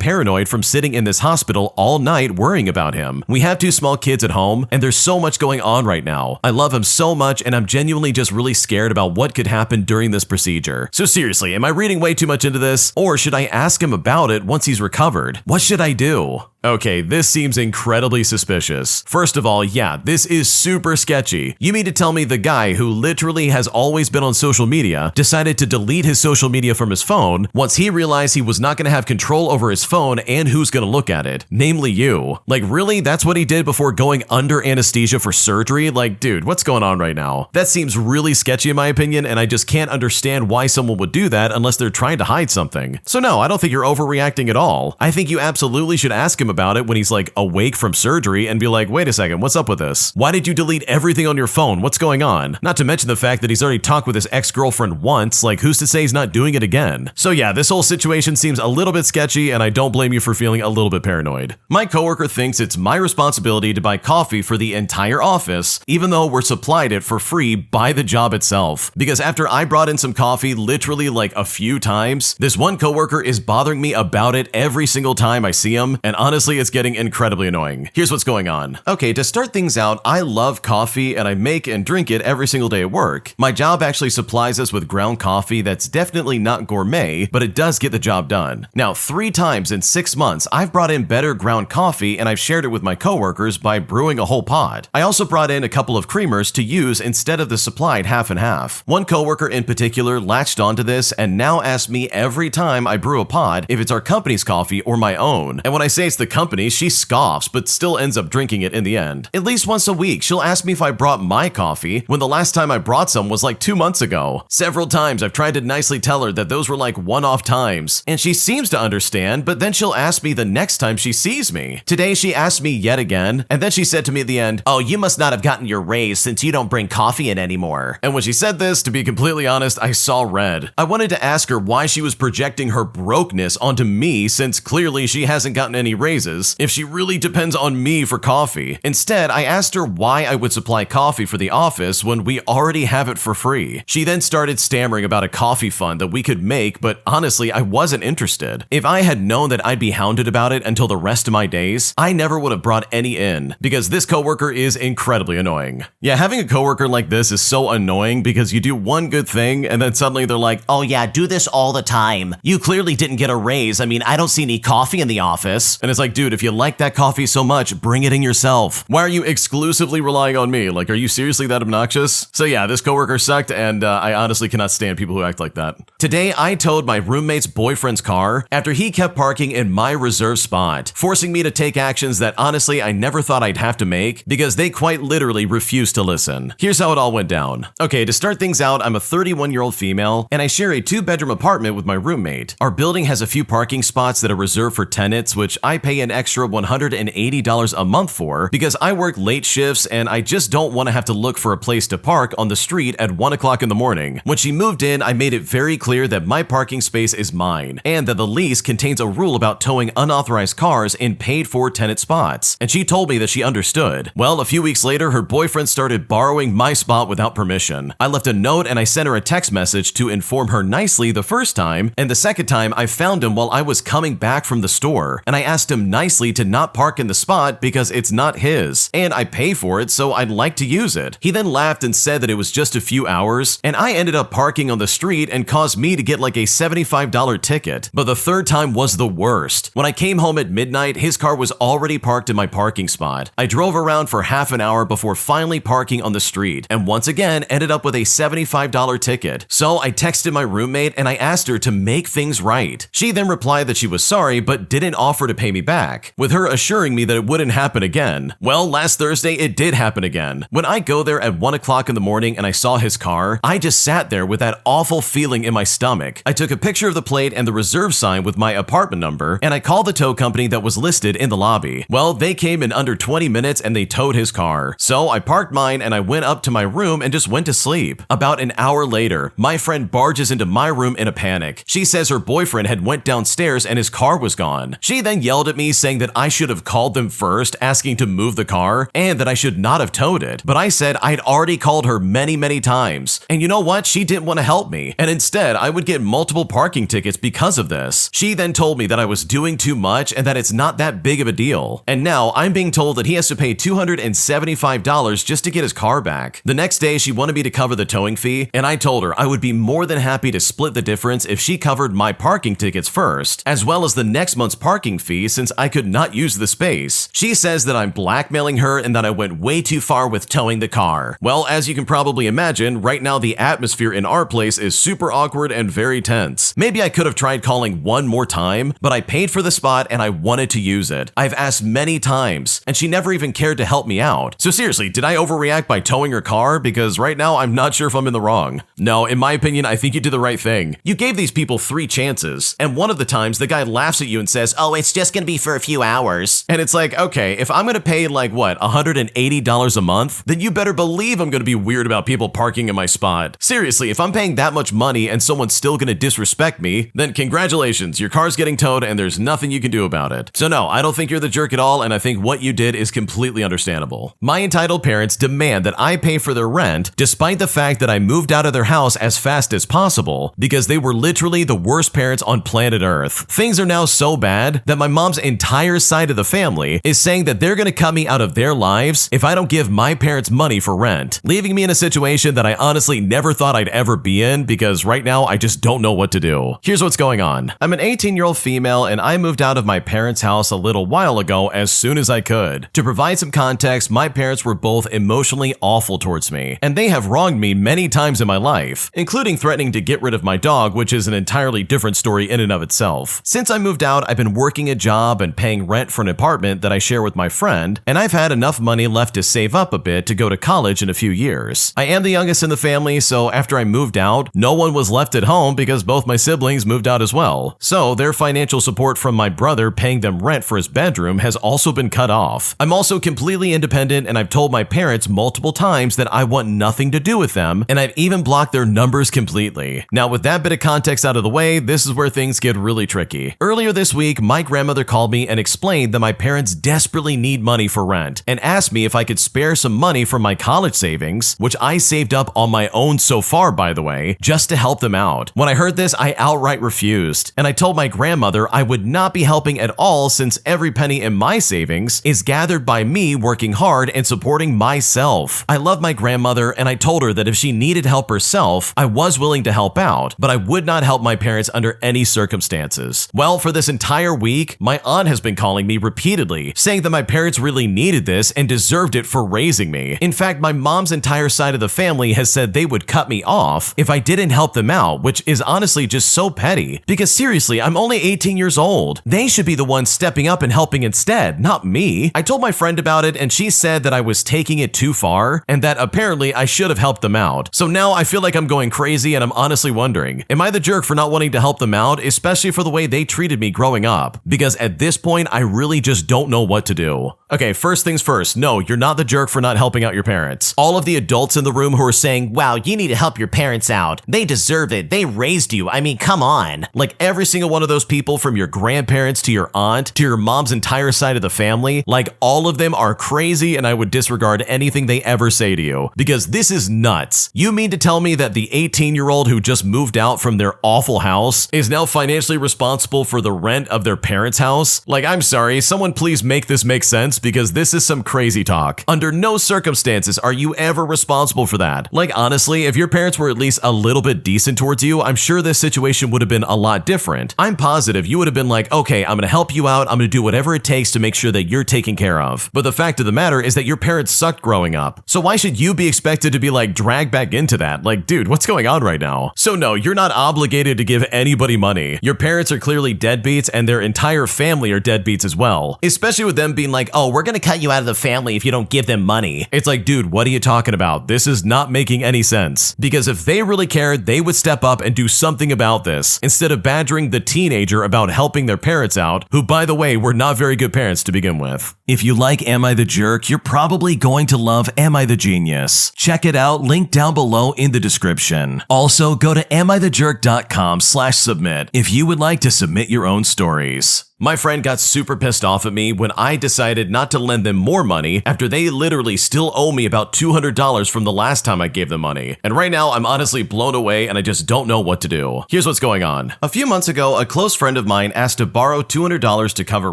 paranoid from sitting in this hospital all night worrying about him. We have 2 small kids at home, and there's so much going on right now. I love him so much, and I'm genuinely just really scared about what could happen during this procedure. So seriously, am I reading way too much into this? Or should I ask him about it once he's recovered? What should I do? Okay, this seems incredibly suspicious. First of all, yeah, this is super sketchy. You mean to tell me the guy who literally has always been on social media decided to delete his social media from his phone once he realized he was not going to have control over his phone and who's going to look at it, namely you. Like, really? That's what he did before going under anesthesia for surgery? Like, dude, what's going on right now? That seems really sketchy in my opinion, and I just can't understand why someone would do that unless they're trying to hide something. So no, I don't think you're overreacting at all. I think you absolutely should ask him about it when he's like awake from surgery and be like, wait a second, what's up with this? Why did you delete everything on your phone? What's going on? Not to mention the fact that he's already talked with his ex-girlfriend once, like who's to say he's not doing it again? So yeah, this whole situation seems a little bit sketchy, and I don't blame you for feeling a little bit paranoid. My coworker thinks it's my responsibility to buy coffee for the entire office, even though we're supplied it for free by the job itself. Because after I brought in some coffee literally like a few times, this one coworker is bothering me about it every single time I see him, and honestly, it's getting incredibly annoying. Here's what's going on. Okay, to start things out, I love coffee and I make and drink it every single day at work. My job actually supplies us with ground coffee that's definitely not gourmet, but it does get the job done. Now, 3 times in 6 months, I've brought in better ground coffee and I've shared it with my coworkers by brewing a whole pot. I also brought in a couple of creamers to use instead instead of the supplied half and half. One coworker in particular latched onto this and now asks me every time I brew a pod if it's our company's coffee or my own. And when I say it's the company, she scoffs but still ends up drinking it in the end. At least once a week, she'll ask me if I brought my coffee when the last time I brought some was like 2 months ago. Several times I've tried to nicely tell her that those were like one-off times, and she seems to understand, but then she'll ask me the next time she sees me. Today she asked me yet again, and then she said to me at the end, "Oh, you must not have gotten your raise since you don't bring coffee in anymore." And when she said this, to be completely honest, I saw red. I wanted to ask her why she was projecting her brokenness onto me since clearly she hasn't gotten any raises, if she really depends on me for coffee. Instead, I asked her why I would supply coffee for the office when we already have it for free. She then started stammering about a coffee fund that we could make, but honestly, I wasn't interested. If I had known that I'd be hounded about it until the rest of my days, I never would have brought any in, because this coworker is incredibly annoying. Yeah, having a coworker like this is so annoying because you do one good thing and then suddenly they're like, "Oh yeah, do this all the time. You clearly didn't get a raise. I mean, I don't see any coffee in the office." And it's like, dude, if you like that coffee so much, bring it in yourself. Why are you exclusively relying on me? Like, are you seriously that obnoxious? So yeah, this coworker sucked, and I honestly cannot stand people who act like that. Today, I towed my roommate's boyfriend's car after he kept parking in my reserved spot, forcing me to take actions that honestly I never thought I'd have to make because they quite literally refused to listen. Here's how it all went down. Okay, to start things out, I'm a 31-year-old female, and I share a 2-bedroom apartment with my roommate. Our building has a few parking spots that are reserved for tenants, which I pay an extra $180 a month for because I work late shifts and I just don't want to have to look for a place to park on the street at 1 o'clock in the morning. When she moved in, I made it very clear that my parking space is mine and that the lease contains a rule about towing unauthorized cars in paid-for tenant spots, and she told me that she understood. Well, a few weeks later, her boyfriend started borrowing my spot without permission. I left a note and I sent her a text message to inform her nicely the first time, and the second time I found him while I was coming back from the store, and I asked him nicely to not park in the spot because it's not his, and I pay for it so I'd like to use it. He then laughed and said that it was just a few hours, and I ended up parking on the street and caused me to get like a $75 ticket. But the third time was the worst. When I came home at midnight, his car was already parked in my parking spot. I drove around for half an hour before finally parking on the street, and once again ended up with a $75 ticket. So I texted my roommate and I asked her to make things right. She then replied that she was sorry but didn't offer to pay me back, with her assuring me that it wouldn't happen again. Well, last Thursday it did happen again. When I go there at 1 o'clock in the morning and I saw his car, I just sat there with that awful feeling in my stomach. I took a picture of the plate and the reserve sign with my apartment number, and I called the tow company that was listed in the lobby. Well, they came in under 20 minutes and they towed his car. So I parked mine and I went up to my room and just went to sleep. About an hour later, my friend barges into my room in a panic. She says her boyfriend had went downstairs and his car was gone. She then yelled at me saying that I should have called them first, asking to move the car, and that I should not have towed it. But I said I'd already called her many times. And you know what? She didn't want to help me. And instead, I would get multiple parking tickets because of this. She then told me that I was doing too much and that it's not that big of a deal. And now I'm being told that he has to pay $275 just to get his car back. The next day, she wanted me to cover the towing fee, and I told her I would be more than happy to split the difference if she covered my parking tickets first, as well as the next month's parking fee since I could not use the space. She says that I'm blackmailing her and that I went way too far with towing the car. Well, as you can probably imagine, right now the atmosphere in our place is super awkward and very tense. Maybe I could have tried calling one more time, but I paid for the spot and I wanted to use it. I've asked many times, and she never even cared to help me out. So seriously, did I overreact by towing her car? Because right now I'm not sure if I'm in the wrong. No, in my opinion, I think you did the right thing. You gave these people 3 chances, and one of the times the guy laughs at you and says, "Oh, it's just gonna be for a few hours." And it's like, okay, if I'm gonna pay like what, $180 a month, then you better believe I'm gonna be weird about people parking in my spot. Seriously, if I'm paying that much money and someone's still gonna disrespect me, then congratulations, your car's getting towed and there's nothing you can do about it. So no, I don't think you're the jerk at all, and I think what you did is completely understandable. My entitled parents demand that I pay for their rent despite the fact that I moved out of their house as fast as possible because they were literally the worst parents on planet Earth. Things are now so bad that my mom's entire side of the family is saying that they're gonna cut me out of their lives if I don't give my parents money for rent, leaving me in a situation that I honestly never thought I'd ever be in because right now I just don't know what to do. Here's what's going on. I'm an 18-year-old female and I moved out of my parents' house a little while ago as soon as I could. To provide some context, my parents were both emotionally awful towards towards me, and they have wronged me many times in my life, including threatening to get rid of my dog, which is an entirely different story in and of itself. Since I moved out, I've been working a job and paying rent for an apartment that I share with my friend, and I've had enough money left to save up a bit to go to college in a few years. I am the youngest in the family, so after I moved out, no one was left at home because both my siblings moved out as well. So their financial support from my brother paying them rent for his bedroom has also been cut off. I'm also completely independent, and I've told my parents multiple times that I want nothing to do with them, and I've even blocked their numbers completely. Now, with that bit of context out of the way, this is where things get really tricky. Earlier this week, my grandmother called me and explained that my parents desperately need money for rent and asked me if I could spare some money from my college savings, which I saved up on my own so far, by the way, just to help them out. When I heard this, I outright refused, and I told my grandmother I would not be helping at all since every penny in my savings is gathered by me working hard and supporting myself. I love my grandmother, and I told her that if she needed help herself, I was willing to help out, but I would not help my parents under any circumstances. Well, for this entire week, my aunt has been calling me repeatedly, saying that my parents really needed this and deserved it for raising me. In fact, my mom's entire side of the family has said they would cut me off if I didn't help them out, which is honestly just so petty. Because seriously, I'm only 18 years old. They should be the ones stepping up and helping instead, not me. I told my friend about it, and she said that I was taking it too far and that apparently I should have helped them out. So now I feel like I'm going crazy, and I'm honestly wondering, am I the jerk for not wanting to help them out, especially for the way they treated me growing up? Because at this point, I really just don't know what to do. Okay, first things first, no, you're not the jerk for not helping out your parents. All of the adults in the room who are saying, wow, you need to help your parents out. They deserve it. They raised you. I mean, come on. Like every single one of those people, from your grandparents to your aunt to your mom's entire side of the family, like all of them are crazy, and I would disregard anything they ever say to you, because this is nuts. You mean to tell me that the 18-year-old who just moved out from their awful house is now financially responsible for the rent of their parents' house? Like, I'm sorry, someone please make this make sense, because this is some crazy talk. Under no circumstances are you ever responsible for that. Like, honestly, if your parents were at least a little bit decent towards you, I'm sure this situation would have been a lot different. I'm positive you would have been like, okay, I'm gonna help you out, I'm gonna do whatever it takes to make sure that you're taken care of. But the fact of the matter is that your parents sucked growing up. So why should you be expected to be like dragged back into that? Like, dude, what's going on right now? So no, you're not obligated to give anybody money. Your parents are clearly deadbeats, and their entire family are deadbeats as well. Especially with them being like, oh, we're gonna cut you out of the family if you don't give them money. It's like, dude, what are you talking about? This is not making any sense. Because if they really cared, they would step up and do something about this, instead of badgering the teenager about helping their parents out, who, by the way, were not very good parents to begin with. If you like Am I the Jerk, you're probably going to love Am I the Genius. Check it out, link down below in the description. Also, go to amithejerk.com/submit if you would like to submit your own stories. My friend got super pissed off at me when I decided not to lend them more money after they literally still owe me about $200 from the last time I gave them money. And right now, I'm honestly blown away, and I just don't know what to do. Here's what's going on. A few months ago, a close friend of mine asked to borrow $200 to cover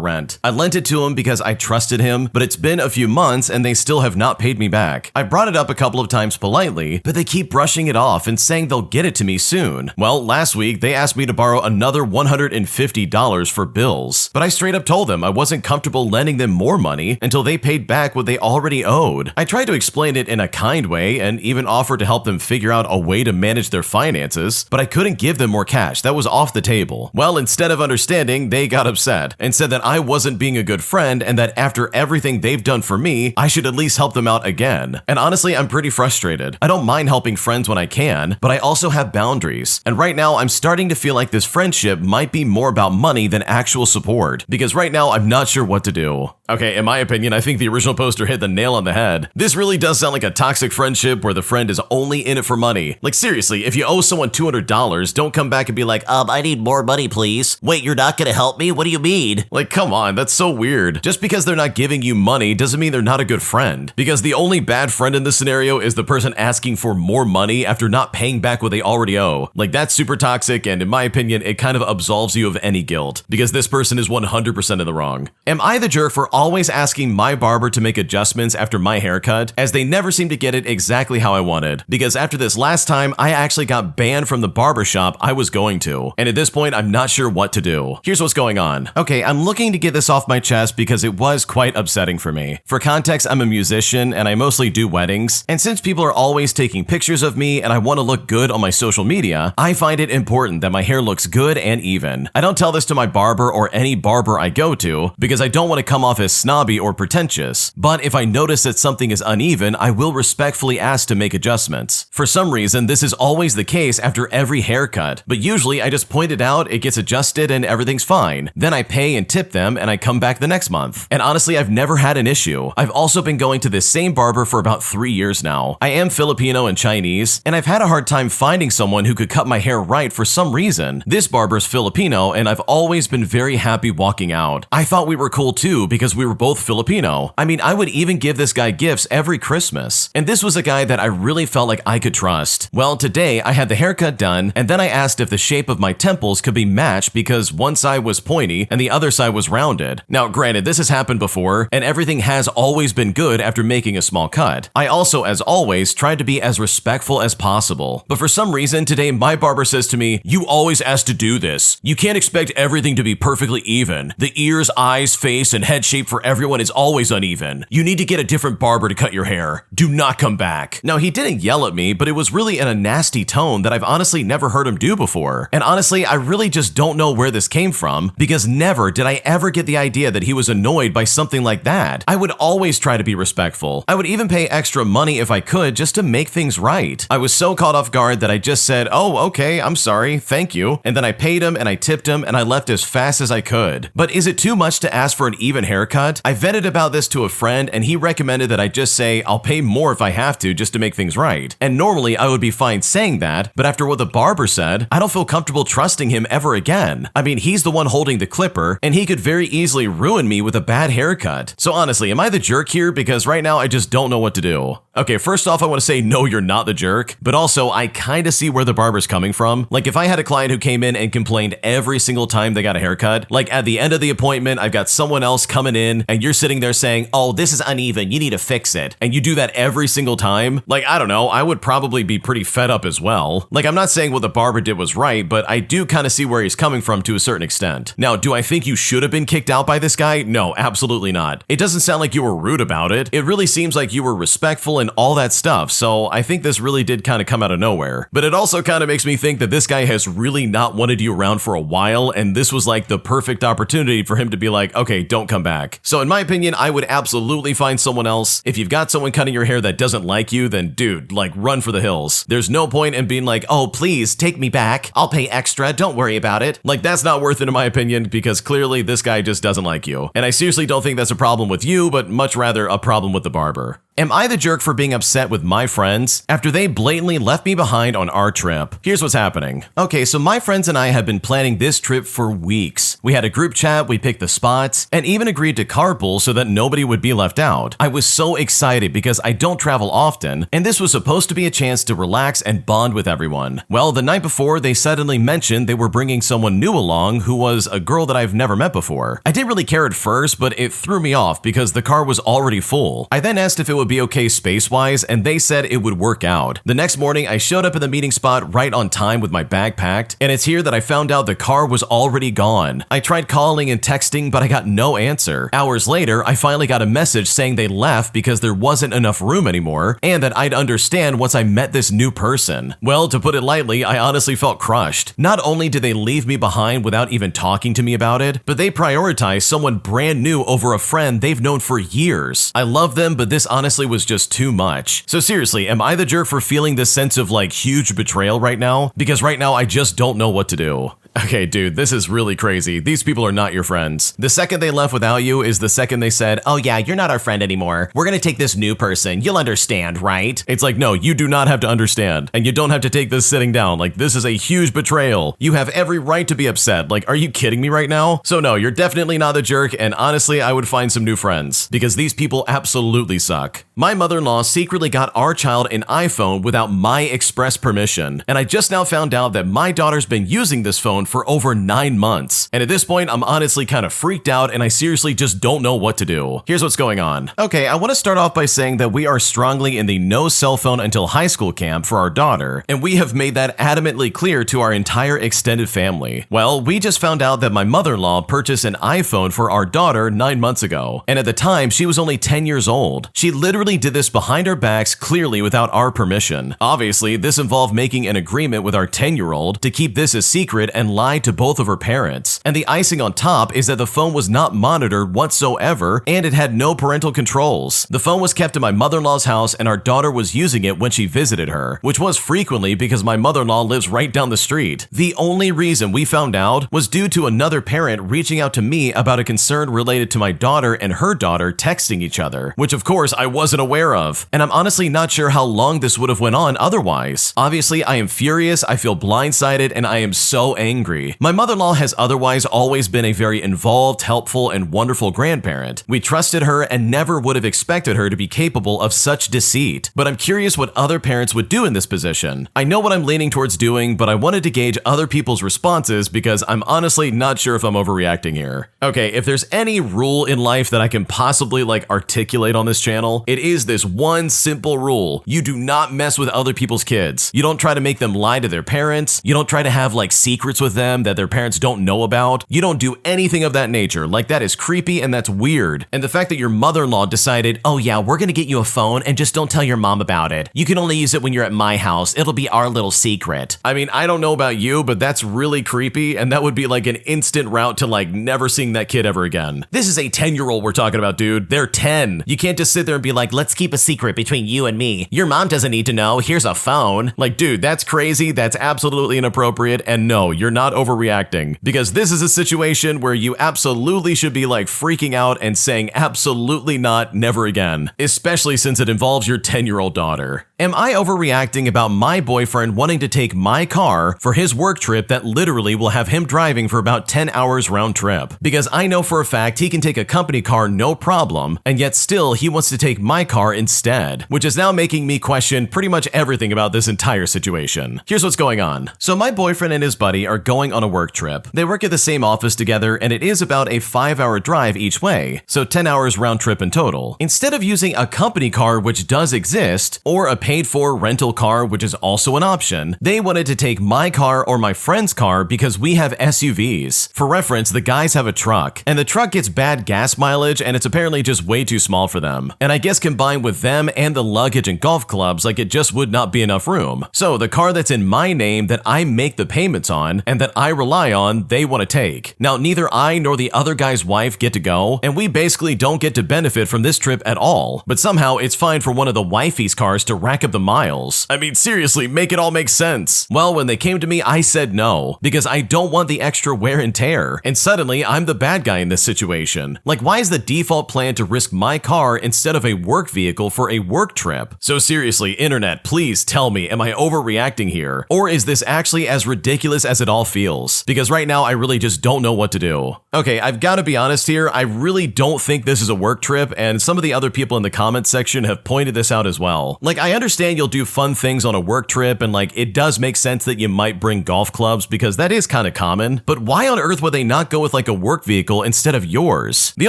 rent. I lent it to him because I trusted him, but it's been a few months and they still have not paid me back. I brought it up a couple of times politely, but they keep brushing it off and saying they'll get it to me soon. Well, last week, they asked me to borrow another $150 for bills. But I straight up told them I wasn't comfortable lending them more money until they paid back what they already owed. I tried to explain it in a kind way and even offered to help them figure out a way to manage their finances, but I couldn't give them more cash. That was off the table. Well, instead of understanding, they got upset and said that I wasn't being a good friend, and that after everything they've done for me, I should at least help them out again. And honestly, I'm pretty frustrated. I don't mind helping friends when I can, but I also have boundaries. And right now, I'm starting to feel like this friendship might be more about money than actual support, because right now I'm not sure what to do. Okay, in my opinion, I think the original poster hit the nail on the head. This really does sound like a toxic friendship where the friend is only in it for money. Like seriously, if you owe someone $200, don't come back and be like, I need more money, please. Wait, you're not gonna help me? What do you mean? Like, come on, that's so weird. Just because they're not giving you money doesn't mean they're not a good friend. Because the only bad friend in this scenario is the person asking for more money after not paying back what they already owe. Like, that's super toxic, and in my opinion, it kind of absolves you of any guilt, because this person is 100% in the wrong. Am I the jerk for always asking my barber to make adjustments after my haircut, as they never seem to get it exactly how I wanted. Because after this last time, I actually got banned from the barbershop I was going to. And at this point, I'm not sure what to do. Here's what's going on. Okay, I'm looking to get this off my chest because it was quite upsetting for me. For context, I'm a musician and I mostly do weddings. And since people are always taking pictures of me and I want to look good on my social media, I find it important that my hair looks good and even. I don't tell this to my barber or any barber I go to because I don't want to come off as snobby or pretentious. But if I notice that something is uneven, I will respectfully ask to make adjustments. For some reason, this is always the case after every haircut, but usually I just point it out, it gets adjusted, and everything's fine. Then I pay and tip them, and I come back the next month. And honestly, I've never had an issue. I've also been going to this same barber for about 3 years now. I am Filipino and Chinese, and I've had a hard time finding someone who could cut my hair right for some reason. This barber's Filipino, and I've always been very happy walking out. I thought we were cool too because we were both Filipino. I mean, I would even give this guy gifts every Christmas. And this was a guy that I really felt like I could trust. Well, today I had the haircut done, and then I asked if the shape of my temples could be matched because one side was pointy and the other side was rounded. Now, granted, this has happened before, and everything has always been good after making a small cut. I also, as always, tried to be as respectful as possible. But for some reason, today my barber says to me, "You always ask to do this. You can't expect everything to be perfectly even. The ears, eyes, face, and head shape for everyone is always uneven. You need to get a different barber to cut your hair. Do not come back." Now, he didn't yell at me, but it was really in a nasty tone that I've honestly never heard him do before. And honestly, I really just don't know where this came from, because never did I ever get the idea that he was annoyed by something like that. I would always try to be respectful. I would even pay extra money if I could just to make things right. I was so caught off guard that I just said, "Oh, okay, I'm sorry, thank you." And then I paid him and I tipped him and I left as fast as I could. But is it too much to ask for an even haircut? I vetted about this to a friend and he recommended that I just say I'll pay more if I have to just to make things right. And normally I would be fine saying that, but after what the barber said, I don't feel comfortable trusting him ever again. I mean, he's the one holding the clipper and he could very easily ruin me with a bad haircut. So honestly, am I the jerk here? Because right now I just don't know what to do. Okay, first off, I want to say no, you're not the jerk, but also I kind of see where the barber's coming from. Like if I had a client who came in and complained every single time they got a haircut, like at the end of the appointment, I've got someone else coming in and you're sitting there saying, "Oh, this is uneven, you need to fix it." And you do that every single time. Like, I don't know, I would probably be pretty fed up as well. Like, I'm not saying what the barber did was right, but I do kind of see where he's coming from to a certain extent. Now, do I think you should have been kicked out by this guy? No, absolutely not. It doesn't sound like you were rude about it. It really seems like you were respectful and all that stuff, so I think this really did kind of come out of nowhere. But it also kind of makes me think that this guy has really not wanted you around for a while, and this was like the perfect opportunity for him to be like, "Okay, don't come back." So in my opinion, I would absolutely find someone else. If you've got someone cutting your hair that doesn't like you, then dude, like run for the hills. There's no point in being like, "Oh, please take me back. I'll pay extra. Don't worry about it." Like, that's not worth it in my opinion, because clearly this guy just doesn't like you. And I seriously don't think that's a problem with you, but much rather a problem with the barber. Am I the jerk for being upset with my friends after they blatantly left me behind on our trip? Here's what's happening. Okay, so my friends and I have been planning this trip for weeks. We had a group chat, we picked the spots, and even agreed to carpool so that nobody would be left out. I was so excited because I don't travel often, and this was supposed to be a chance to relax and bond with everyone. Well, the night before, they suddenly mentioned they were bringing someone new along who was a girl that I've never met before. I didn't really care at first, but it threw me off because the car was already full. I then asked if it would be okay space-wise, and they said it would work out. The next morning, I showed up at the meeting spot right on time with my bag packed, and it's here that I found out the car was already gone. I tried calling and texting, but I got no answer. Hours later, I finally got a message saying they left because there wasn't enough room anymore, and that I'd understand once I met this new person. Well, to put it lightly, I honestly felt crushed. Not only did they leave me behind without even talking to me about it, but they prioritized someone brand new over a friend they've known for years. I love them, but this honestly was just too much. So seriously, am I the jerk for feeling this sense of like huge betrayal right now? Because right now I just don't know what to do. Okay, dude, this is really crazy. These people are not your friends. The second they left without you is the second they said, "Oh yeah, you're not our friend anymore. We're gonna take this new person. You'll understand, right?" It's like, no, you do not have to understand. And you don't have to take this sitting down. Like, this is a huge betrayal. You have every right to be upset. Like, are you kidding me right now? So no, you're definitely not the jerk, and honestly, I would find some new friends. Because these people absolutely suck. My mother-in-law secretly got our child an iPhone without my express permission. And I just now found out that my daughter's been using this phone iPhone for over 9 months. And at this point, I'm honestly kind of freaked out and I seriously just don't know what to do. Here's what's going on. Okay, I want to start off by saying that we are strongly in the no cell phone until high school camp for our daughter, and we have made that adamantly clear to our entire extended family. Well, we just found out that my mother-in-law purchased an iPhone for our daughter 9 months ago, and at the time, she was only 10 years old. She literally did this behind our backs, clearly without our permission. Obviously, this involved making an agreement with our 10-year-old to keep this a secret and lie to both of her parents. And the icing on top is that the phone was not monitored whatsoever, and it had no parental controls. The phone was kept in my mother-in-law's house, and our daughter was using it when she visited her, which was frequently because my mother-in-law lives right down the street. The only reason we found out was due to another parent reaching out to me about a concern related to my daughter and her daughter texting each other, which of course I wasn't aware of. And I'm honestly not sure how long this would have went on otherwise. Obviously, I am furious, I feel blindsided, and I am so angry. My mother-in-law has otherwise always been a very involved, helpful, and wonderful grandparent. We trusted her and never would have expected her to be capable of such deceit. But I'm curious what other parents would do in this position. I know what I'm leaning towards doing, but I wanted to gauge other people's responses because I'm honestly not sure if I'm overreacting here. Okay, if there's any rule in life that I can possibly articulate on this channel, it is this one simple rule. You do not mess with other people's kids. You don't try to make them lie to their parents. You don't try to have secrets with them that their parents don't know about. You don't do anything of that nature. That is creepy and that's weird. And the fact that your mother-in-law decided, oh yeah, we're gonna get you a phone and just don't tell your mom about it. You can only use it when you're at my house. It'll be our little secret. I mean, I don't know about you, but that's really creepy, and that would be an instant route to never seeing that kid ever again. This is a 10-year-old we're talking about, dude. They're 10. You can't just sit there and be let's keep a secret between you and me. Your mom doesn't need to know. Here's a phone. Dude, that's crazy. That's absolutely inappropriate. And no, you're not overreacting, because this is a situation where you absolutely should be freaking out and saying absolutely not, never again, especially since it involves your 10-year-old daughter. Am I overreacting about my boyfriend wanting to take my car for his work trip that literally will have him driving for about 10 hours round trip? Because I know for a fact he can take a company car no problem, and yet still he wants to take my car instead, which is now making me question pretty much everything about this entire situation. Here's what's going on. So my boyfriend and his buddy are going on a work trip. They work at the same office together, and it is about a 5-hour drive each way, so 10 hours round trip in total. Instead of using a company car, which does exist, or a paid-for rental car, which is also an option, they wanted to take my car or my friend's car because we have SUVs. For reference, the guys have a truck, and the truck gets bad gas mileage, and it's apparently just way too small for them. And I guess combined with them and the luggage and golf clubs, it just would not be enough room. So the car that's in my name that I make the payments on and that I rely on, they want to take. Now, neither I nor the other guy's wife get to go, and we basically don't get to benefit from this trip at all. But somehow it's fine for one of the wifey's cars to rack up the miles. I mean, seriously, make it all make sense. Well, when they came to me, I said no, because I don't want the extra wear and tear. And suddenly, I'm the bad guy in this situation. Why is the default plan to risk my car instead of a work vehicle for a work trip? So seriously, internet, please tell me, am I overreacting here? Or is this actually as ridiculous as it all feels? Because right now, I really just don't know what to do. Okay, I've got to be honest here, I really don't think this is a work trip, and some of the other people in the comments section have pointed this out as well. I understand you'll do fun things on a work trip, and it does make sense that you might bring golf clubs because that is kind of common, but why on earth would they not go with a work vehicle instead of yours? The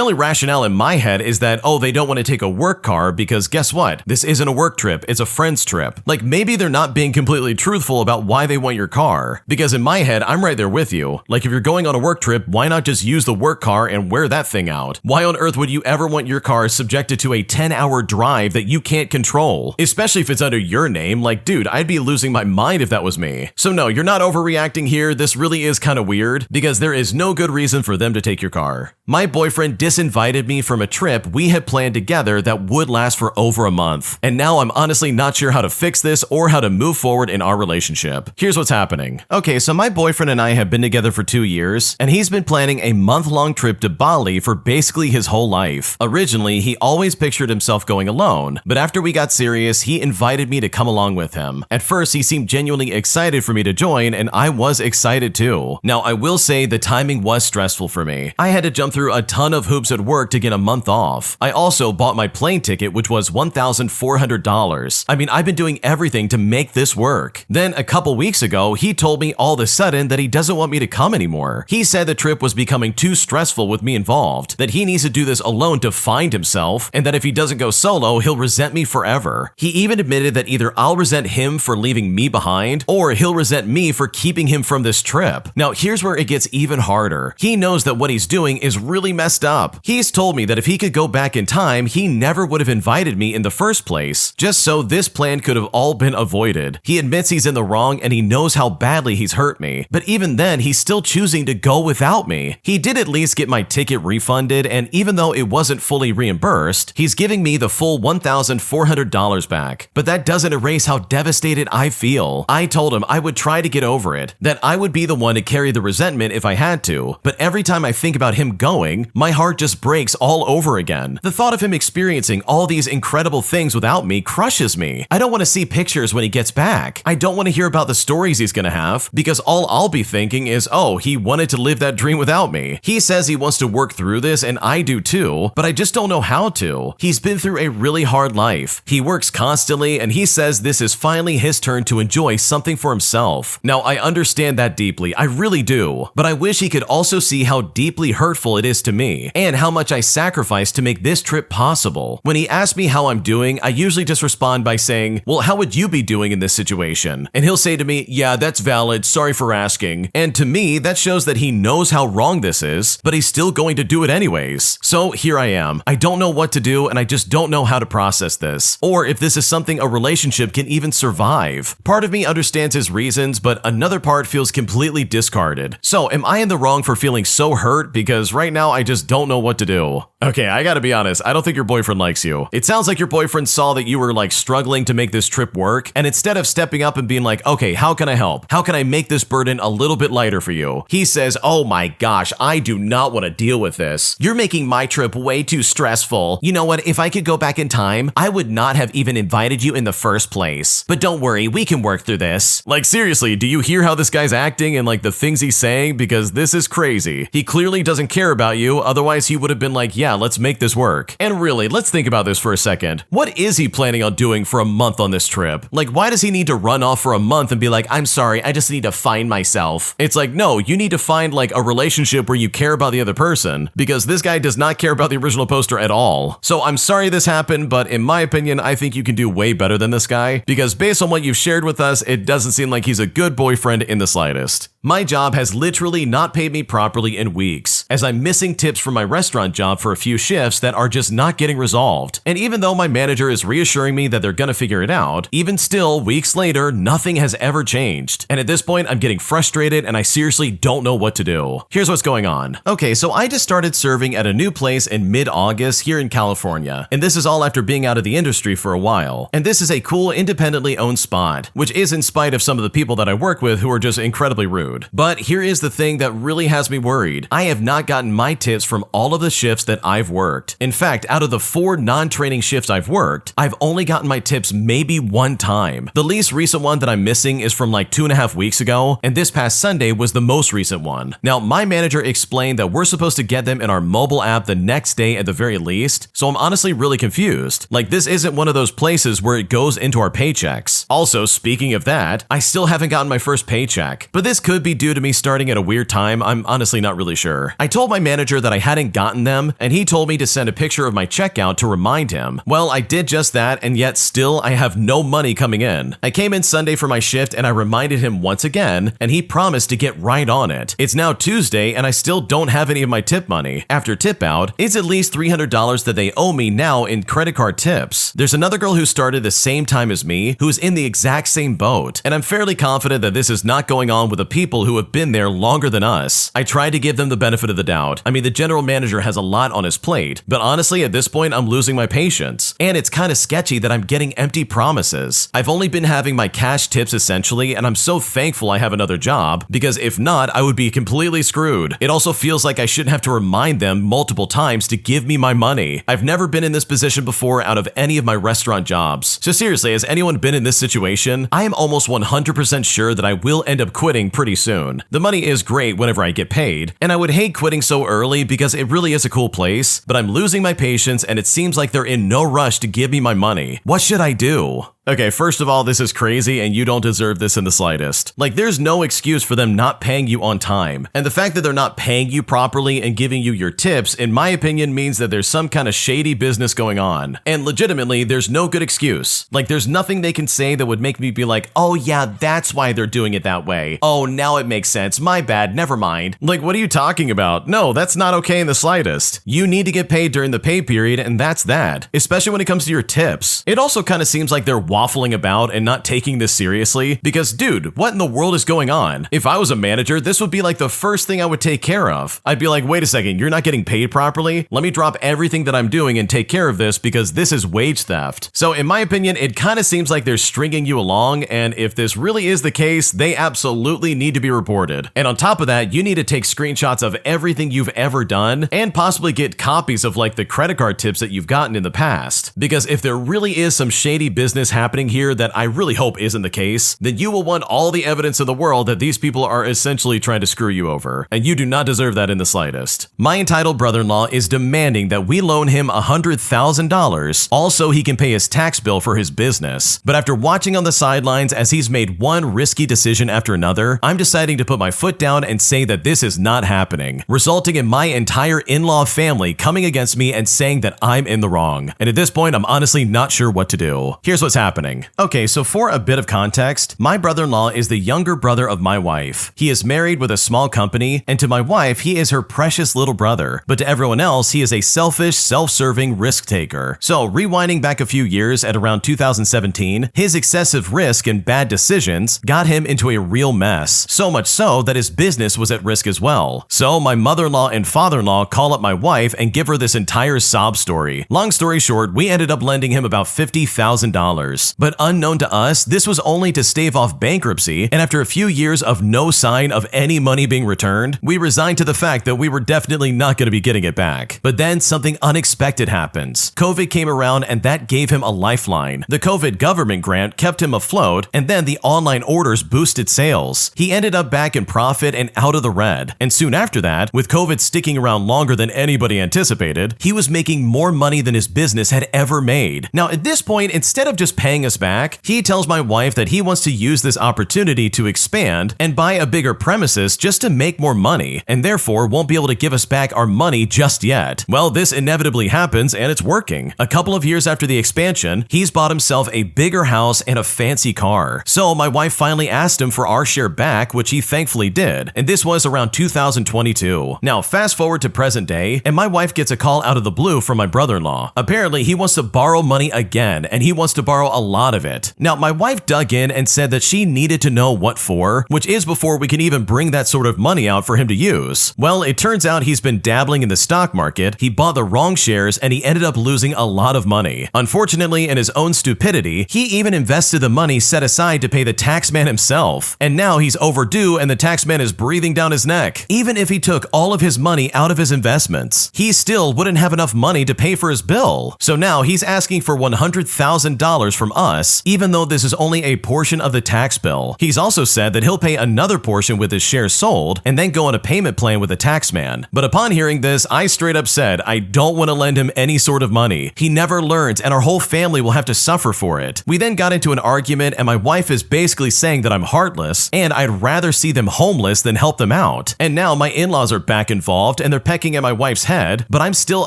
only rationale in my head is that, oh, they don't want to take a work car because guess what? This isn't a work trip, it's a friend's trip. Maybe they're not being completely truthful about why they want your car. Because in my head, I'm right there with you. If you're going on a work trip, why not just use the work car and wear that thing out? Why on earth would you ever want your car subjected to a 10-hour drive that you can't control? Especially if it's under your name. Dude, I'd be losing my mind if that was me. So no, you're not overreacting here. This really is kind of weird because there is no good reason for them to take your car. My boyfriend disinvited me from a trip we had planned together that would last for over a month. And now I'm honestly not sure how to fix this or how to move forward in our relationship. Here's what's happening. Okay, so my boyfriend and I have been together for 2 years, and he's been planning a month-long trip to Bali for basically his whole life. Originally, he always pictured himself going alone, but after we got serious, he invited invited me to come along with him. At first, he seemed genuinely excited for me to join, and I was excited too. Now, I will say the timing was stressful for me. I had to jump through a ton of hoops at work to get a month off. I also bought my plane ticket, which was $1,400. I mean, I've been doing everything to make this work. Then a couple weeks ago, he told me all of a sudden that he doesn't want me to come anymore. He said the trip was becoming too stressful with me involved, that he needs to do this alone to find himself, and that if he doesn't go solo, he'll resent me forever. He even admitted that either I'll resent him for leaving me behind, or he'll resent me for keeping him from this trip. Now, here's where it gets even harder. He knows that what he's doing is really messed up. He's told me that if he could go back in time, he never would have invited me in the first place, just so this plan could have all been avoided. He admits he's in the wrong and he knows how badly he's hurt me, but even then, he's still choosing to go without me. He did at least get my ticket refunded, and even though it wasn't fully reimbursed, he's giving me the full $1,400 back. But that doesn't erase how devastated I feel. I told him I would try to get over it, that I would be the one to carry the resentment if I had to, but every time I think about him going, my heart just breaks all over again. The thought of him experiencing all these incredible things without me crushes me. I don't want to see pictures when he gets back. I don't want to hear about the stories he's gonna have, because all I'll be thinking is, oh, he wanted to live that dream without me. He says he wants to work through this, and I do too, but I just don't know how to. He's been through a really hard life. He works constantly, and he says this is finally his turn to enjoy something for himself. Now, I understand that deeply, I really do, but I wish he could also see how deeply hurtful it is to me, and how much I sacrificed to make this trip possible. When he asks me how I'm doing, I usually just respond by saying, well, how would you be doing in this situation? And he'll say to me, yeah, that's valid, sorry for asking. And to me, that shows that he knows how wrong this is, but he's still going to do it anyways. So here I am. I don't know what to do, and I just don't know how to process this, or if this is something a relationship can even survive. Part of me understands his reasons, but another part feels completely discarded. So am I in the wrong for feeling so hurt? Because right now I just don't know what to do. Okay, I gotta be honest, I don't think your boyfriend likes you. It sounds like your boyfriend saw that you were like struggling to make this trip work, and instead of stepping up and being like, okay, how can I help? How can I make this burden a little bit lighter for you? He says, oh my gosh, I do not want to deal with this. You're making my trip way too stressful. You know what, if I could go back in time, I would not have even invited you in the first place. But don't worry, we can work through this. Like seriously, do you hear how this guy's acting and like the things he's saying? Because this is crazy. He clearly doesn't care about you, otherwise he would have been like, yeah, let's make this work. And really, let's think about this for a second. What is he planning on doing for a month on this trip? Like, why does he need to run off for a month and be like, I'm sorry, I just need to find myself? It's like, no, you need to find like a relationship where you care about the other person, because this guy does not care about the original poster at all. So I'm sorry this happened, but in my opinion, I think you can do way better than this guy, because based on what you've shared with us, it doesn't seem like he's a good boyfriend in the slightest. My job has literally not paid me properly in weeks, as I'm missing tips from my restaurant job for a few shifts that are just not getting resolved. And even though my manager is reassuring me that they're gonna figure it out, even still, weeks later, nothing has ever changed. And at this point, I'm getting frustrated and I seriously don't know what to do. Here's what's going on. Okay, so I just started serving at a new place in mid-August here in California. And this is all after being out of the industry for a while. And this is a cool, independently owned spot, which is in spite of some of the people that I work with who are just incredibly rude. But here is the thing that really has me worried. I have not gotten my tips from all of the shifts that I've worked. In fact, out of the 4 non-training shifts I've worked, I've only gotten my tips maybe one time. The least recent one that I'm missing is from like 2.5 weeks ago, and this past Sunday was the most recent one. Now, my manager explained that we're supposed to get them in our mobile app the next day at the very least, so I'm honestly really confused. Like, this isn't one of those places where it goes into our paychecks. Also, speaking of that, I still haven't gotten my first paycheck, but this could be due to me starting at a weird time. I'm honestly not really sure. I told my manager that I hadn't gotten them, and he told me to send a picture of my checkout to remind him. Well, I did just that, and yet still I have no money coming in. I came in Sunday for my shift and I reminded him once again, and he promised to get right on it. It's now Tuesday and I still don't have any of my tip money. After tip out, it's at least $300 that they owe me now in credit card tips. There's another girl who started the same time as me who's in the exact same boat, and I'm fairly confident that this is not going on with the people people who have been there longer than us. I tried to give them the benefit of the doubt. I mean, the general manager has a lot on his plate, but honestly, at this point, I'm losing my patience. And it's kind of sketchy that I'm getting empty promises. I've only been having my cash tips essentially, and I'm so thankful I have another job, because if not, I would be completely screwed. It also feels like I shouldn't have to remind them multiple times to give me my money. I've never been in this position before out of any of my restaurant jobs. So seriously, has anyone been in this situation? I am almost 100% sure that I will end up quitting pretty soon. The money is great whenever I get paid, and I would hate quitting so early because it really is a cool place, but I'm losing my patience and it seems like they're in no rush to give me my money. What should I do? Okay, first of all, this is crazy and you don't deserve this in the slightest. Like, there's no excuse for them not paying you on time. And the fact that they're not paying you properly and giving you your tips, in my opinion, means that there's some kind of shady business going on. And legitimately, there's no good excuse. Like, there's nothing they can say that would make me be like, oh yeah, that's why they're doing it that way. Oh, now it makes sense. My bad, never mind. Like, what are you talking about? No, that's not okay in the slightest. You need to get paid during the pay period, and that's that. Especially when it comes to your tips. It also kind of seems like they're waffling about and not taking this seriously, because dude, what in the world is going on? If I was a manager, this would be like the first thing I would take care of. I'd be like, wait a second, you're not getting paid properly? Let me drop everything that I'm doing and take care of this because this is wage theft. So in my opinion, it kind of seems like they're stringing you along, and if this really is the case, they absolutely need to be reported. And on top of that, you need to take screenshots of everything you've ever done and possibly get copies of like the credit card tips that you've gotten in the past. Because if there really is some shady business happening here that I really hope isn't the case, then you will want all the evidence in the world that these people are essentially trying to screw you over, and you do not deserve that in the slightest. My entitled brother-in-law is demanding that we loan him $100,000, also he can pay his tax bill for his business. But after watching on the sidelines as he's made one risky decision after another, I'm deciding to put my foot down and say that this is not happening, resulting in my entire in-law family coming against me and saying that I'm in the wrong. And at this point, I'm honestly not sure what to do. Here's what's happening. Okay, so for a bit of context, my brother-in-law is the younger brother of my wife. He is married with a small company, and to my wife, he is her precious little brother. But to everyone else, he is a selfish, self-serving risk taker. So rewinding back a few years at around 2017, his excessive risk and bad decisions got him into a real mess. So much so that his business was at risk as well. So my mother-in-law and father-in-law call up my wife and give her this entire sob story. Long story short, we ended up lending him about $50,000. But unknown to us, this was only to stave off bankruptcy, and after a few years of no sign of any money being returned, we resigned to the fact that we were definitely not going to be getting it back. But then something unexpected happens. COVID came around and that gave him a lifeline. The COVID government grant kept him afloat, and then the online orders boosted sales. He ended up back in profit and out of the red. And soon after that, with COVID sticking around longer than anybody anticipated, he was making more money than his business had ever made. Now at this point, instead of just paying us back, he tells my wife that he wants to use this opportunity to expand and buy a bigger premises just to make more money, and therefore won't be able to give us back our money just yet. Well, this inevitably happens, and it's working. A couple of years after the expansion, he's bought himself a bigger house and a fancy car. So my wife finally asked him for our share back, which he thankfully did, and this was around 2022. Now fast forward to present day, and my wife gets a call out of the blue from my brother-in-law. Apparently he wants to borrow money again, and he wants to borrow a lot of it. Now my wife dug in and said that she needed to know what for, which is before we can even bring that sort of money out for him to use. Well, it turns out he's been dabbling in the stock market, he bought the wrong shares, and he ended up losing a lot of money. Unfortunately, in his own stupidity, he even invested the money set aside to pay the taxman himself. And now he's overdue and the taxman is breathing down his neck. Even if he took all of his money out of his investments, he still wouldn't have enough money to pay for his bill. So now he's asking for $100,000 from us, even though this is only a portion of the tax bill. He's also said that he'll pay another portion with his shares sold and then go on a payment plan with the taxman. But upon hearing this, I straight up said I don't want to lend him any sort of money. He never learns and our whole family will have to suffer for it. We then got into an argument and my wife is basically saying that I'm heartless and I'd rather see them homeless than help them out. And now my in-laws are back involved and they're pecking at my wife's head, but I'm still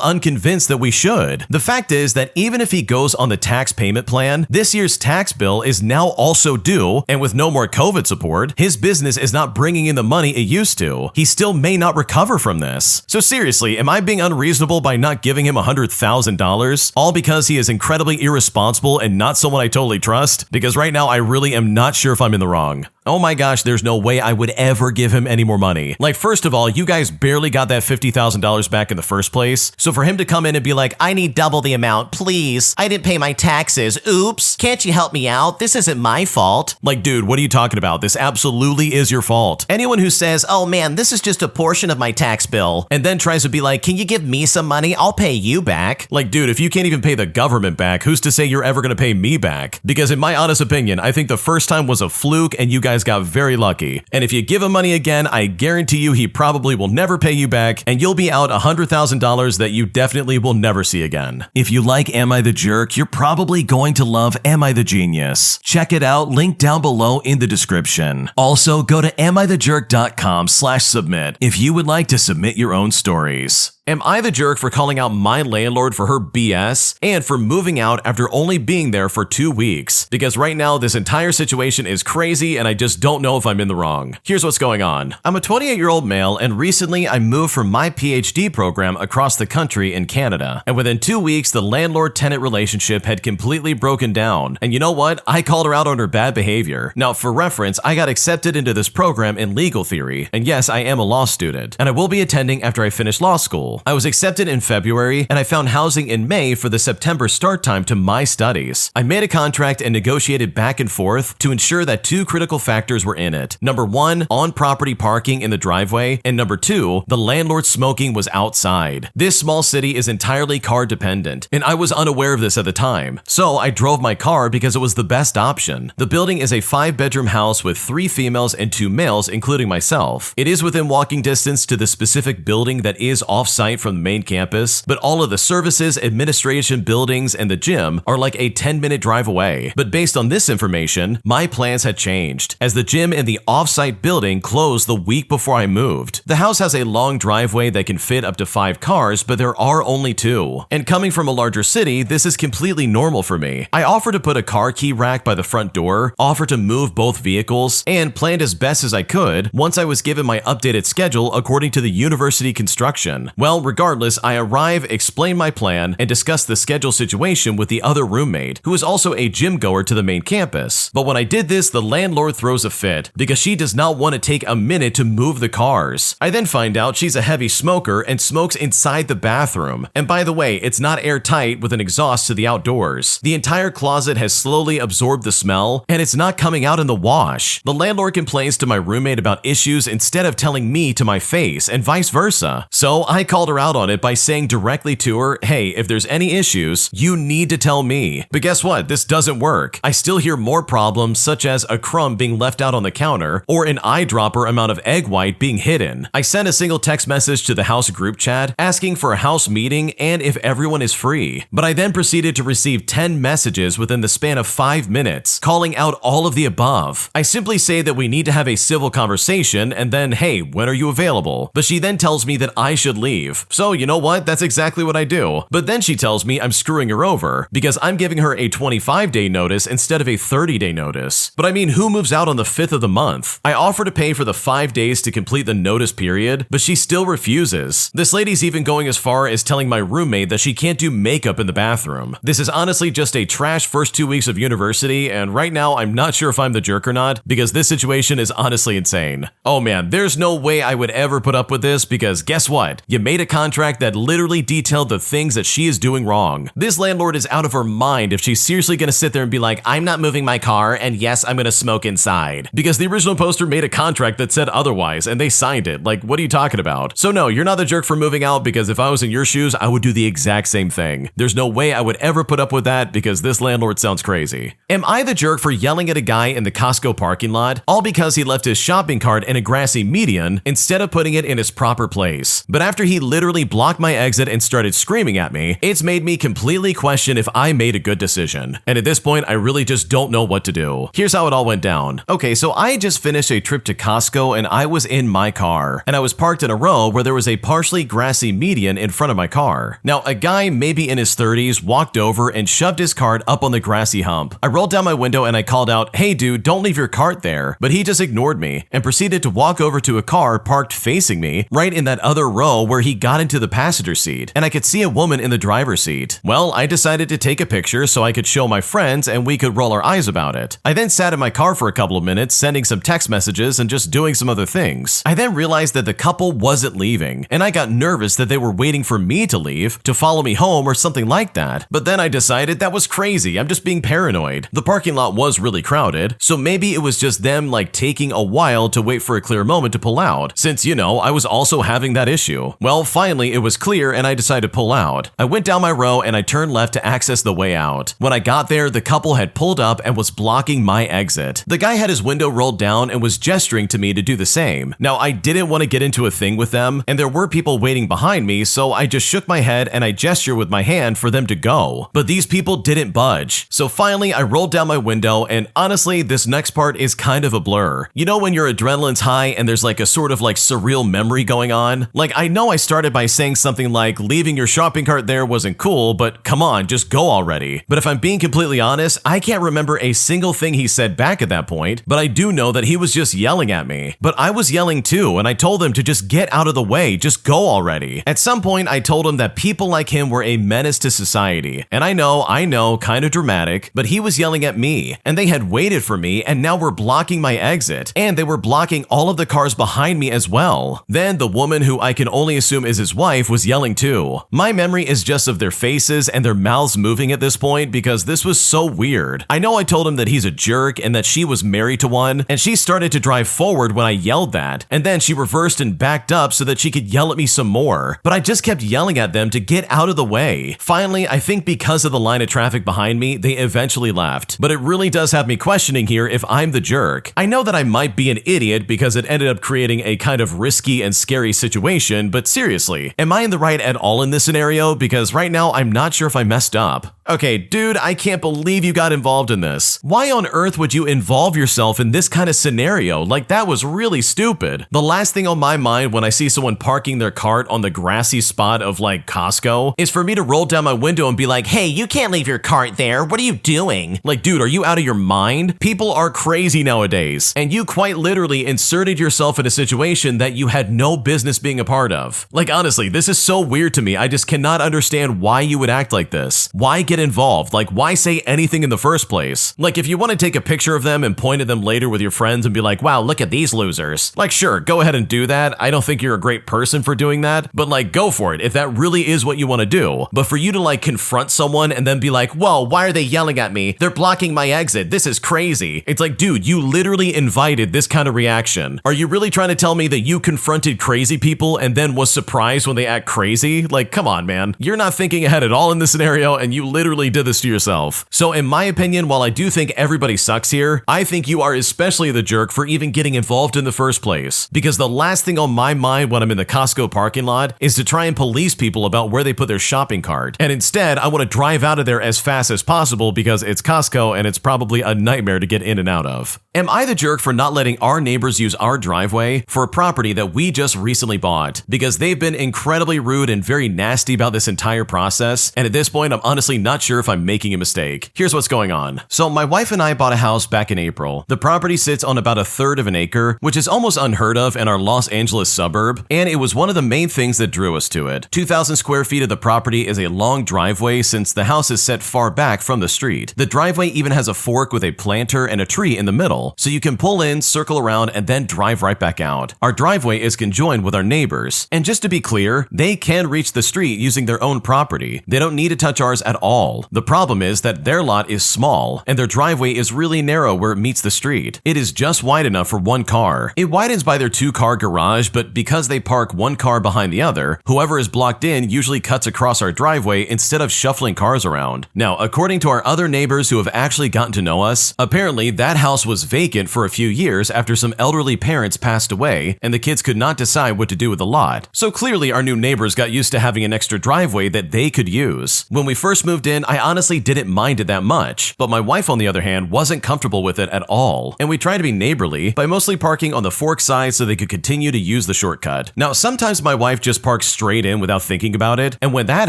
unconvinced that we should. The fact is that even if he goes on the tax payment plan, this year's tax bill is now also due, and with no more COVID support, his business is not bringing in the money it used to. He still may not recover from this. So seriously, am I being unreasonable by not giving him $100,000? All because he is incredibly irresponsible and not someone I totally trust? Because right now I really am not sure if I'm in the wrong. Oh my gosh, there's no way I would ever give him any more money. Like, first of all, you guys barely got that $50,000 back in the first place. So for him to come in and be like, I need double the amount, please. I didn't pay my taxes. Oops. Can't you help me out? This isn't my fault. Like, dude, what are you talking about? This absolutely is your fault. Anyone who says, oh man, this is just a portion of my tax bill, and then tries to be like, can you give me some money? I'll pay you back. Like, dude, if you can't even pay the government back, who's to say you're ever gonna pay me back? Because in my honest opinion, I think the first time was a fluke and you guys got very lucky. And if you give him money again, I guarantee you he probably will never pay you back, and you'll be out $100,000 that you definitely will never see again. If you like Am I the Jerk, you're probably going to love Am I the Genius. Check it out, link down below in the description. Also, go to AmITheJerk.com/submit if you would like to submit your own stories. Am I the jerk for calling out my landlord for her BS and for moving out after only being there for 2 weeks? Because right now this entire situation is crazy and I just don't know if I'm in the wrong. Here's what's going on. I'm a 28-year-old male, and recently I moved from my PhD program across the country in Canada. And within 2 weeks, the landlord-tenant relationship had completely broken down. And you know what? I called her out on her bad behavior. Now, for reference, I got accepted into this program in legal theory. And yes, I am a law student, and I will be attending after I finish law school. I was accepted in February, and I found housing in May for the September start time to my studies. I made a contract and negotiated back and forth to ensure that 2 critical factors were in it. Number 1, on-property parking in the driveway, and number 2, the landlord smoking was outside. This small city is entirely car dependent, and I was unaware of this at the time. So I drove my car because it was the best option. The building is a 5-bedroom house with 3 females and 2 males, including myself. It is within walking distance to the specific building that is off-site from the main campus, but all of the services, administration buildings, and the gym are like a 10-minute drive away. But based on this information, my plans had changed, as the gym in the off-site building closed the week before I moved. The house has a long driveway that can fit up to 5 cars, but there are only 2. And coming from a larger city, this is completely normal for me. I offered to put a car key rack by the front door, offered to move both vehicles, and planned as best as I could once I was given my updated schedule according to the university construction. Well, regardless, I arrive, explain my plan, and discuss the schedule situation with the other roommate, who is also a gym goer to the main campus. But when I did this, the landlord throws a fit because she does not want to take a minute to move the cars. I then find out she's a heavy smoker and smokes inside the bathroom. And by the way, it's not airtight with an exhaust to the outdoors. The entire closet has slowly absorbed the smell, and it's not coming out in the wash. The landlord complains to my roommate about issues instead of telling me to my face, and vice versa. So I called her out on it by saying directly to her, hey, if there's any issues, you need to tell me. But guess what? This doesn't work. I still hear more problems, such as a crumb being left out on the counter or an eyedropper amount of egg white being hidden. I sent a single text message to the house group chat asking for a house meeting and if everyone is free. But I then proceeded to receive 10 messages within the span of 5 minutes, calling out all of the above. I simply say that we need to have a civil conversation and then, hey, when are you available? But she then tells me that I should leave. So you know what? That's exactly what I do. But then she tells me I'm screwing her over because I'm giving her a 25-day notice instead of a 30-day notice. But I mean, who moves out on the 5th of the month? I offer to pay for the 5 days to complete the notice period, but she still refuses. This lady's even going as far as telling my roommate that she can't do makeup in the bathroom. This is honestly just a trash first 2 weeks of university, and right now I'm not sure if I'm the jerk or not because this situation is honestly insane. Oh man, there's no way I would ever put up with this because guess what? You made a contract that literally detailed the things that she is doing wrong. This landlord is out of her mind if she's seriously gonna sit there and be like, I'm not moving my car, and yes, I'm gonna smoke inside. Because the original poster made a contract that said otherwise, and they signed it. Like, what are you talking about? So no, you're not the jerk for moving out because if I was in your shoes, I would do the exact same thing. There's no way I would ever put up with that because this landlord sounds crazy. Am I the jerk for yelling at a guy in the Costco parking lot, all because he left his shopping cart in a grassy median instead of putting it in its proper place? But after he literally blocked my exit and started screaming at me, it's made me completely question if I made a good decision. And at this point, I really just don't know what to do. Here's how it all went down. Okay, so I had just finished a trip to Costco and I was in my car, and I was parked in a row where there was a partially grassy median in front of my car. Now, a guy maybe in his 30s walked over and shoved his cart up on the grassy hump. I rolled rolled down my window and I called out, "Hey dude, don't leave your cart there." But he just ignored me and proceeded to walk over to a car parked facing me, right in that other row where he got into the passenger seat, and I could see a woman in the driver's seat. Well, I decided to take a picture so I could show my friends and we could roll our eyes about it. I then sat in my car for a couple of minutes, sending some text messages and just doing some other things. I then realized that the couple wasn't leaving, and I got nervous that they were waiting for me to leave, to follow me home or something like that. But then I decided that was crazy, I'm just being paranoid. The parking lot was really crowded, so maybe it was just them like taking a while to wait for a clear moment to pull out, since, you know, I was also having that issue. Well, finally it was clear and I decided to pull out. I went down my row and I turned left to access the way out. When I got there, the couple had pulled up and was blocking my exit. The guy had his window rolled down and was gesturing to me to do the same. Now, I didn't want to get into a thing with them, and there were people waiting behind me, so I just shook my head and I gestured with my hand for them to go. But these people didn't budge. So finally, I rolled down my window, and honestly, this next part is kind of a blur. You know when your adrenaline's high and there's like a sort of like surreal memory going on? Like, I know I started by saying something like, leaving your shopping cart there wasn't cool, but come on, just go already. But if I'm being completely honest, I can't remember a single thing he said back at that point, but I do know that he was just yelling at me. But I was yelling too, and I told him to just get out of the way, just go already. At some point, I told him that people like him were a menace to society. And I know, kind of dramatic, but he was yelling at me, and they had waited for me, and now were blocking my exit, and they were blocking all of the cars behind me as well. Then the woman, who I can only assume is his wife, was yelling too. My memory is just of their faces and their mouths moving at this point because this was so weird. I know I told him that he's a jerk and that she was married to one, and she started to drive forward when I yelled that, and then she reversed and backed up so that she could yell at me some more. But I just kept yelling at them to get out of the way. Finally, I think because of the line of traffic behind me, they eventually left. But it really does have me questioning here if I'm the jerk. I know that I might be an idiot because it ended up creating a kind of risky and scary situation, but seriously, am I in the right at all in this scenario? Because right now, I'm not sure if I messed up. Okay, dude, I can't believe you got involved in this. Why on earth would you involve yourself in this kind of scenario? Like, that was really stupid. The last thing on my mind when I see someone parking their cart on the grassy spot of like Costco is for me to roll down my window and be like, "Hey, you can't leave your cart there. What are you doing?" Like, dude, are you out of your mind? People are crazy nowadays, and you quite literally inserted yourself in a situation that you had no business being a part of. Like, honestly, this is so weird to me. I just cannot understand why you would act like this. Why get involved? Like, why say anything in the first place? Like, if you want to take a picture of them and point at them later with your friends and be like, "Wow, look at these losers." Like, sure, go ahead and do that. I don't think you're a great person for doing that, but like, go for it if that really is what you want to do. But for you to like confront someone and then be like, "Whoa, why are they yelling at me? They're blocking my exit. This is crazy." It's like, dude, you literally invited this kind of reaction. Are you really trying to tell me that you confronted crazy people and then was surprised when they act crazy? Like, come on, man. You're not thinking ahead at all in this scenario, and you literally did this to yourself. So in my opinion, while I do think everybody sucks here, I think you are especially the jerk for even getting involved in the first place. Because the last thing on my mind when I'm in the Costco parking lot is to try and police people about where they put their shopping cart. And instead, I want to drive out of there as fast as possible because it's Costco and it's probably a nightmare to get in and out of. Am I the jerk for not letting our neighbors use our driveway for a property that we just recently bought? Because they've been incredibly rude and very nasty about this entire process, and at this point, I'm honestly not sure if I'm making a mistake. Here's what's going on. So my wife and I bought a house back in April. The property sits on about 1/3 of an acre, which is almost unheard of in our Los Angeles suburb, and it was one of the main things that drew us to it. 2,000 square feet of the property is a long driveway since the house is set far back from the street. The driveway even has a fork with a planter and a tree in the middle, so you can pull in, circle around, and then drive right back out. Our driveway is conjoined with our neighbors, and just to be clear, they can reach the street using their own property. They don't need to touch ours at all. The problem is that their lot is small, and their driveway is really narrow where it meets the street. It is just wide enough for one car. It widens by their 2-car garage, but because they park one car behind the other, whoever is blocked in usually cuts across our driveway instead of shuffling cars around. Now, according to our other neighbors who have actually gotten to know us, apparently that house was vacant for a few years after some elderly parents passed away and the kids could not decide what to do with the lot. So clearly our new neighbors got used to having an extra driveway that they could use. When we first moved in, I honestly didn't mind it that much, but my wife on the other hand wasn't comfortable with it at all, and we tried to be neighborly by mostly parking on the fork side so they could continue to use the shortcut. Now, sometimes my wife just parks straight in without thinking about it, and when that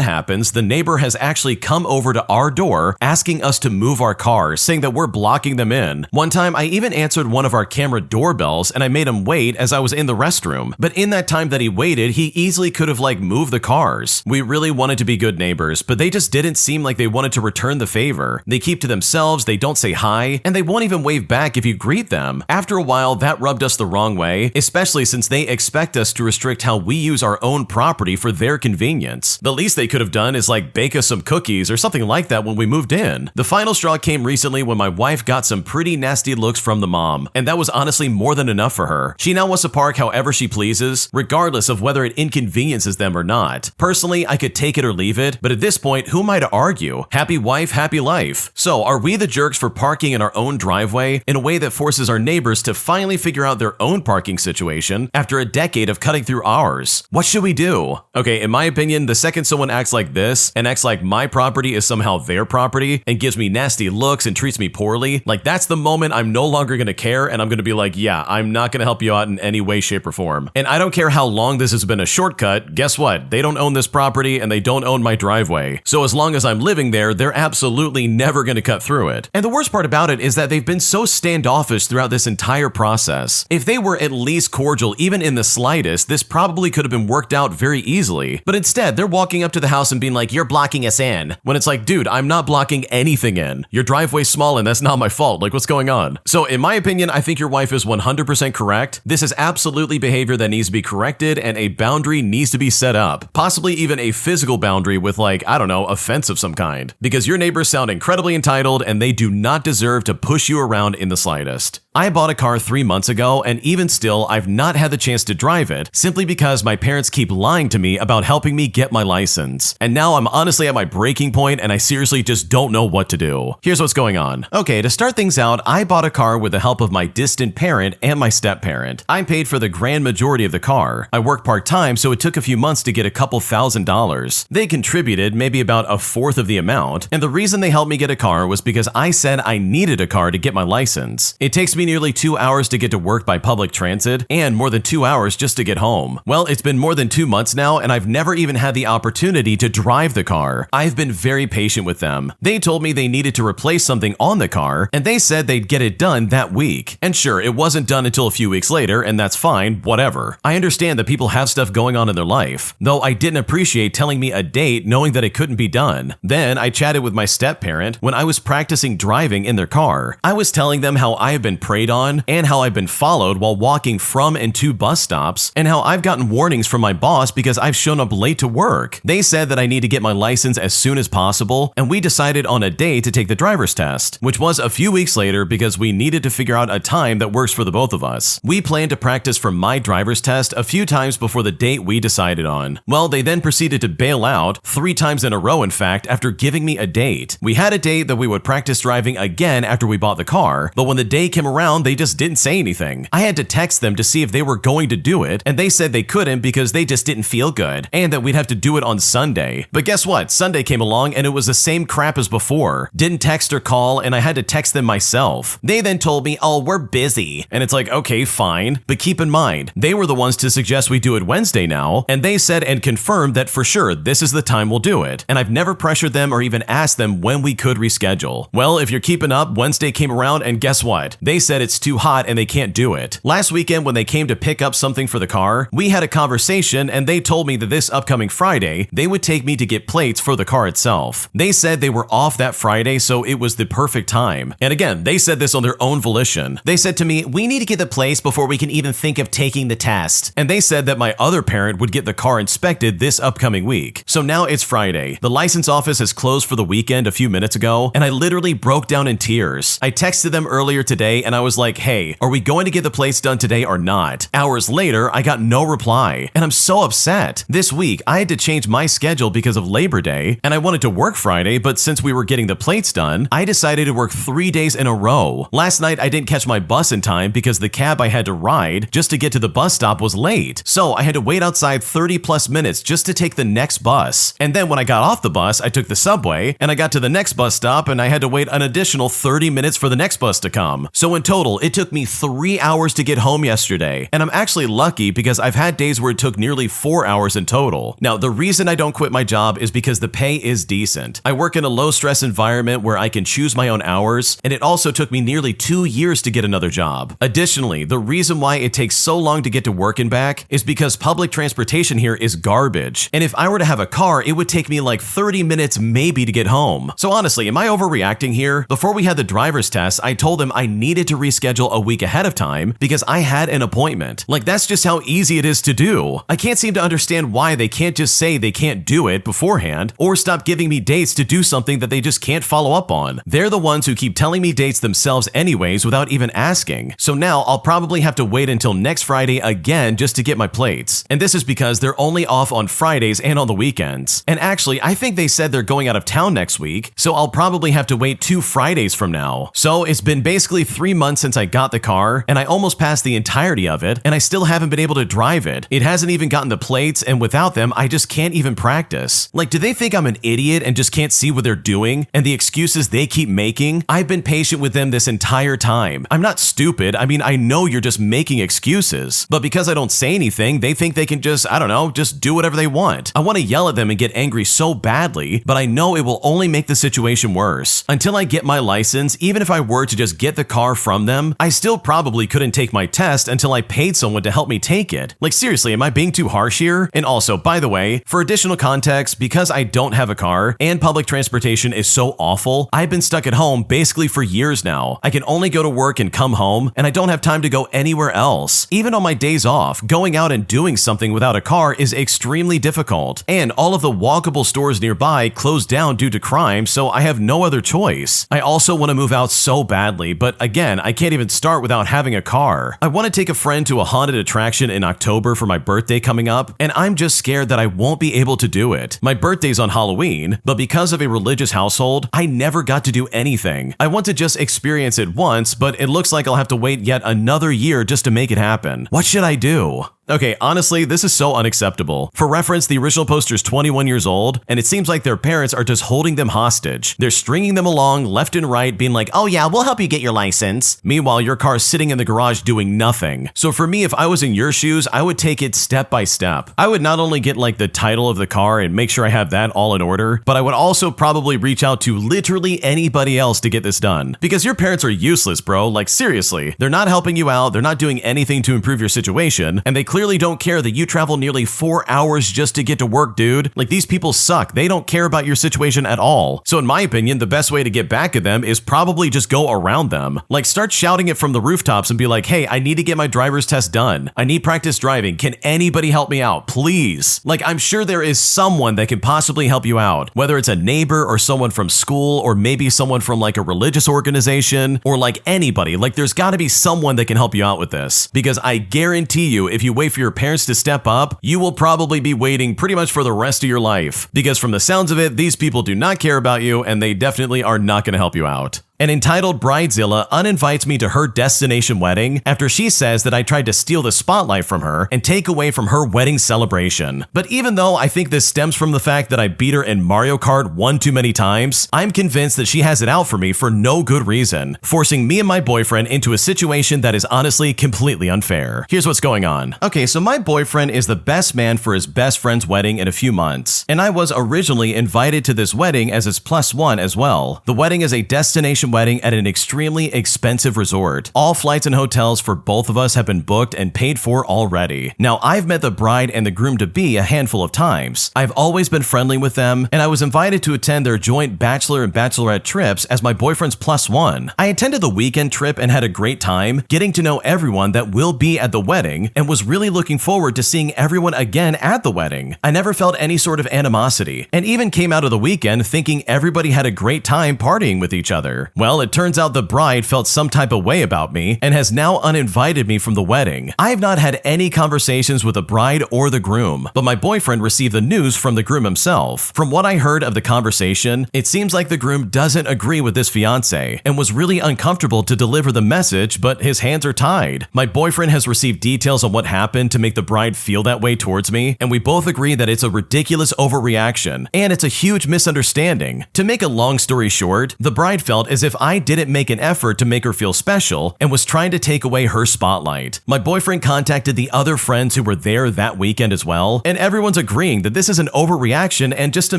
happens, the neighbor has actually come over to our door asking us to move our car, saying that we're blocking them in. One time, I even answered one of our camera doorbells and I made him wait as I was in the restroom, but in that time that he waited, he easily could have moved the cars. We really wanted to be good neighbors, but they just didn't seem like they wanted to return the favor. They keep to themselves, they don't say hi, and they won't even wave back if you greet them. After a while, that rubbed us the wrong way, especially since they expect us to restrict how we use our own property for their convenience. The least they could have done is bake us some cookies or something like that when we moved in. The final straw came recently when my wife got some pretty nasty looks from the mom, and that was honestly more than enough for her. She now wants to park however she pleases, regardless of whether it inconveniences them or not. Personally, I could take it or leave it, but at this point, who am I to argue? Happy wife, happy life. So, are we the jerks for parking in our own driveway in a way that forces our neighbors to finally figure out their own parking situation after a decade of cutting through ours? What should we do? Okay, in my opinion, the second someone acts like this and acts like my property is somehow their property and gives me nasty looks and treats me poorly, that's the moment I'm no longer gonna care and I'm gonna be yeah, I'm not gonna help you out in any way, shape, or form. And I don't care how long this has been a shortcut, guess what? They don't own this property and they don't own my driveway. So as long as I'm living there, they're absolutely never gonna cut through it. And the worst part about it is that they've been so standoffish throughout this entire process. If they were at least cordial, even in the slightest, this probably could have been worked out very easily. But instead, they're walking up to the house and being you're blocking us in. When it's dude, I'm not blocking anything in. Your driveway's small and that's not my fault. What's going on? So in my opinion, I think your wife is 100% correct. This is absolutely behavior that needs to be corrected and a boundary needs to be set up. Possibly even a physical boundary with I don't know, a fence of some kind. Because your neighbors sound incredibly entitled and they do not deserve to push you around in the slightest. I bought a car 3 months ago, and even still, I've not had the chance to drive it, simply because my parents keep lying to me about helping me get my license. And now I'm honestly at my breaking point, and I seriously just don't know what to do. Here's what's going on. Okay, to start things out, I bought a car with the help of my distant parent and my step-parent. I paid for the grand majority of the car. I work part-time, so it took a few months to get a couple $1,000s. They contributed maybe about a fourth of the amount, and the reason they helped me get a car was because I said I needed a car to get my license. It takes me nearly 2 hours to get to work by public transit, and more than 2 hours just to get home. Well, it's been more than 2 months now, and I've never even had the opportunity to drive the car. I've been very patient with them. They told me they needed to replace something on the car, and they said they'd get it done that week. And sure, it wasn't done until a few weeks later, and that's fine, whatever. I understand that people have stuff going on in their life, though I didn't appreciate telling me a date knowing that it couldn't be done. Then I chatted with my step-parent when I was practicing driving in their car. I was telling them how I have been preyed on and how I've been followed while walking from and to bus stops, and how I've gotten warnings from my boss because I've shown up late to work. They said that I need to get my license as soon as possible, and we decided on a day to take the driver's test, which was a few weeks later because we needed to figure out a time that works for the both of us. We planned to practice for my driver's test a few times before the date we decided on. Well, they then proceeded to bail out 3 times in a row, in fact, after giving me a date. We had a date that we would practice driving again after we bought the car, but when the day came around, they just didn't say anything. I had to text them to see if they were going to do it, and they said they couldn't because they just didn't feel good, and that we'd have to do it on Sunday. But guess what? Sunday came along and it was the same crap as before. Didn't text or call, and I had to text them myself. They then told me, oh, we're busy. And it's okay, fine. But keep in mind, they were the ones to suggest we do it Wednesday now, and they said and confirmed that for sure this is the time we'll do it. And I've never pressured them or even asked them when we could reschedule. Well, if you're keeping up, Wednesday came around and guess what? They said it's too hot and they can't do it. Last weekend when they came to pick up something for the car, we had a conversation and they told me that this upcoming Friday, they would take me to get plates for the car itself. They said they were off that Friday, so it was the perfect time. And again, they said this on their own volition. They said to me, we need to get the plates before we can even think of taking the test. And they said that my other parent would get the car inspected this upcoming week. So now it's Friday. The license office has closed for the weekend a few minutes ago, and I literally broke down in tears. I texted them earlier today and I was like, hey, are we going to get the plates done today or not? Hours later, I got no reply, and I'm so upset. This week, I had to change my schedule because of Labor Day, and I wanted to work Friday, but since we were getting the plates done, I decided to work 3 days in a row. Last night, I didn't catch my bus in time because the cab I had to ride just to get to the bus stop was late. So I had to wait outside 30 plus minutes just to take the next bus. And then when I got off the bus, I took the subway, and I got to the next bus stop, and I had to wait an additional 30 minutes for the next bus to come. So in total, it took me 3 hours to get home yesterday. And I'm actually lucky because I've had days where it took nearly 4 hours in total. Now, the reason I don't quit my job is because the pay is decent. I work in a low-stress environment where I can choose my own hours, and it also took me nearly 2 years to get another job. Additionally, the reason why it takes so long to get to work and back is because public transportation here is garbage. And if I were to have a car, it would take me like 30 minutes maybe to get home. So honestly, am I overreacting here? Before we had the driver's test, I told them I needed to reschedule a week ahead of time because I had an appointment. Like, that's just how easy it is to do. I can't seem to understand why they can't just say they can't do it beforehand or stop giving me dates to do something that they just can't follow up on. They're the ones who keep telling me dates themselves anyways without even asking. So now I'll probably have to wait until next Friday again just to get my plates. And this is because they're only off on Fridays and on the weekends. And actually, I think they said they're going out of town next week, so I'll probably have to wait 2 Fridays from now. So it's been basically 3 months since I got the car, and I almost passed the entirety of it, and I still haven't been able to drive it. It hasn't even gotten the plates, and without them, I just can't even practice. Like, do they think I'm an idiot and just can't see what they're doing and the excuses they keep making? I've been patient with them this entire time. I'm not stupid. I mean, I know you're just making excuses, but because I don't say anything, they think they can just, I don't know, just do whatever they want. I want to yell at them and get angry so badly, but I know it will only make the situation worse. Until I get my license, even if I were to just get the car from them, I still probably couldn't take my test until I paid someone to help me take it. Like, seriously, am I being too harsh here? And also, by the way, for additional context, because I don't have a car and public transportation is so awful, I've been stuck at home basically for years now. I can only go to work and come home, and I don't have time to go anywhere else. Even on my days off, going out and doing something without a car is extremely difficult. And all of the walkable stores nearby closed down due to crime, so I have no other choice. I also want to move out so badly, but again, I can't even start without having a car. I want to take a friend to a haunted attraction in October for my birthday coming up, and I'm just scared that I won't be able to do it. My birthday's on Halloween, but because of a religious household, I never got to do anything. I want to just experience it once, but it looks like I'll have to wait yet another year just to make it happen. What should I do? Okay, honestly, this is so unacceptable. For reference, the original poster is 21 years old, and it seems like their parents are just holding them hostage. They're stringing them along left and right, being like, oh yeah, we'll help you get your license. Meanwhile, your car's sitting in the garage doing nothing. So for me, if I was in your shoes, I would take it step by step. I would not only get like the title of the car and make sure I have that all in order, but I would also probably reach out to literally anybody else to get this done. Because your parents are useless, bro. Like, seriously, they're not helping you out, they're not doing anything to improve your situation, and they clearly don't care that you travel nearly 4 hours just to get to work, dude. Like, these people suck. They don't care about your situation at all. So in my opinion, the best way to get back at them is probably just go around them. Like, start shouting it from the rooftops and be like, hey, I need to get my driver's test done. I need practice driving. Can anybody help me out, please? Like, I'm sure there is someone that can possibly help you out, whether it's a neighbor or someone from school or maybe someone from like a religious organization or like anybody. Like, there's got to be someone that can help you out with this, because I guarantee you, if you wait for your parents to step up, you will probably be waiting pretty much for the rest of your life, because from the sounds of it, these people do not care about you and they definitely are not going to help you out. An entitled bridezilla uninvites me to her destination wedding after she says that I tried to steal the spotlight from her and take away from her wedding celebration. But even though I think this stems from the fact that I beat her in Mario Kart one too many times, I'm convinced that she has it out for me for no good reason, forcing me and my boyfriend into a situation that is honestly completely unfair. Here's what's going on. Okay, so my boyfriend is the best man for his best friend's wedding in a few months, and I was originally invited to this wedding as his +1 as well. The wedding is a destination wedding at an extremely expensive resort. All flights and hotels for both of us have been booked and paid for already. Now, I've met the bride and the groom-to-be a handful of times. I've always been friendly with them, and I was invited to attend their joint bachelor and bachelorette trips as my boyfriend's +1. I attended the weekend trip and had a great time getting to know everyone that will be at the wedding, and was really looking forward to seeing everyone again at the wedding. I never felt any sort of animosity, and even came out of the weekend thinking everybody had a great time partying with each other. Well, it turns out the bride felt some type of way about me and has now uninvited me from the wedding. I have not had any conversations with the bride or the groom, but my boyfriend received the news from the groom himself. From what I heard of the conversation, it seems like the groom doesn't agree with this fiancé and was really uncomfortable to deliver the message, but his hands are tied. My boyfriend has received details on what happened to make the bride feel that way towards me, and we both agree that it's a ridiculous overreaction and it's a huge misunderstanding. To make a long story short, the bride felt as if I didn't make an effort to make her feel special and was trying to take away her spotlight. My boyfriend contacted the other friends who were there that weekend as well, and everyone's agreeing that this is an overreaction and just a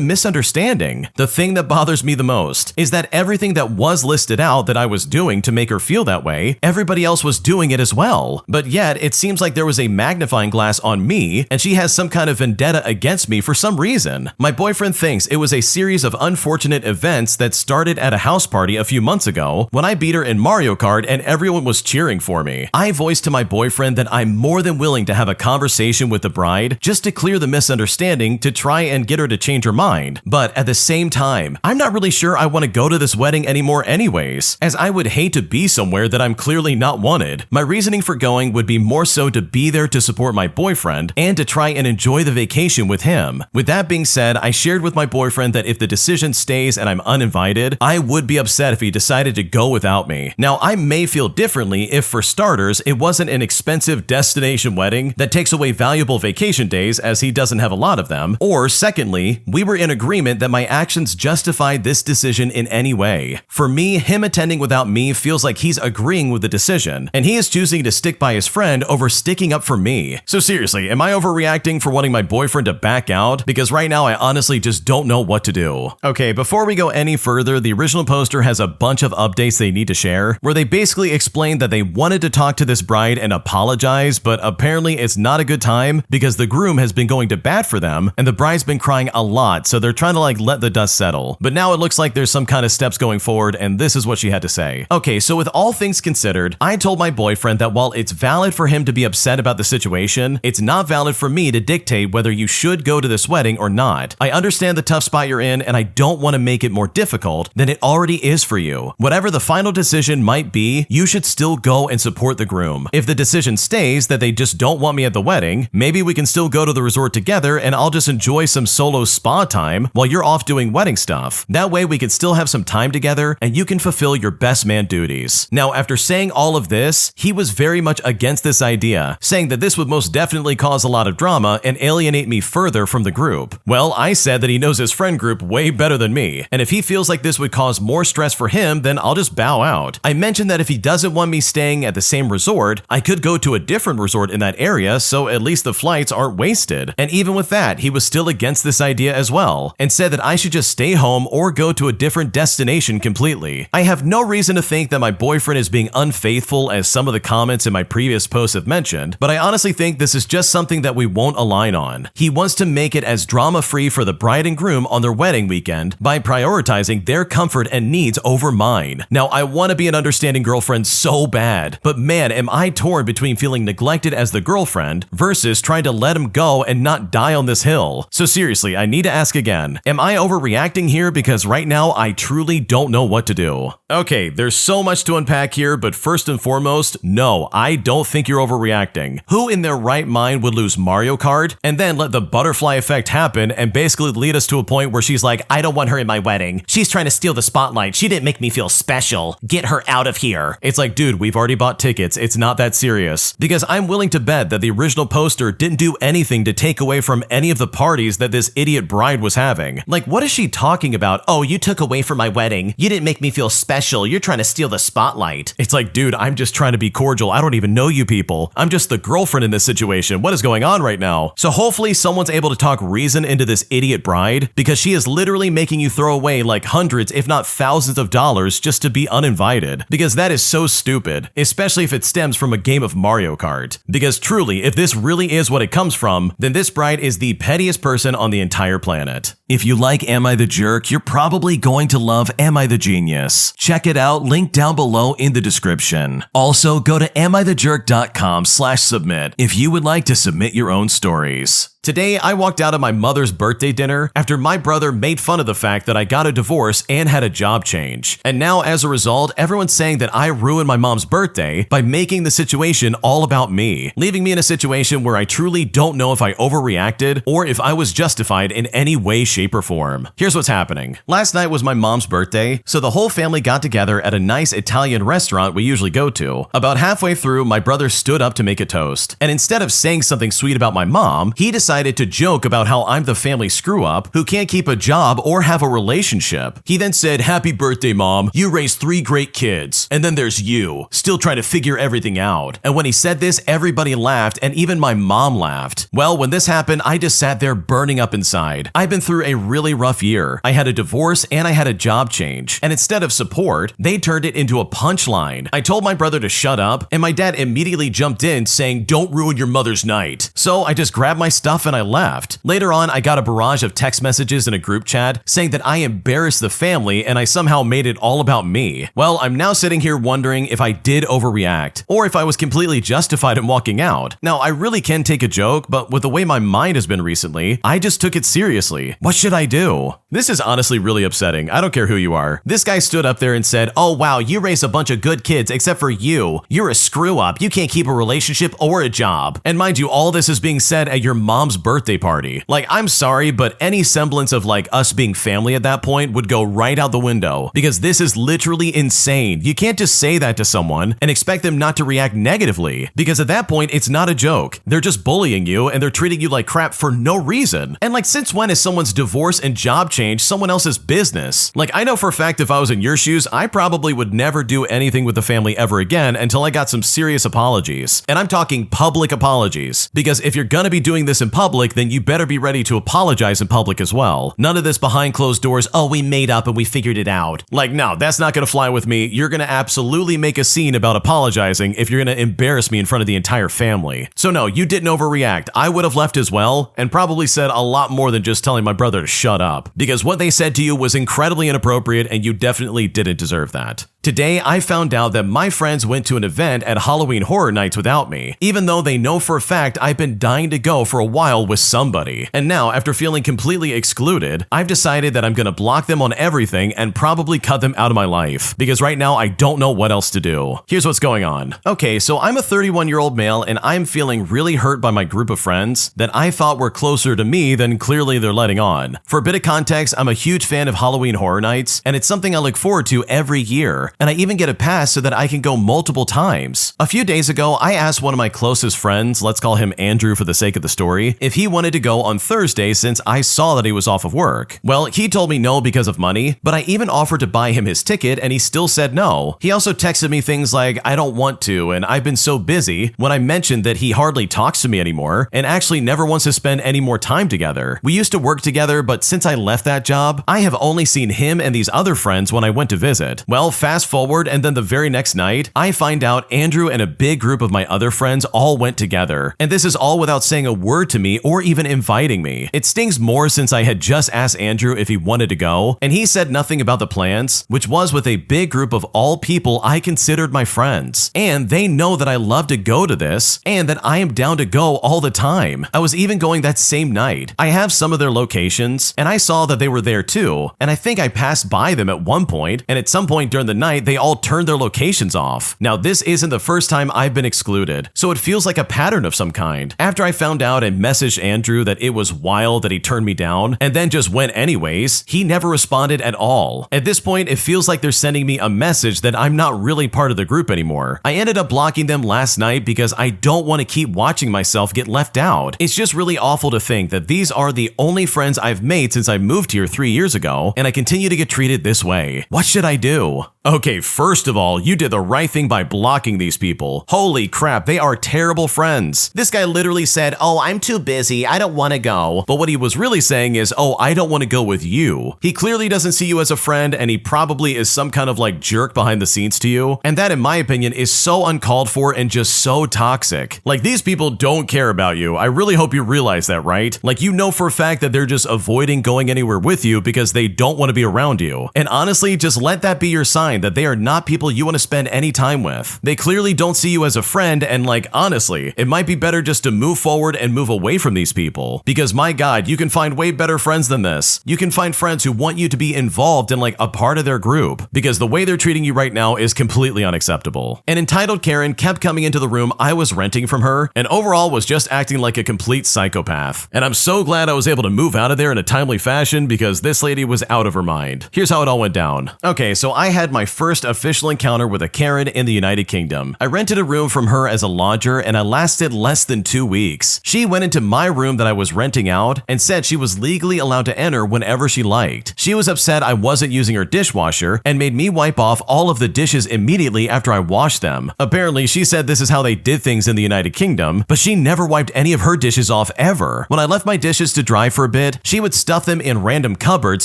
misunderstanding. The thing that bothers me the most is that everything that was listed out that I was doing to make her feel that way, everybody else was doing it as well. But yet, it seems like there was a magnifying glass on me and she has some kind of vendetta against me for some reason. My boyfriend thinks it was a series of unfortunate events that started at a house party a few months ago when I beat her in Mario Kart and everyone was cheering for me. I voiced to my boyfriend that I'm more than willing to have a conversation with the bride just to clear the misunderstanding to try and get her to change her mind. But at the same time, I'm not really sure I want to go to this wedding anymore anyways, as I would hate to be somewhere that I'm clearly not wanted. My reasoning for going would be more so to be there to support my boyfriend and to try and enjoy the vacation with him. With that being said, I shared with my boyfriend that if the decision stays and I'm uninvited, I would be upset if he decided to go without me. Now, I may feel differently if, for starters, it wasn't an expensive destination wedding that takes away valuable vacation days as he doesn't have a lot of them, or secondly, we were in agreement that my actions justified this decision in any way. For me, him attending without me feels like he's agreeing with the decision, and he is choosing to stick by his friend over sticking up for me. So seriously, am I overreacting for wanting my boyfriend to back out? Because right now I honestly just don't know what to do. Okay, before we go any further, the original poster has a bunch of updates they need to share, where they basically explained that they wanted to talk to this bride and apologize, but apparently it's not a good time because the groom has been going to bat for them and the bride's been crying a lot, so they're trying to let the dust settle. But now it looks like there's some kind of steps going forward, and this is what she had to say. Okay, so with all things considered, I told my boyfriend that while it's valid for him to be upset about the situation, it's not valid for me to dictate whether you should go to this wedding or not. I understand the tough spot you're in, and I don't want to make it more difficult than it already is for you. Whatever the final decision might be, you should still go and support the groom. If the decision stays that they just don't want me at the wedding, maybe we can still go to the resort together and I'll just enjoy some solo spa time while you're off doing wedding stuff. That way we can still have some time together and you can fulfill your best man duties. Now, after saying all of this, he was very much against this idea, saying that this would most definitely cause a lot of drama and alienate me further from the group. Well, I said that he knows his friend group way better than me, and if he feels like this would cause more stress for him, then I'll just bow out. I mentioned that if he doesn't want me staying at the same resort, I could go to a different resort in that area, so at least the flights aren't wasted. And even with that, he was still against this idea as well, and said that I should just stay home or go to a different destination completely. I have no reason to think that my boyfriend is being unfaithful, as some of the comments in my previous posts have mentioned, but I honestly think this is just something that we won't align on. He wants to make it as drama-free for the bride and groom on their wedding weekend by prioritizing their comfort and needs over mine. Now, I want to be an understanding girlfriend so bad, but man, am I torn between feeling neglected as the girlfriend versus trying to let him go and not die on this hill. So seriously, I need to ask again, am I overreacting here? Because right now, I truly don't know what to do. Okay, there's so much to unpack here, but first and foremost, no, I don't think you're overreacting. Who in their right mind would lose Mario Kart and then let the butterfly effect happen and basically lead us to a point where she's like, I don't want her in my wedding. She's trying to steal the spotlight. She didn't make me feel special. Get her out of here. It's like, dude, we've already bought tickets. It's not that serious. Because I'm willing to bet that the original poster didn't do anything to take away from any of the parties that this idiot bride was having. Like, what is she talking about? Oh, you took away from my wedding. You didn't make me feel special. You're trying to steal the spotlight. It's like, dude, I'm just trying to be cordial. I don't even know you people. I'm just the girlfriend in this situation. What is going on right now? So hopefully someone's able to talk reason into this idiot bride, because she is literally making you throw away like hundreds, if not thousands of dollars just to be uninvited. Because that is so stupid, especially if it stems from a game of Mario Kart. Because truly, if this really is what it comes from, then this bride is the pettiest person on the entire planet. If you like Am I the Jerk, you're probably going to love Am I the Genius. Check it out, link down below in the description. Also, go to amithejerk.com/submit if you would like to submit your own stories. Today, I walked out of my mother's birthday dinner after my brother made fun of the fact that I got a divorce and had a job change. And now, as a result, everyone's saying that I ruined my mom's birthday by making the situation all about me, leaving me in a situation where I truly don't know if I overreacted or if I was justified in any way, shape, or form. Here's what's happening. Last night was my mom's birthday, so the whole family got together at a nice Italian restaurant we usually go to. About halfway through, my brother stood up to make a toast, and instead of saying something sweet about my mom, he decided to joke about how I'm the family screw-up who can't keep a job or have a relationship. He then said, "Happy birthday, Mom. You raised 3 great kids. And then there's you, still trying to figure everything out." And when he said this, everybody laughed, and even my mom laughed. Well, when this happened, I just sat there burning up inside. I've been through a really rough year. I had a divorce and I had a job change. And instead of support, they turned it into a punchline. I told my brother to shut up, and my dad immediately jumped in saying, "Don't ruin your mother's night." So I just grabbed my stuff and I left. Later on, I got a barrage of text messages in a group chat saying that I embarrassed the family and I somehow made it all about me. Well, I'm now sitting here wondering if I did overreact or if I was completely justified in walking out. Now, I really can take a joke, but with the way my mind has been recently, I just took it seriously. What should I do? This is honestly really upsetting. I don't care who you are. This guy stood up there and said, "Oh wow, you raised a bunch of good kids except for you. You're a screw up. You can't keep a relationship or a job." And mind you, all this is being said at your mom's birthday party. Like, I'm sorry, but any semblance of like us being family at that point would go right out the window, because this is literally insane. You can't just say that to someone and expect them not to react negatively, because at that point, it's not a joke. They're just bullying you and they're treating you like crap for no reason. And like, since when is someone's divorce and job change someone else's business? Like, I know for a fact if I was in your shoes, I probably would never do anything with the family ever again until I got some serious apologies. And I'm talking public apologies, because if you're gonna be doing this in public, then you better be ready to apologize in public as well. None of this behind closed doors, "Oh, we made up and we figured it out." Like, no, that's not gonna fly with me. You're gonna absolutely make a scene about apologizing if you're gonna embarrass me in front of the entire family. So no, you didn't overreact. I would have left as well, and probably said a lot more than just telling my brother to shut up, because what they said to you was incredibly inappropriate and you definitely didn't deserve that. Today, I found out that my friends went to an event at Halloween Horror Nights without me, even though they know for a fact I've been dying to go for a while with somebody. And now, after feeling completely excluded, I've decided that I'm gonna block them on everything and probably cut them out of my life, because right now I don't know what else to do. Here's what's going on. Okay, so I'm a 31-year-old male and I'm feeling really hurt by my group of friends that I thought were closer to me than clearly they're letting on. For a bit of context, I'm a huge fan of Halloween Horror Nights, and it's something I look forward to every year. And I even get a pass so that I can go multiple times. A few days ago, I asked one of my closest friends, let's call him Andrew for the sake of the story, if he wanted to go on Thursday since I saw that he was off of work. Well, he told me no because of money, but I even offered to buy him his ticket and he still said no. He also texted me things like, "I don't want to, and I've been so busy," when I mentioned that he hardly talks to me anymore and actually never wants to spend any more time together. We used to work together, but since I left that job, I have only seen him and these other friends when I went to visit. Well, fast forward, and then the very next night, I find out Andrew and a big group of my other friends all went together. And this is all without saying a word to me or even inviting me. It stings more since I had just asked Andrew if he wanted to go, and he said nothing about the plans, which was with a big group of all people I considered my friends. And they know that I love to go to this, and that I am down to go all the time. I was even going that same night. I have some of their locations, and I saw that they were there too, and I think I passed by them at one point, and at some point during the night, they all turned their locations off. Now, this isn't the first time I've been excluded, so it feels like a pattern of some kind. After I found out and messaged Andrew that it was wild that he turned me down, and then just went anyways, he never responded at all. At this point, it feels like they're sending me a message that I'm not really part of the group anymore. I ended up blocking them last night because I don't want to keep watching myself get left out. It's just really awful to think that these are the only friends I've made since I moved here 3 years ago, and I continue to get treated this way. What should I do? Okay, first of all, you did the right thing by blocking these people. Holy crap, they are terrible friends. This guy literally said, "Oh, I'm too busy, I don't want to go." But what he was really saying is, "Oh, I don't want to go with you." He clearly doesn't see you as a friend, and he probably is some kind of like jerk behind the scenes to you. And that, in my opinion, is so uncalled for and just so toxic. Like, these people don't care about you. I really hope you realize that, right? Like, you know for a fact that they're just avoiding going anywhere with you because they don't want to be around you. And honestly, just let that be your sign mind that they are not people you want to spend any time with. They clearly don't see you as a friend, and like, honestly, it might be better just to move forward and move away from these people. Because my God, you can find way better friends than this. You can find friends who want you to be involved in like a part of their group, because the way they're treating you right now is completely unacceptable. An entitled Karen kept coming into the room I was renting from her, and overall was just acting like a complete psychopath. And I'm so glad I was able to move out of there in a timely fashion, because this lady was out of her mind. Here's how it all went down. Okay, so I had my first official encounter with a Karen in the United Kingdom. I rented a room from her as a lodger, and I lasted less than 2 weeks. She went into my room that I was renting out and said she was legally allowed to enter whenever she liked. She was upset I wasn't using her dishwasher and made me wipe off all of the dishes immediately after I washed them. Apparently, she said this is how they did things in the United Kingdom, but she never wiped any of her dishes off ever. When I left my dishes to dry for a bit, she would stuff them in random cupboards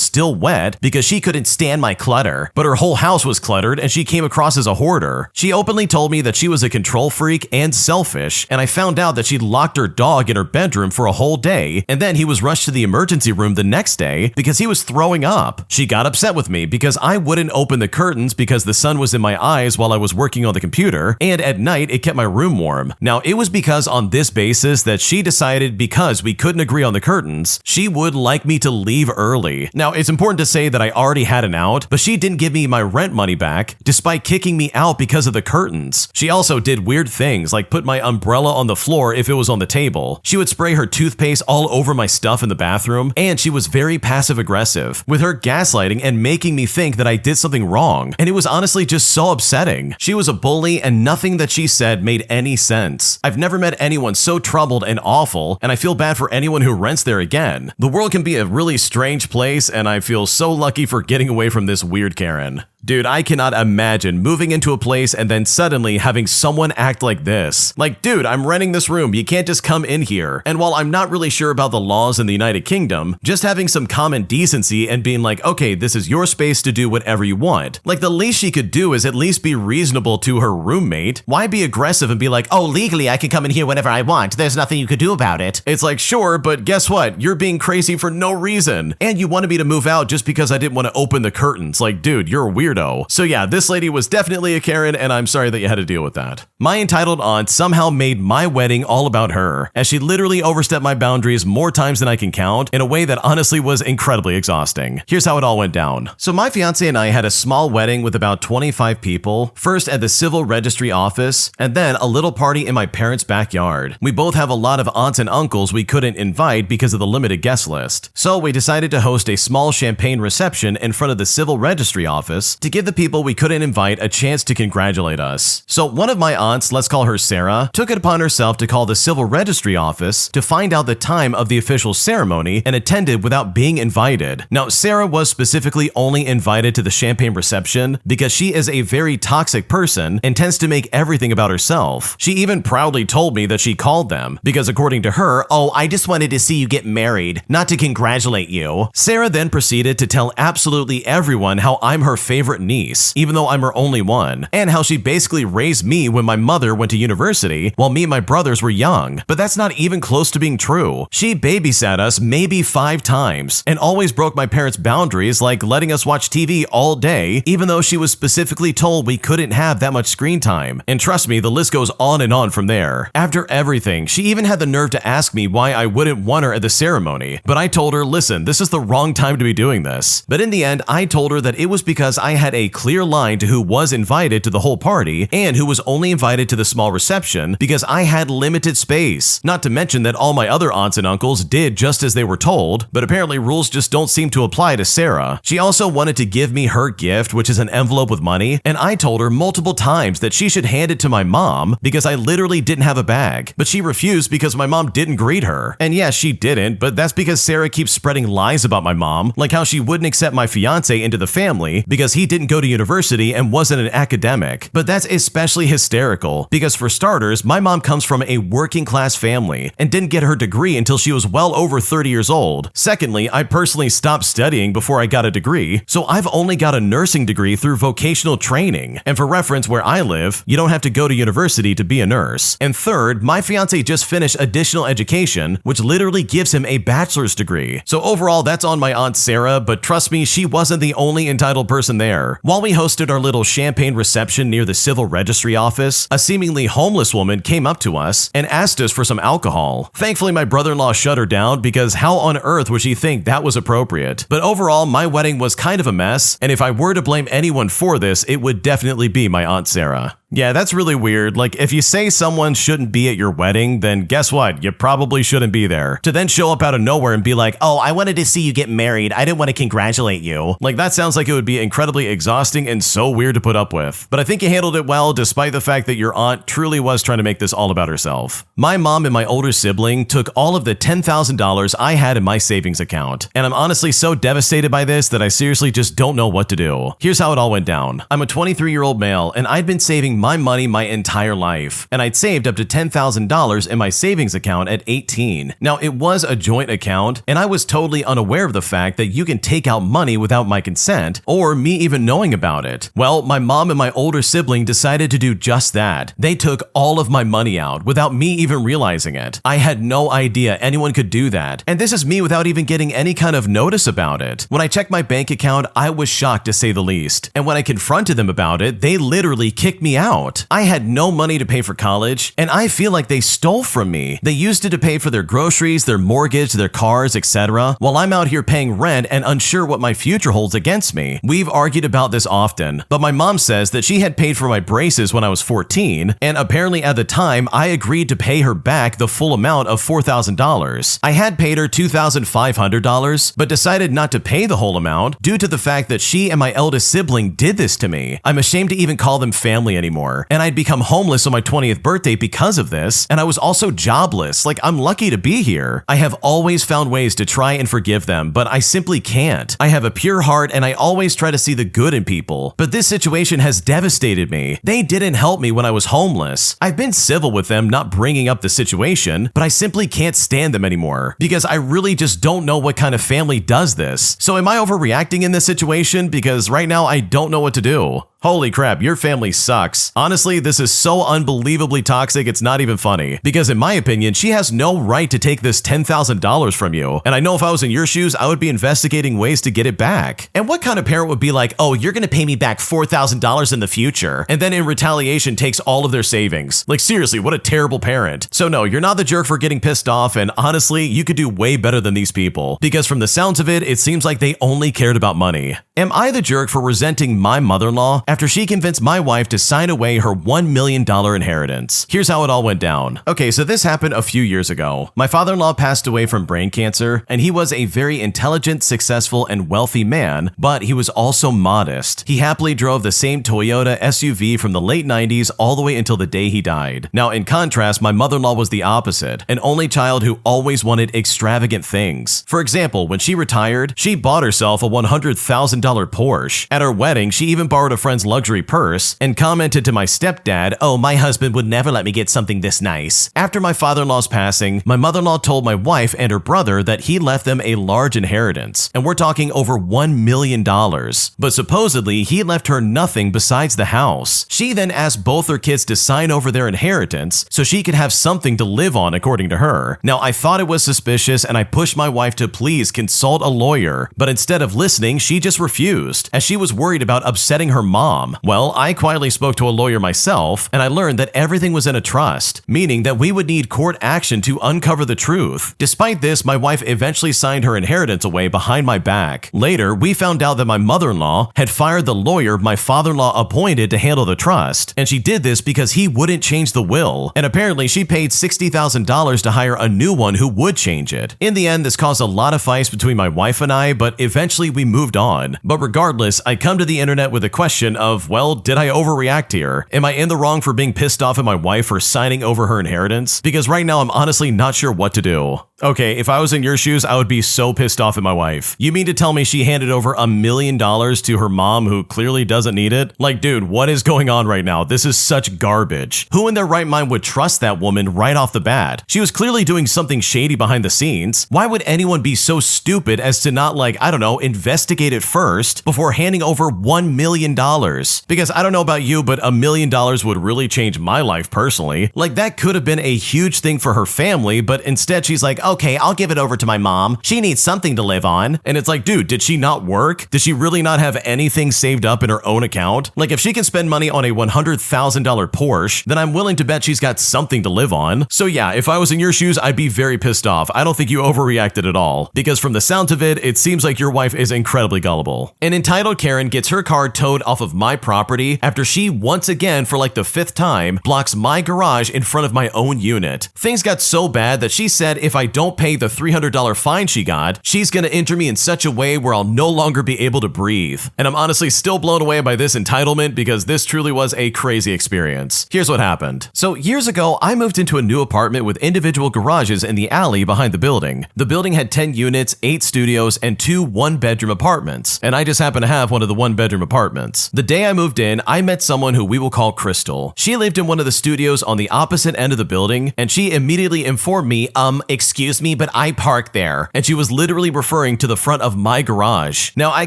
still wet because she couldn't stand my clutter. But her whole house was cluttered and she came across as a hoarder. She openly told me that she was a control freak and selfish, and I found out that she'd locked her dog in her bedroom for a whole day, and then he was rushed to the emergency room the next day because he was throwing up. She got upset with me because I wouldn't open the curtains because the sun was in my eyes while I was working on the computer, and at night it kept my room warm. Now, it was because on this basis that she decided because we couldn't agree on the curtains, she would like me to leave early. Now, it's important to say that I already had an out, but she didn't give me my rent money back despite kicking me out because of the curtains. She also did weird things like put my umbrella on the floor if it was on the table. She would spray her toothpaste all over my stuff in the bathroom, and she was very passive aggressive with her gaslighting and making me think that I did something wrong, and it was honestly just so upsetting. She was a bully and nothing that she said made any sense. I've never met anyone so troubled and awful, and I feel bad for anyone who rents there again. The world can be a really strange place, and I feel so lucky for getting away from this weird Karen. Dude, I cannot imagine moving into a place and then suddenly having someone act like this. Like, dude, I'm renting this room, you can't just come in here. And while I'm not really sure about the laws in the United Kingdom, just having some common decency and being like, okay, this is your space to do whatever you want. Like, the least she could do is at least be reasonable to her roommate. Why be aggressive and be like, oh, legally I can come in here whenever I want, there's nothing you could do about it. It's like, sure, but guess what? You're being crazy for no reason. And you wanted me to move out just because I didn't want to open the curtains. Like, dude, you're a weirdo. So yeah, this lady was definitely a Karen, and I'm sorry that you had to deal with that. My entitled aunt somehow made my wedding all about her, as she literally overstepped my boundaries more times than I can count in a way that honestly was incredibly exhausting. Here's how it all went down. So my fiance and I had a small wedding with about 25 people, first at the civil registry office, and then a little party in my parents' backyard. We both have a lot of aunts and uncles we couldn't invite because of the limited guest list. So we decided to host a small champagne reception in front of the civil registry office to give the people we couldn't invite a chance to congratulate us. So one of my aunts, let's call her Sarah, took it upon herself to call the civil registry office to find out the time of the official ceremony and attended without being invited. Now, Sarah was specifically only invited to the champagne reception because she is a very toxic person and tends to make everything about herself. She even proudly told me that she called them because according to her, oh, I just wanted to see you get married, not to congratulate you. Sarah then proceeded to tell absolutely everyone how I'm her favorite niece, even though I'm her only one, and how she basically raised me when my mother went to university while me and my brothers were young. But that's not even close to being true. She babysat us maybe 5 times and always broke my parents' boundaries, like letting us watch TV all day, even though she was specifically told we couldn't have that much screen time. And trust me, the list goes on and on from there. After everything, she even had the nerve to ask me why I wouldn't want her at the ceremony, but I told her, listen, this is the wrong time to be doing this. But in the end, I told her that it was because I had a clear line to who was invited to the whole party and who was only invited to the small reception because I had limited space. Not to mention that all my other aunts and uncles did just as they were told, but apparently rules just don't seem to apply to Sarah. She also wanted to give me her gift, which is an envelope with money, and I told her multiple times that she should hand it to my mom because I literally didn't have a bag, but she refused because my mom didn't greet her. And yes, she didn't, but that's because Sarah keeps spreading lies about my mom, like how she wouldn't accept my fiance into the family because he didn't go to university and wasn't an academic. But that's especially hysterical because for starters, my mom comes from a working class family and didn't get her degree until she was well over 30 years old. Secondly, I personally stopped studying before I got a degree, so I've only got a nursing degree through vocational training. And for reference, where I live, you don't have to go to university to be a nurse. And third, my fiance just finished additional education, which literally gives him a bachelor's degree. So overall, that's on my aunt Sarah, but trust me, she wasn't the only entitled person there. While we hosted our little champagne reception near the civil registry office, a seemingly homeless woman came up to us and asked us for some alcohol. Thankfully, my brother-in-law shut her down because how on earth would she think that was appropriate? But overall, my wedding was kind of a mess, and if I were to blame anyone for this, it would definitely be my Aunt Sarah. Yeah, that's really weird. Like, if you say someone shouldn't be at your wedding, then guess what? You probably shouldn't be there. To then show up out of nowhere and be like, oh, I wanted to see you get married. I didn't want to congratulate you. Like, that sounds like it would be incredibly exhausting and so weird to put up with. But I think you handled it well, despite the fact that your aunt truly was trying to make this all about herself. My mom and my older sibling took all of the $10,000 I had in my savings account. And I'm honestly so devastated by this that I seriously just don't know what to do. Here's how it all went down. I'm a 23-year-old male, and I'd been saving my money my entire life, and I'd saved up to $10,000 in my savings account at 18. Now, it was a joint account, and I was totally unaware of the fact that you can take out money without my consent, or me even knowing about it. Well, my mom and my older sibling decided to do just that. They took all of my money out without me even realizing it. I had no idea anyone could do that, and this is me without even getting any kind of notice about it. When I checked my bank account, I was shocked to say the least, and when I confronted them about it, they literally kicked me out. I had no money to pay for college, and I feel like they stole from me. They used it to pay for their groceries, their mortgage, their cars, etc., while I'm out here paying rent and unsure what my future holds against me. We've argued about this often, but my mom says that she had paid for my braces when I was 14, and apparently at the time, I agreed to pay her back the full amount of $4,000. I had paid her $2,500, but decided not to pay the whole amount due to the fact that she and my eldest sibling did this to me. I'm ashamed to even call them family anymore, and I'd become homeless on my 20th birthday because of this, and I was also jobless. Like, I'm lucky to be here. I have always found ways to try and forgive them, but I simply can't. I have a pure heart, and I always try to see the good in people, but this situation has devastated me. They didn't help me when I was homeless. I've been civil with them, not bringing up the situation, but I simply can't stand them anymore because I really just don't know what kind of family does this. So am I overreacting in this situation? Because right now I don't know what to do. Holy crap, your family sucks. Honestly, this is so unbelievably toxic, it's not even funny. Because in my opinion, she has no right to take this $10,000 from you. And I know if I was in your shoes, I would be investigating ways to get it back. And what kind of parent would be like, oh, you're gonna pay me back $4,000 in the future, and then in retaliation takes all of their savings? Like, seriously, what a terrible parent. So no, you're not the jerk for getting pissed off, and honestly, you could do way better than these people. Because from the sounds of it, it seems like they only cared about money. Am I the jerk for resenting my mother-in-law after she convinced my wife to sign away her $1 million inheritance? Here's how it all went down. Okay, so this happened a few years ago. My father-in-law passed away from brain cancer, and he was a very intelligent, successful, and wealthy man, but he was also modest. He happily drove the same Toyota SUV from the late 90s all the way until the day he died. Now, in contrast, my mother-in-law was the opposite, an only child who always wanted extravagant things. For example, when she retired, she bought herself a $100,000 Porsche. At her wedding, she even borrowed a friend's luxury purse and commented to my stepdad, oh, my husband would never let me get something this nice. After my father-in-law's passing, my mother-in-law told my wife and her brother that he left them a large inheritance, and we're talking over $1 million. But supposedly, he left her nothing besides the house. She then asked both her kids to sign over their inheritance so she could have something to live on, according to her. Now, I thought it was suspicious, and I pushed my wife to please consult a lawyer, but instead of listening, she just refused, as she was worried about upsetting her mom. Well, I quietly spoke to a lawyer myself, and I learned that everything was in a trust, meaning that we would need court action to uncover the truth. Despite this, my wife eventually signed her inheritance away behind my back. Later, we found out that my mother-in-law had fired the lawyer my father-in-law appointed to handle the trust, and she did this because he wouldn't change the will, and apparently she paid $60,000 to hire a new one who would change it. In the end, this caused a lot of fights between my wife and I, but eventually we moved on. But regardless, I come to the internet with a question of, well, did I overreact here? Am I in the wrong for being pissed off at my wife for signing over her inheritance? Because right now I'm honestly not sure what to do. Okay, if I was in your shoes, I would be so pissed off at my wife. You mean to tell me she handed over $1 million to her mom who clearly doesn't need it? Like, dude, what is going on right now? This is such garbage. Who in their right mind would trust that woman right off the bat? She was clearly doing something shady behind the scenes. Why would anyone be so stupid as to not, like, I don't know, investigate it first before handing over $1 million? Because I don't know about you, but $1 million would really change my life personally. Like, that could have been a huge thing for her family, but instead she's like, okay, I'll give it over to my mom. She needs something to live on. And it's like, dude, did she not work? Did she really not have anything saved up in her own account? Like, if she can spend money on a $100,000 Porsche, then I'm willing to bet she's got something to live on. So yeah, if I was in your shoes, I'd be very pissed off. I don't think you overreacted at all, because from the sound of it, it seems like your wife is incredibly gullible. An entitled Karen gets her car towed off of my property after she once again, for like the 5th time, blocks my garage in front of my own unit. Things got so bad that she said if I don't pay the $300 fine she got, she's gonna injure me in such a way where I'll no longer be able to breathe. And I'm honestly still blown away by this entitlement, because this truly was a crazy experience. Here's what happened. So years ago, I moved into a new apartment with individual garages in the alley behind the building. The building had 10 units, 8 studios, and 2 one-bedroom apartments, and I just happened to have one of the one-bedroom apartments. The day I moved in, I met someone who we will call Crystal. She lived in one of the studios on the opposite end of the building, and she immediately informed me, excuse me, but I park there. And she was literally referring to the front of my garage. Now, I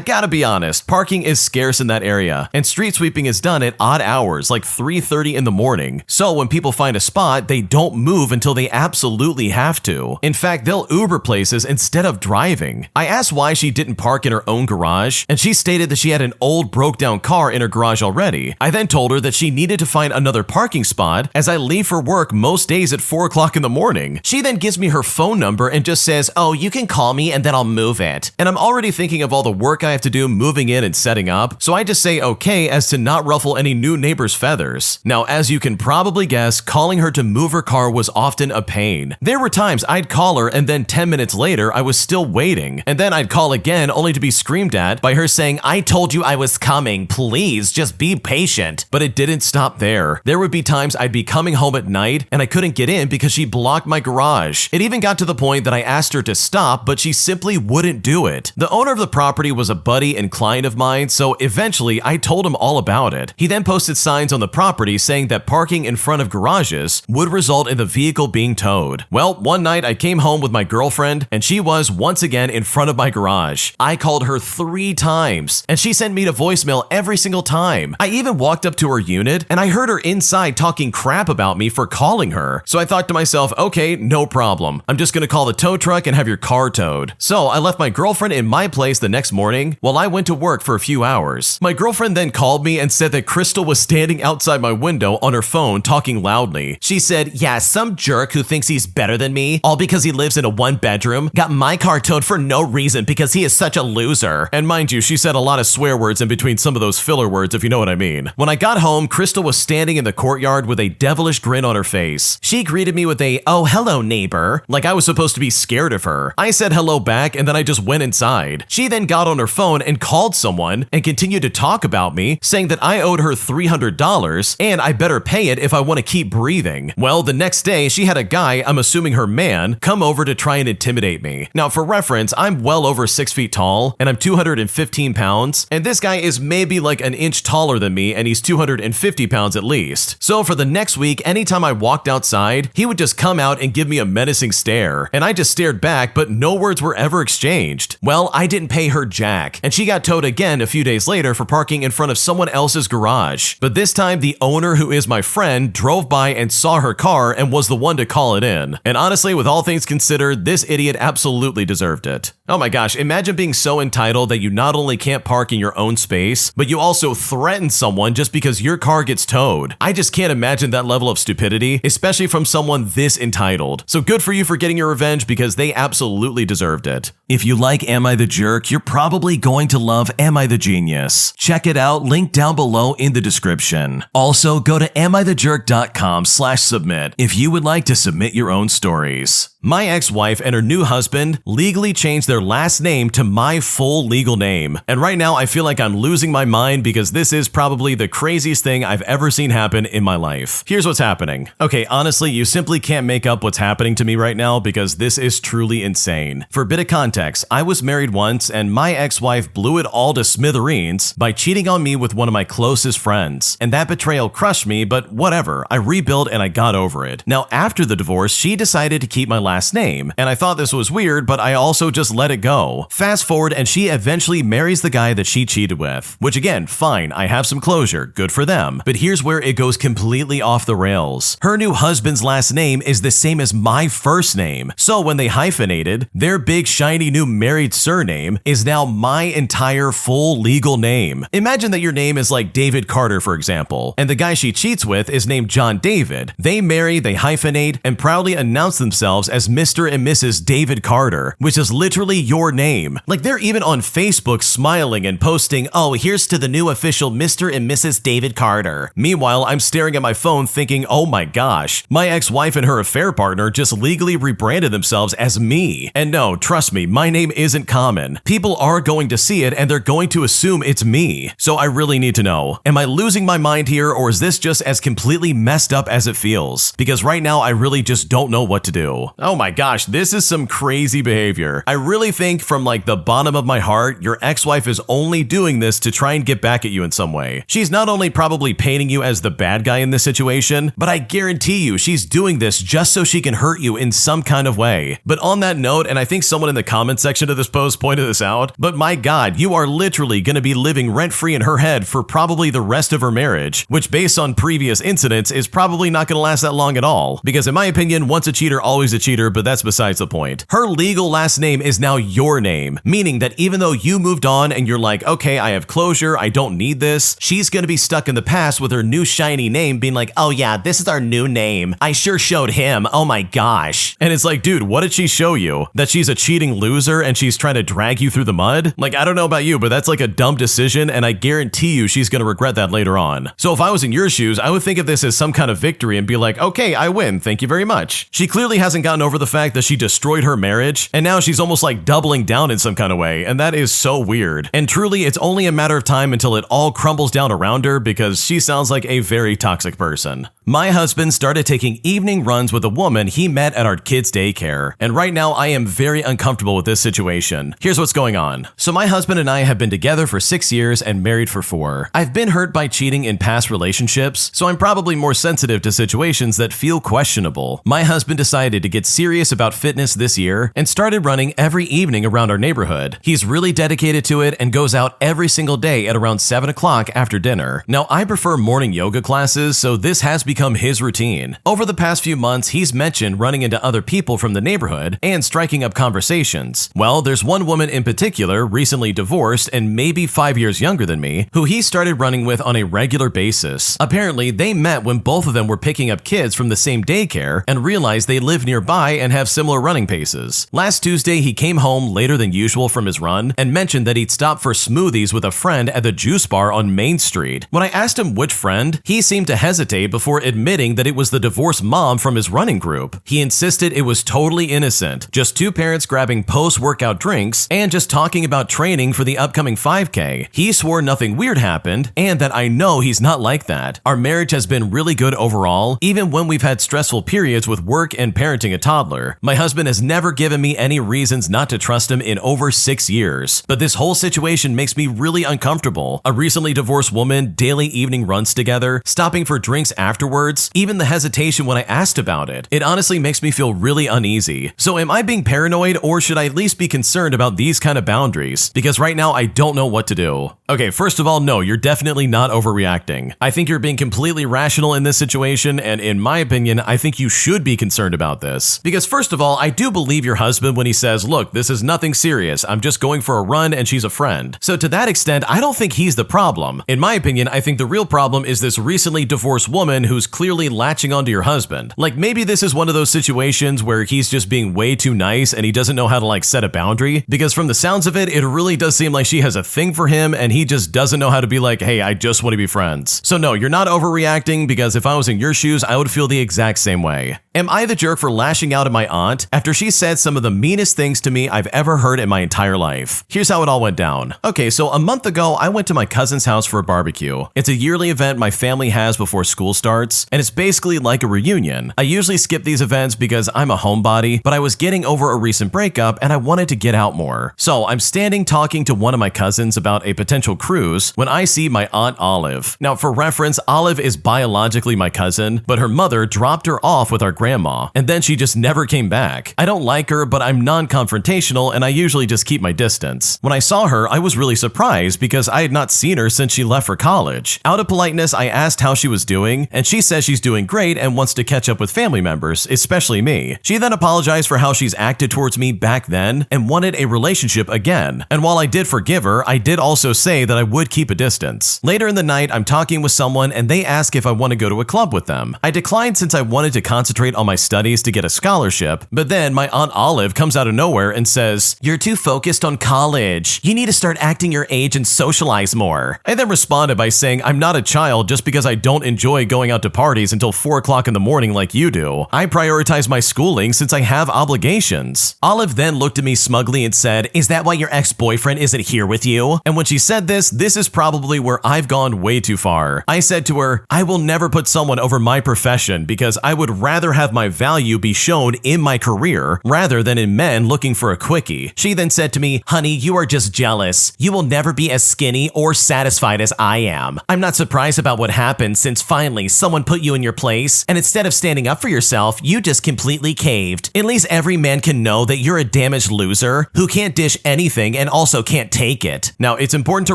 gotta be honest, parking is scarce in that area, and street sweeping is done at odd hours, like 3:30 in the morning. So when people find a spot, they don't move until they absolutely have to. In fact, they'll Uber places instead of driving. I asked why she didn't park in her own garage, and she stated that she had an old broke down car in her garage already. I then told her that she needed to find another parking spot, as I leave for work most days at 4 o'clock in the morning. She then gives me her phone number and just says, oh, you can call me and then I'll move it. And I'm already thinking of all the work I have to do moving in and setting up, so I just say okay as to not ruffle any new neighbors' feathers. Now, as you can probably guess, calling her to move her car was often a pain. There were times I'd call her and then 10 minutes later I was still waiting, and then I'd call again only to be screamed at by her saying, I told you I was coming, please just be patient. But it didn't stop there. There would be times I'd be coming home at night and I couldn't get in because she blocked my garage. It even got to the point that I asked her to stop, but she simply wouldn't do it. The owner of the property was a buddy and client of mine, so eventually I told him all about it. He then posted signs on the property saying that parking in front of garages would result in the vehicle being towed. Well, one night I came home with my girlfriend and she was once again in front of my garage. I called her 3 times and she sent me to voicemail every single time. I even walked up to her unit and I heard her inside talking crap about me for calling her. So I thought to myself, okay, no problem. I'm just gonna call the tow truck and have your car towed. So I left my girlfriend in my place the next morning while I went to work for a few hours. My girlfriend then called me and said that Crystal was standing outside my window on her phone talking loudly. She said, yeah, some jerk who thinks he's better than me, all because he lives in a 1-bedroom, got my car towed for no reason because he is such a loser. And mind you, she said a lot of swear words in between some of those filler words, if you know what I mean. When I got home, Crystal was standing in the courtyard with a devilish grin on her face. She greeted me with a, oh, hello, neighbor, like I was supposed to be scared of her. I said hello back and then I just went inside. She then got on her phone and called someone and continued to talk about me, saying that I owed her $300 and I better pay it if I want to keep breathing. Well, the next day she had a guy, I'm assuming her man, come over to try and intimidate me. Now, for reference, I'm well over 6 feet tall and I'm 215 pounds, and this guy is maybe like an inch taller than me and he's 250 pounds at least. So for the next week, anytime I walked outside, he would just come out and give me a menacing stare, and I just stared back, but no words were ever exchanged. Well, I didn't pay her jack, and she got towed again a few days later for parking in front of someone else's garage. But this time, the owner, who is my friend, drove by and saw her car and was the one to call it in. And honestly, with all things considered, this idiot absolutely deserved it. Oh my gosh, imagine being so entitled that you not only can't park in your own space, but you also threaten someone just because your car gets towed. I just can't imagine that level of stupidity, especially from someone this entitled. So good for you for getting your revenge, because they absolutely deserved it. If you like Am I the Jerk, you're probably going to love Am I the Genius. Check it out, link down below in the description. Also, go to AmITheJerk.com/submit if you would like to submit your own stories. My ex-wife and her new husband legally changed their last name to my full legal name. And right now I feel like I'm losing my mind, because this is probably the craziest thing I've ever seen happen in my life. Here's what's happening. Okay, honestly, you simply can't make up what's happening to me right now, because this is truly insane. For a bit of context, I was married once and my ex-wife blew it all to smithereens by cheating on me with one of my closest friends. And that betrayal crushed me, but whatever, I rebuilt and I got over it. Now, after the divorce, she decided to keep my last last name, and I thought this was weird, but I also just let it go. Fast forward, and she eventually marries the guy that she cheated with, which again, fine, I have some closure, good for them. But here's where it goes completely off the rails. Her new husband's last name is the same as my first name, so when they hyphenated, their big shiny new married surname is now my entire full legal name. Imagine that your name is like David Carter, for example, and the guy she cheats with is named John David. They marry, they hyphenate, and proudly announce themselves as Mr. and Mrs. David Carter, which is literally your name. Like, they're even on Facebook smiling and posting, "Oh, here's to the new official Mr. and Mrs. David Carter." Meanwhile, I'm staring at my phone thinking, oh my gosh, my ex-wife and her affair partner just legally rebranded themselves as me. And no, trust me, my name isn't common. People are going to see it and they're going to assume it's me. So I really need to know, am I losing my mind here, or is this just as completely messed up as it feels? Because right now I really just don't know what to do. Oh my gosh, this is some crazy behavior. I really think from like the bottom of my heart, your ex-wife is only doing this to try and get back at you in some way. She's not only probably painting you as the bad guy in this situation, but I guarantee you she's doing this just so she can hurt you in some kind of way. But on that note, and I think someone in the comment section of this post pointed this out, but my God, you are literally going to be living rent-free in her head for probably the rest of her marriage, which based on previous incidents is probably not going to last that long at all. Because in my opinion, once a cheater, always a cheater, but that's besides the point. Her legal last name is now your name, meaning that even though you moved on and you're like, okay, I have closure, I don't need this, she's going to be stuck in the past with her new shiny name being like, oh yeah, this is our new name. I sure showed him. Oh my gosh. And it's like, dude, what did she show you? That she's a cheating loser and she's trying to drag you through the mud? Like, I don't know about you, but that's like a dumb decision, and I guarantee you she's going to regret that later on. So if I was in your shoes, I would think of this as some kind of victory and be like, okay, I win. Thank you very much. She clearly hasn't gotten over the fact that she destroyed her marriage, and now she's almost like doubling down in some kind of way, and that is so weird. And truly, it's only a matter of time until it all crumbles down around her, because she sounds like a very toxic person. My husband started taking evening runs with a woman he met at our kids' daycare, and right now I am very uncomfortable with this situation. Here's what's going on. So my husband and I have been together for 6 years and married for 4. I've been hurt by cheating in past relationships, so I'm probably more sensitive to situations that feel questionable. My husband decided to get serious about fitness this year and started running every evening around our neighborhood. He's really dedicated to it and goes out every single day at around 7 o'clock after dinner. Now, I prefer morning yoga classes, so this has become his routine. Over the past few months, he's mentioned running into other people from the neighborhood and striking up conversations. Well, there's one woman in particular, recently divorced and maybe 5 years younger than me, who he started running with on a regular basis. Apparently, they met when both of them were picking up kids from the same daycare and realized they live nearby and have similar running paces. Last Tuesday, he came home later than usual from his run and mentioned that he'd stopped for smoothies with a friend at the juice bar on Main Street. When I asked him which friend, he seemed to hesitate before admitting that it was the divorced mom from his running group. He insisted it was totally innocent, just two parents grabbing post-workout drinks and just talking about training for the upcoming 5K. He swore nothing weird happened and that I know he's not like that. Our marriage has been really good overall, even when we've had stressful periods with work and parenting a toddler. My husband has never given me any reasons not to trust him in over 6 years, but this whole situation makes me really uncomfortable. A recently divorced woman, daily evening runs together, stopping for drinks afterwards, even the hesitation when I asked about it. It honestly makes me feel really uneasy. So am I being paranoid, or should I at least be concerned about these kind of boundaries? Because right now I don't know what to do. Okay, first of all, no, you're definitely not overreacting. I think you're being completely rational in this situation, and in my opinion, I think you should be concerned about this. Because first of all, I do believe your husband when he says, look, this is nothing serious, I'm just going for a run and she's a friend. So to that extent, I don't think he's the problem. In my opinion, I think the real problem is this recently divorced woman who's clearly latching onto your husband. Like, maybe this is one of those situations where he's just being way too nice and he doesn't know how to like set a boundary, because from the sounds of it, it really does seem like she has a thing for him and he just doesn't know how to be like, hey, I just want to be friends. So no, you're not overreacting, because if I was in your shoes, I would feel the exact same way. Am I the jerk for lashing out at my aunt after she said some of the meanest things to me I've ever heard in my entire life? Here's how it all went down. Okay, so a month ago, I went to my cousin's house for a barbecue. It's a yearly event my family has before school starts, and it's basically like a reunion. I usually skip these events because I'm a homebody, but I was getting over a recent breakup and I wanted to get out more. So I'm standing talking to one of my cousins about a potential cruise when I see my Aunt Olive. Now, for reference, Olive is biologically my cousin, but her mother dropped her off with our grandma, and then she just never came back. I don't like her, but I'm non-confrontational and I usually just keep my distance. When I saw her, I was really surprised because I had not seen her since she left for college. Out of politeness, I asked how she was doing, and she says she's doing great and wants to catch up with family members, especially me. She then apologized for how she's acted towards me back then and wanted a relationship again. And while I did forgive her, I did also say that I would keep a distance. Later in the night, I'm talking with someone and they ask if I want to go to a club with them. I declined since I wanted to concentrate on my studies to get a scholarship, but then my Aunt Olive comes out of nowhere and says, "You're too focused on college. You need to start acting your age and socialize more." I then responded by saying I'm not a child just because I don't enjoy going out to parties until 4 o'clock in the morning like you do. I prioritize my schooling since I have obligations. Olive then looked at me smugly and said, "Is that why your ex-boyfriend isn't here with you?" And when she said this is probably where I've gone way too far. I said to her, "I will never put someone over my profession because I would rather have my value be shown in my career rather than in men looking for a quickie." She then said to me, "Honey, you are just jealous. You will never be as skinny or satisfied as I am. I'm not surprised about what happened since finally someone put you in your place, and instead of standing up for yourself, you just completely caved. At least every man can know that you're a damaged loser who can't dish anything and also can't take it." Now, it's important to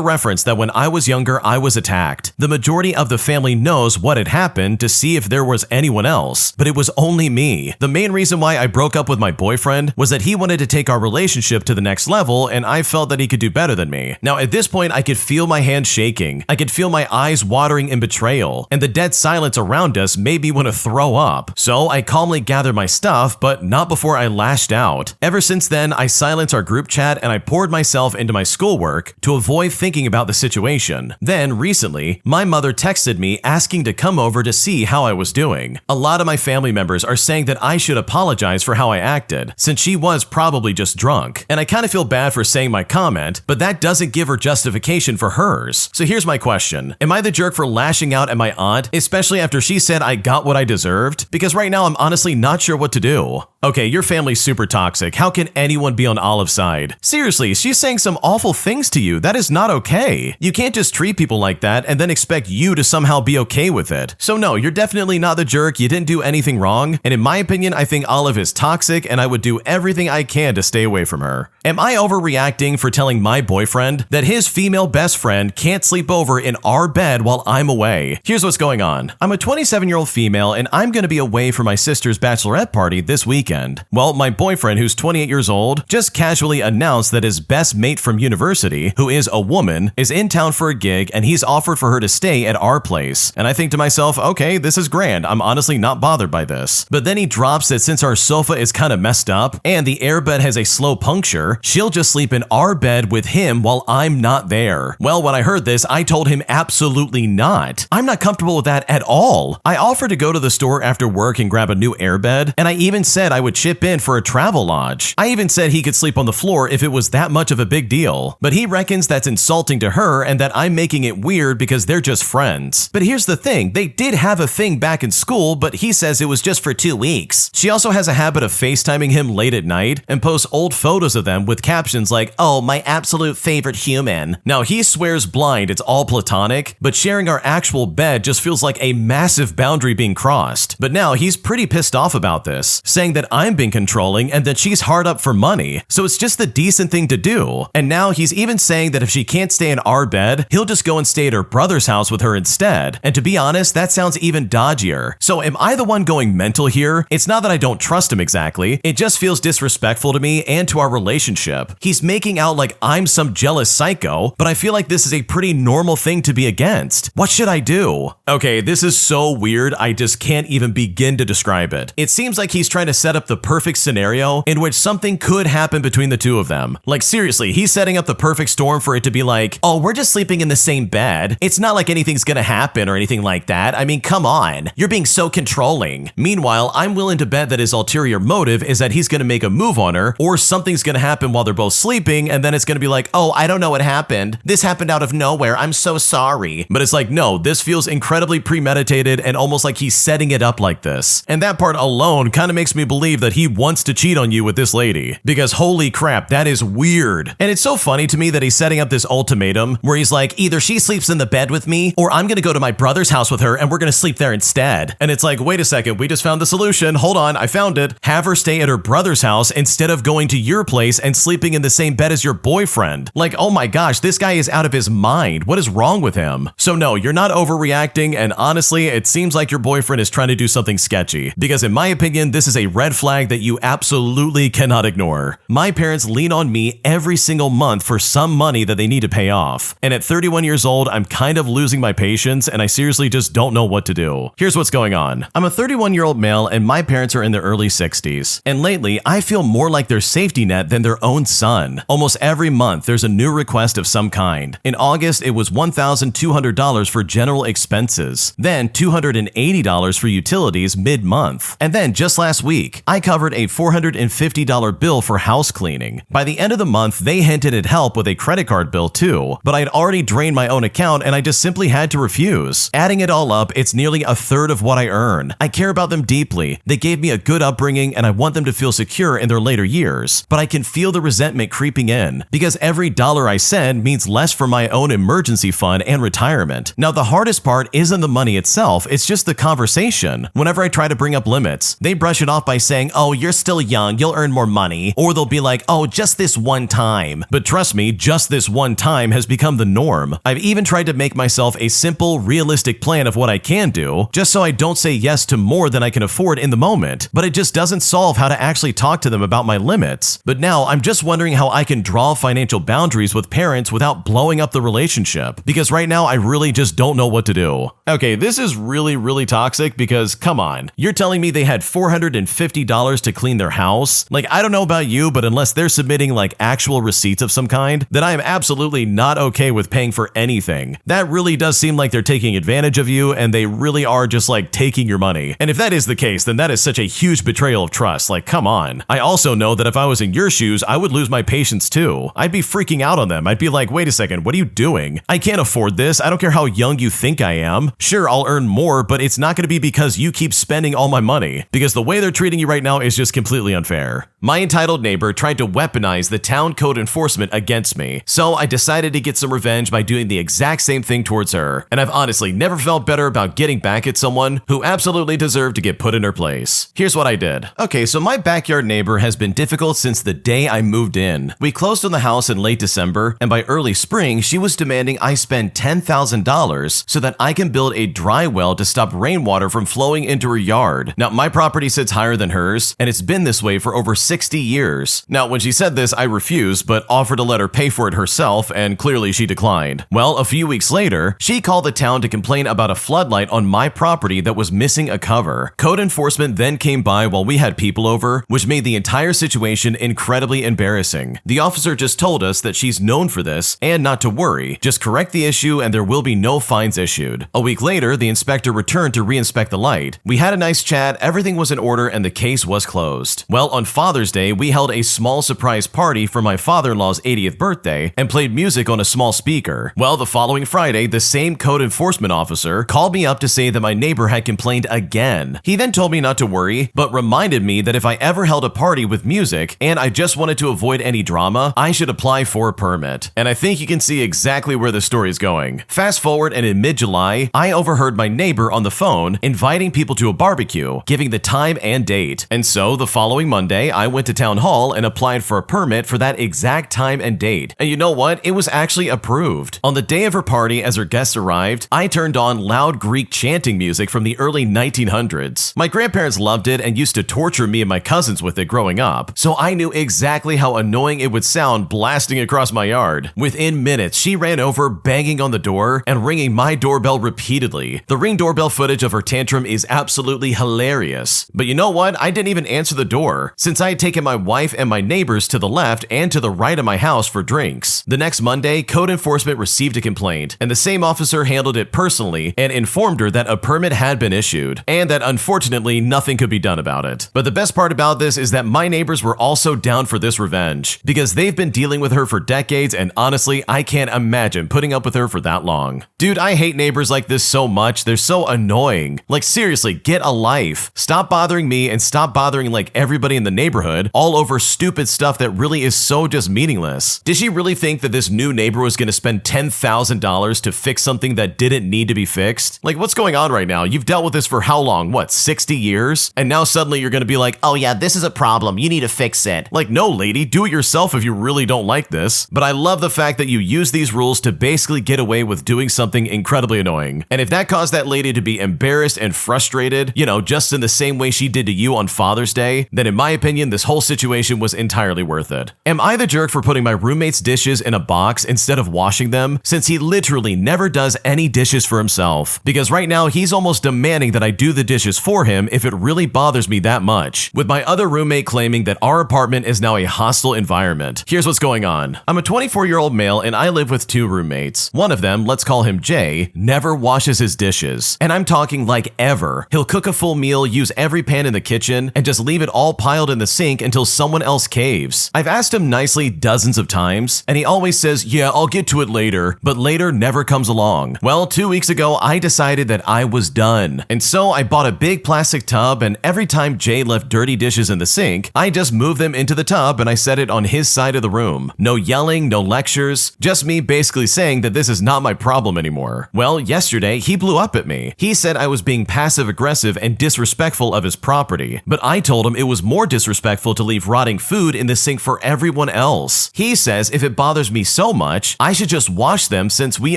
reference that when I was younger, I was attacked. The majority of the family knows what had happened to see if there was anyone else, but it was only me. The main reason why I broke up with my boyfriend was that he wanted to take our relationship to the next level, and I felt that he could do better than me. Now, at this point, I could feel my hands shaking. I could feel my eyes watering in betrayal, and the dead silence around us made me want to throw up. So I calmly gathered my stuff, but not before I lashed out. Ever since then, I silenced our group chat and I poured myself into my schoolwork to avoid thinking about the situation. Then, recently, my mother texted me asking to come over to see how I was doing. A lot of my family members are saying that I should apologize for how I acted, since she was probably just drunk. And I kind of feel bad for saying my comment, but that doesn't give her justification for hers. So here's my question. Am I the jerk for lashing out at my aunt, especially after she said I got what I deserved? Because right now I'm honestly not sure what to do. Okay, your family's super toxic. How can anyone be on Olive's side? Seriously, she's saying some awful things to you. That is not okay. You can't just treat people like that and then expect you to somehow be okay with it. So no, you're definitely not the jerk. You didn't do anything wrong. And in my opinion, I think Olive is toxic and I would do everything I can to stay away from her. Am I overreacting for telling my boyfriend that his female best friend can't sleep over in our bed while I'm away? Here's what's going on. I'm a 27-year-old female and I'm going to be away for my sister's bachelorette party this weekend. Well, my boyfriend, who's 28 years old, just casually announced that his best mate from university, who is a woman, is in town for a gig and he's offered for her to stay at our place. And I think to myself, okay, this is grand. I'm honestly not bothered by this. But then he drops that since our sofa is kind of messed up and the airbed has a slow puncture, she'll just sleep in our bed with him while I'm not there. Well, when I heard this, I told him absolutely not. I'm not comfortable with that at all. I offered to go to the store after work and grab a new airbed, and I even said I would chip in for a travel lodge. I even said he could sleep on the floor if it was that much of a big deal. But he reckons that's insulting to her and that I'm making it weird because they're just friends. But here's the thing, they did have a thing back in school, but he says it was just for 2 weeks. She also has a habit of FaceTiming him late at night and posts old photos of them with captions like, "Oh, my absolute favorite human." Now, he swears blind it's all platonic, but sharing our actual bed just feels like a massive boundary being crossed. But now he's pretty pissed off about this, saying that I'm being controlling and that she's hard up for money, so it's just the decent thing to do. And now he's even saying that if she can't stay in our bed, he'll just go and stay at her brother's house with her instead. And to be honest, that sounds even dodgier. So am I the one going mental here? It's not that I don't trust him exactly, it just feels disrespectful to me and to our relationship. He's making out like I'm some jealous psycho, but I feel like this is a pretty normal thing to be against. What should I do? Okay, this is so weird, I just can't even begin to describe it. It seems like he's trying to set up the perfect scenario in which something could happen between the two of them. Like seriously, he's setting up the perfect storm for it to be like, "Oh, we're just sleeping in the same bed. It's not like anything's gonna happen or anything like that. I mean, come on. You're being so controlling." Meanwhile, I'm willing to bet that his ulterior motive is that he's gonna make a move on her, or something's gonna happen while they're both sleeping, and then it's gonna be like, "Oh, I don't know what happened. This happened out of nowhere. I'm so sorry." But it's like, no, this feels incredibly premeditated and almost like he's setting it up like this. And that part alone kind of makes me believe that he wants to cheat on you with this lady. Because holy crap, that is weird. And it's so funny to me that he's setting up this ultimatum where he's like, either she sleeps in the bed with me or I'm gonna go to my brother's house with her and we're gonna sleep there instead. And it's like, wait a second, we just just found the solution. Hold on, I found it. Have her stay at her brother's house instead of going to your place and sleeping in the same bed as your boyfriend. Like, oh my gosh, this guy is out of his mind. What is wrong with him? So no, you're not overreacting, and honestly, it seems like your boyfriend is trying to do something sketchy. Because in my opinion, this is a red flag that you absolutely cannot ignore. My parents lean on me every single month for some money that they need to pay off. And at 31 years old, I'm kind of losing my patience, and I seriously just don't know what to do. Here's what's going on. I'm a 31-year-old male, and my parents are in their early 60s. And lately, I feel more like their safety net than their own son. Almost every month, there's a new request of some kind. In August, it was $1,200 for general expenses, then $280 for utilities mid-month. And then just last week, I covered a $450 bill for house cleaning. By the end of the month, they hinted at help with a credit card bill too, but I'd already drained my own account and I just simply had to refuse. Adding it all up, it's nearly a third of what I earn. I care about them deeply. They gave me a good upbringing and I want them to feel secure in their later years, but I can feel the resentment creeping in because every dollar I send means less for my own emergency fund and retirement. Now, the hardest part isn't the money itself, it's just the conversation. Whenever I try to bring up limits, they brush it off by saying, oh, you're still young, you'll earn more money, or they'll be like, oh, just this one time. But trust me, just this one time has become the norm. I've even tried to make myself a simple, realistic plan of what I can do, just so I don't say yes to more than I can afford in the moment, but it just doesn't solve how to actually talk to them about my limits. But now I'm just wondering how I can draw financial boundaries with parents without blowing up the relationship, because right now I really just don't know what to do. Okay, this is really toxic because come on, you're telling me they had $450 to clean their house? Like, I don't know about you, but unless they're submitting like actual receipts of some kind, then I am absolutely not okay with paying for anything. That really does seem like they're taking advantage of you and they really are just like taking your money. And if that is the case, then that is such a huge betrayal of trust. Like, come on. I also know that if I was in your shoes, I would lose my patience too. I'd be freaking out on them. I'd be like, wait a second, what are you doing? I can't afford this. I don't care how young you think I am. Sure, I'll earn more, but it's not going to be because you keep spending all my money, because the way they're treating you right now is just completely unfair. My entitled neighbor tried to weaponize the town code enforcement against me, so I decided to get some revenge by doing the exact same thing towards her, and I've honestly never felt better about getting back at someone who absolutely deserved to get put in her place. Here's what I did. Okay, so my backyard neighbor has been difficult since the day I moved in. We closed on the house in late December, and by early spring, she was demanding I spend $10,000 so that I can build a dry well to stop rainwater from flowing into her yard. Now, my property sits higher than hers, and it's been this way for over 60 years. Now, when she said this, I refused, but offered to let her pay for it herself, and clearly she declined. Well, a few weeks later, she called the town to complain about a floodlight on my property that was missing a cover. Code enforcement then came by while we had people over, which made the entire situation incredibly embarrassing. The officer just told us that she's known for this and not to worry, just correct the issue and there will be no fines issued. A week later, the inspector returned to re-inspect the light. We had a nice chat, everything was in order, and the case was closed. Well, on Father's Day, we held a small surprise party for my father-in-law's 80th birthday and played music on a small speaker. Well, the following Friday, the same code enforcement officer called me up to say that my neighbor had complained again. He then told me not to worry, but reminded me that if I ever held a party with music and I just wanted to avoid any drama, I should apply for a permit. And I think you can see exactly where the story is going. Fast forward, and in mid-July, I overheard my neighbor on the phone inviting people to a barbecue, giving the time and date. And so the following Monday, I went to town hall and applied for a permit for that exact time and date. And you know what? It was actually approved. On the day of her party, as her guests arrived, I turned on loud Greek chanting music from the early 1900s. My grandparents loved it and used to torture me and my cousins with it growing up, so I knew exactly how annoying it would sound blasting across my yard. Within minutes, she ran over, banging on the door and ringing my doorbell repeatedly. The Ring doorbell footage of her tantrum is absolutely hilarious. But you know what? I didn't even answer the door, since I had taken my wife and my neighbors to the left and to the right of my house for drinks. The next Monday, code enforcement received a complaint, and the same officer handled it personally and informed her that a permit had been issued, and that unfortunately nothing could be done about it. But the best part about this is that my neighbors were also down for this revenge, because they've been dealing with her for decades, and honestly, I can't imagine putting up with her for that long. Dude, I hate neighbors like this so much. They're so annoying. Like, seriously, get a life. Stop bothering me and stop bothering like everybody in the neighborhood all over stupid stuff that really is so just meaningless. Did she really think that this new neighbor was going to spend $10,000 to fix something that didn't need to be fixed? Like, what's going on right now? You've dealt with this for how long? What, what, 60 years? And now suddenly you're gonna be like, oh yeah, this is a problem, you need to fix it. Like, no lady, do it yourself if you really don't like this. But I love the fact that you use these rules to basically get away with doing something incredibly annoying. And if that caused that lady to be embarrassed and frustrated, you know, just in the same way she did to you on Father's Day, then in my opinion, this whole situation was entirely worth it. Am I the jerk for putting my roommate's dishes in a box instead of washing them, since he literally never does any dishes for himself? Because right now he's almost demanding that I do the dishes for him if it really bothers me that much, with my other roommate claiming that our apartment is now a hostile environment. Here's what's going on. I'm a 24-year-old male and I live with 2 roommates. One of them, let's call him Jay, never washes his dishes. And I'm talking like ever. He'll cook a full meal, use every pan in the kitchen, and just leave it all piled in the sink until someone else caves. I've asked him nicely dozens of times, and he always says, yeah, I'll get to it later, but later never comes along. Well, 2 weeks ago, I decided that I was done. And so I bought a big plastic tub, and every time Jay left dirty dishes in the sink, I just moved them into the tub and I set it on his side of the room. No yelling, no lectures, just me basically saying that this is not my problem anymore. Well, yesterday, he blew up at me. He said I was being passive-aggressive and disrespectful of his property, but I told him it was more disrespectful to leave rotting food in the sink for everyone else. He says if it bothers me so much, I should just wash them since we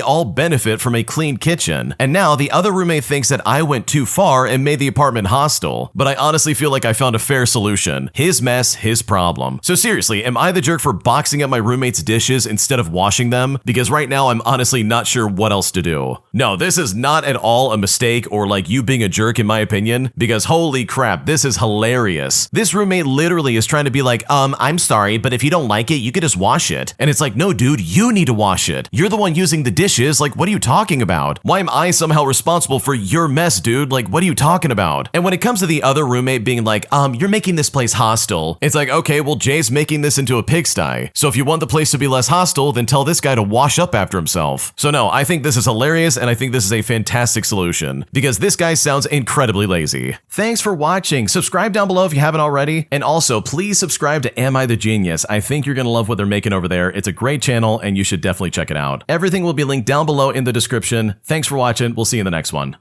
all benefit from a clean kitchen. And now the other roommate thinks that I went too far and made the apartment hostile, but I honestly feel like I found a fair solution. His mess, his problem. So seriously, am I the jerk for boxing up my roommate's dishes instead of washing them? Because right now I'm honestly not sure what else to do. No, this is not at all a mistake or like you being a jerk in my opinion, because holy crap, this is hilarious. This roommate literally is trying to be like, I'm sorry, but if you don't like it, you could just wash it. And it's like, no dude, you need to wash it. You're the one using the dishes, like what are you talking about? Why am I somehow responsible for your mess, dude? Like what are you talking about? And when it comes to the other roommate being like, you're making this place hostile, it's like, okay, well Jay's making this into a pigsty. So if you want the place to be less hostile, then tell this guy to wash up after himself. So no, I think this is hilarious and I think this is a fantastic solution because this guy sounds incredibly lazy. Thanks for watching. Subscribe down below if you haven't already. And also please subscribe to Am I the Genius? I think you're gonna love what they're making over there. It's a great channel and you should definitely check it out. Everything will be linked down below in the description. Thanks for watching. We'll see you in the next one.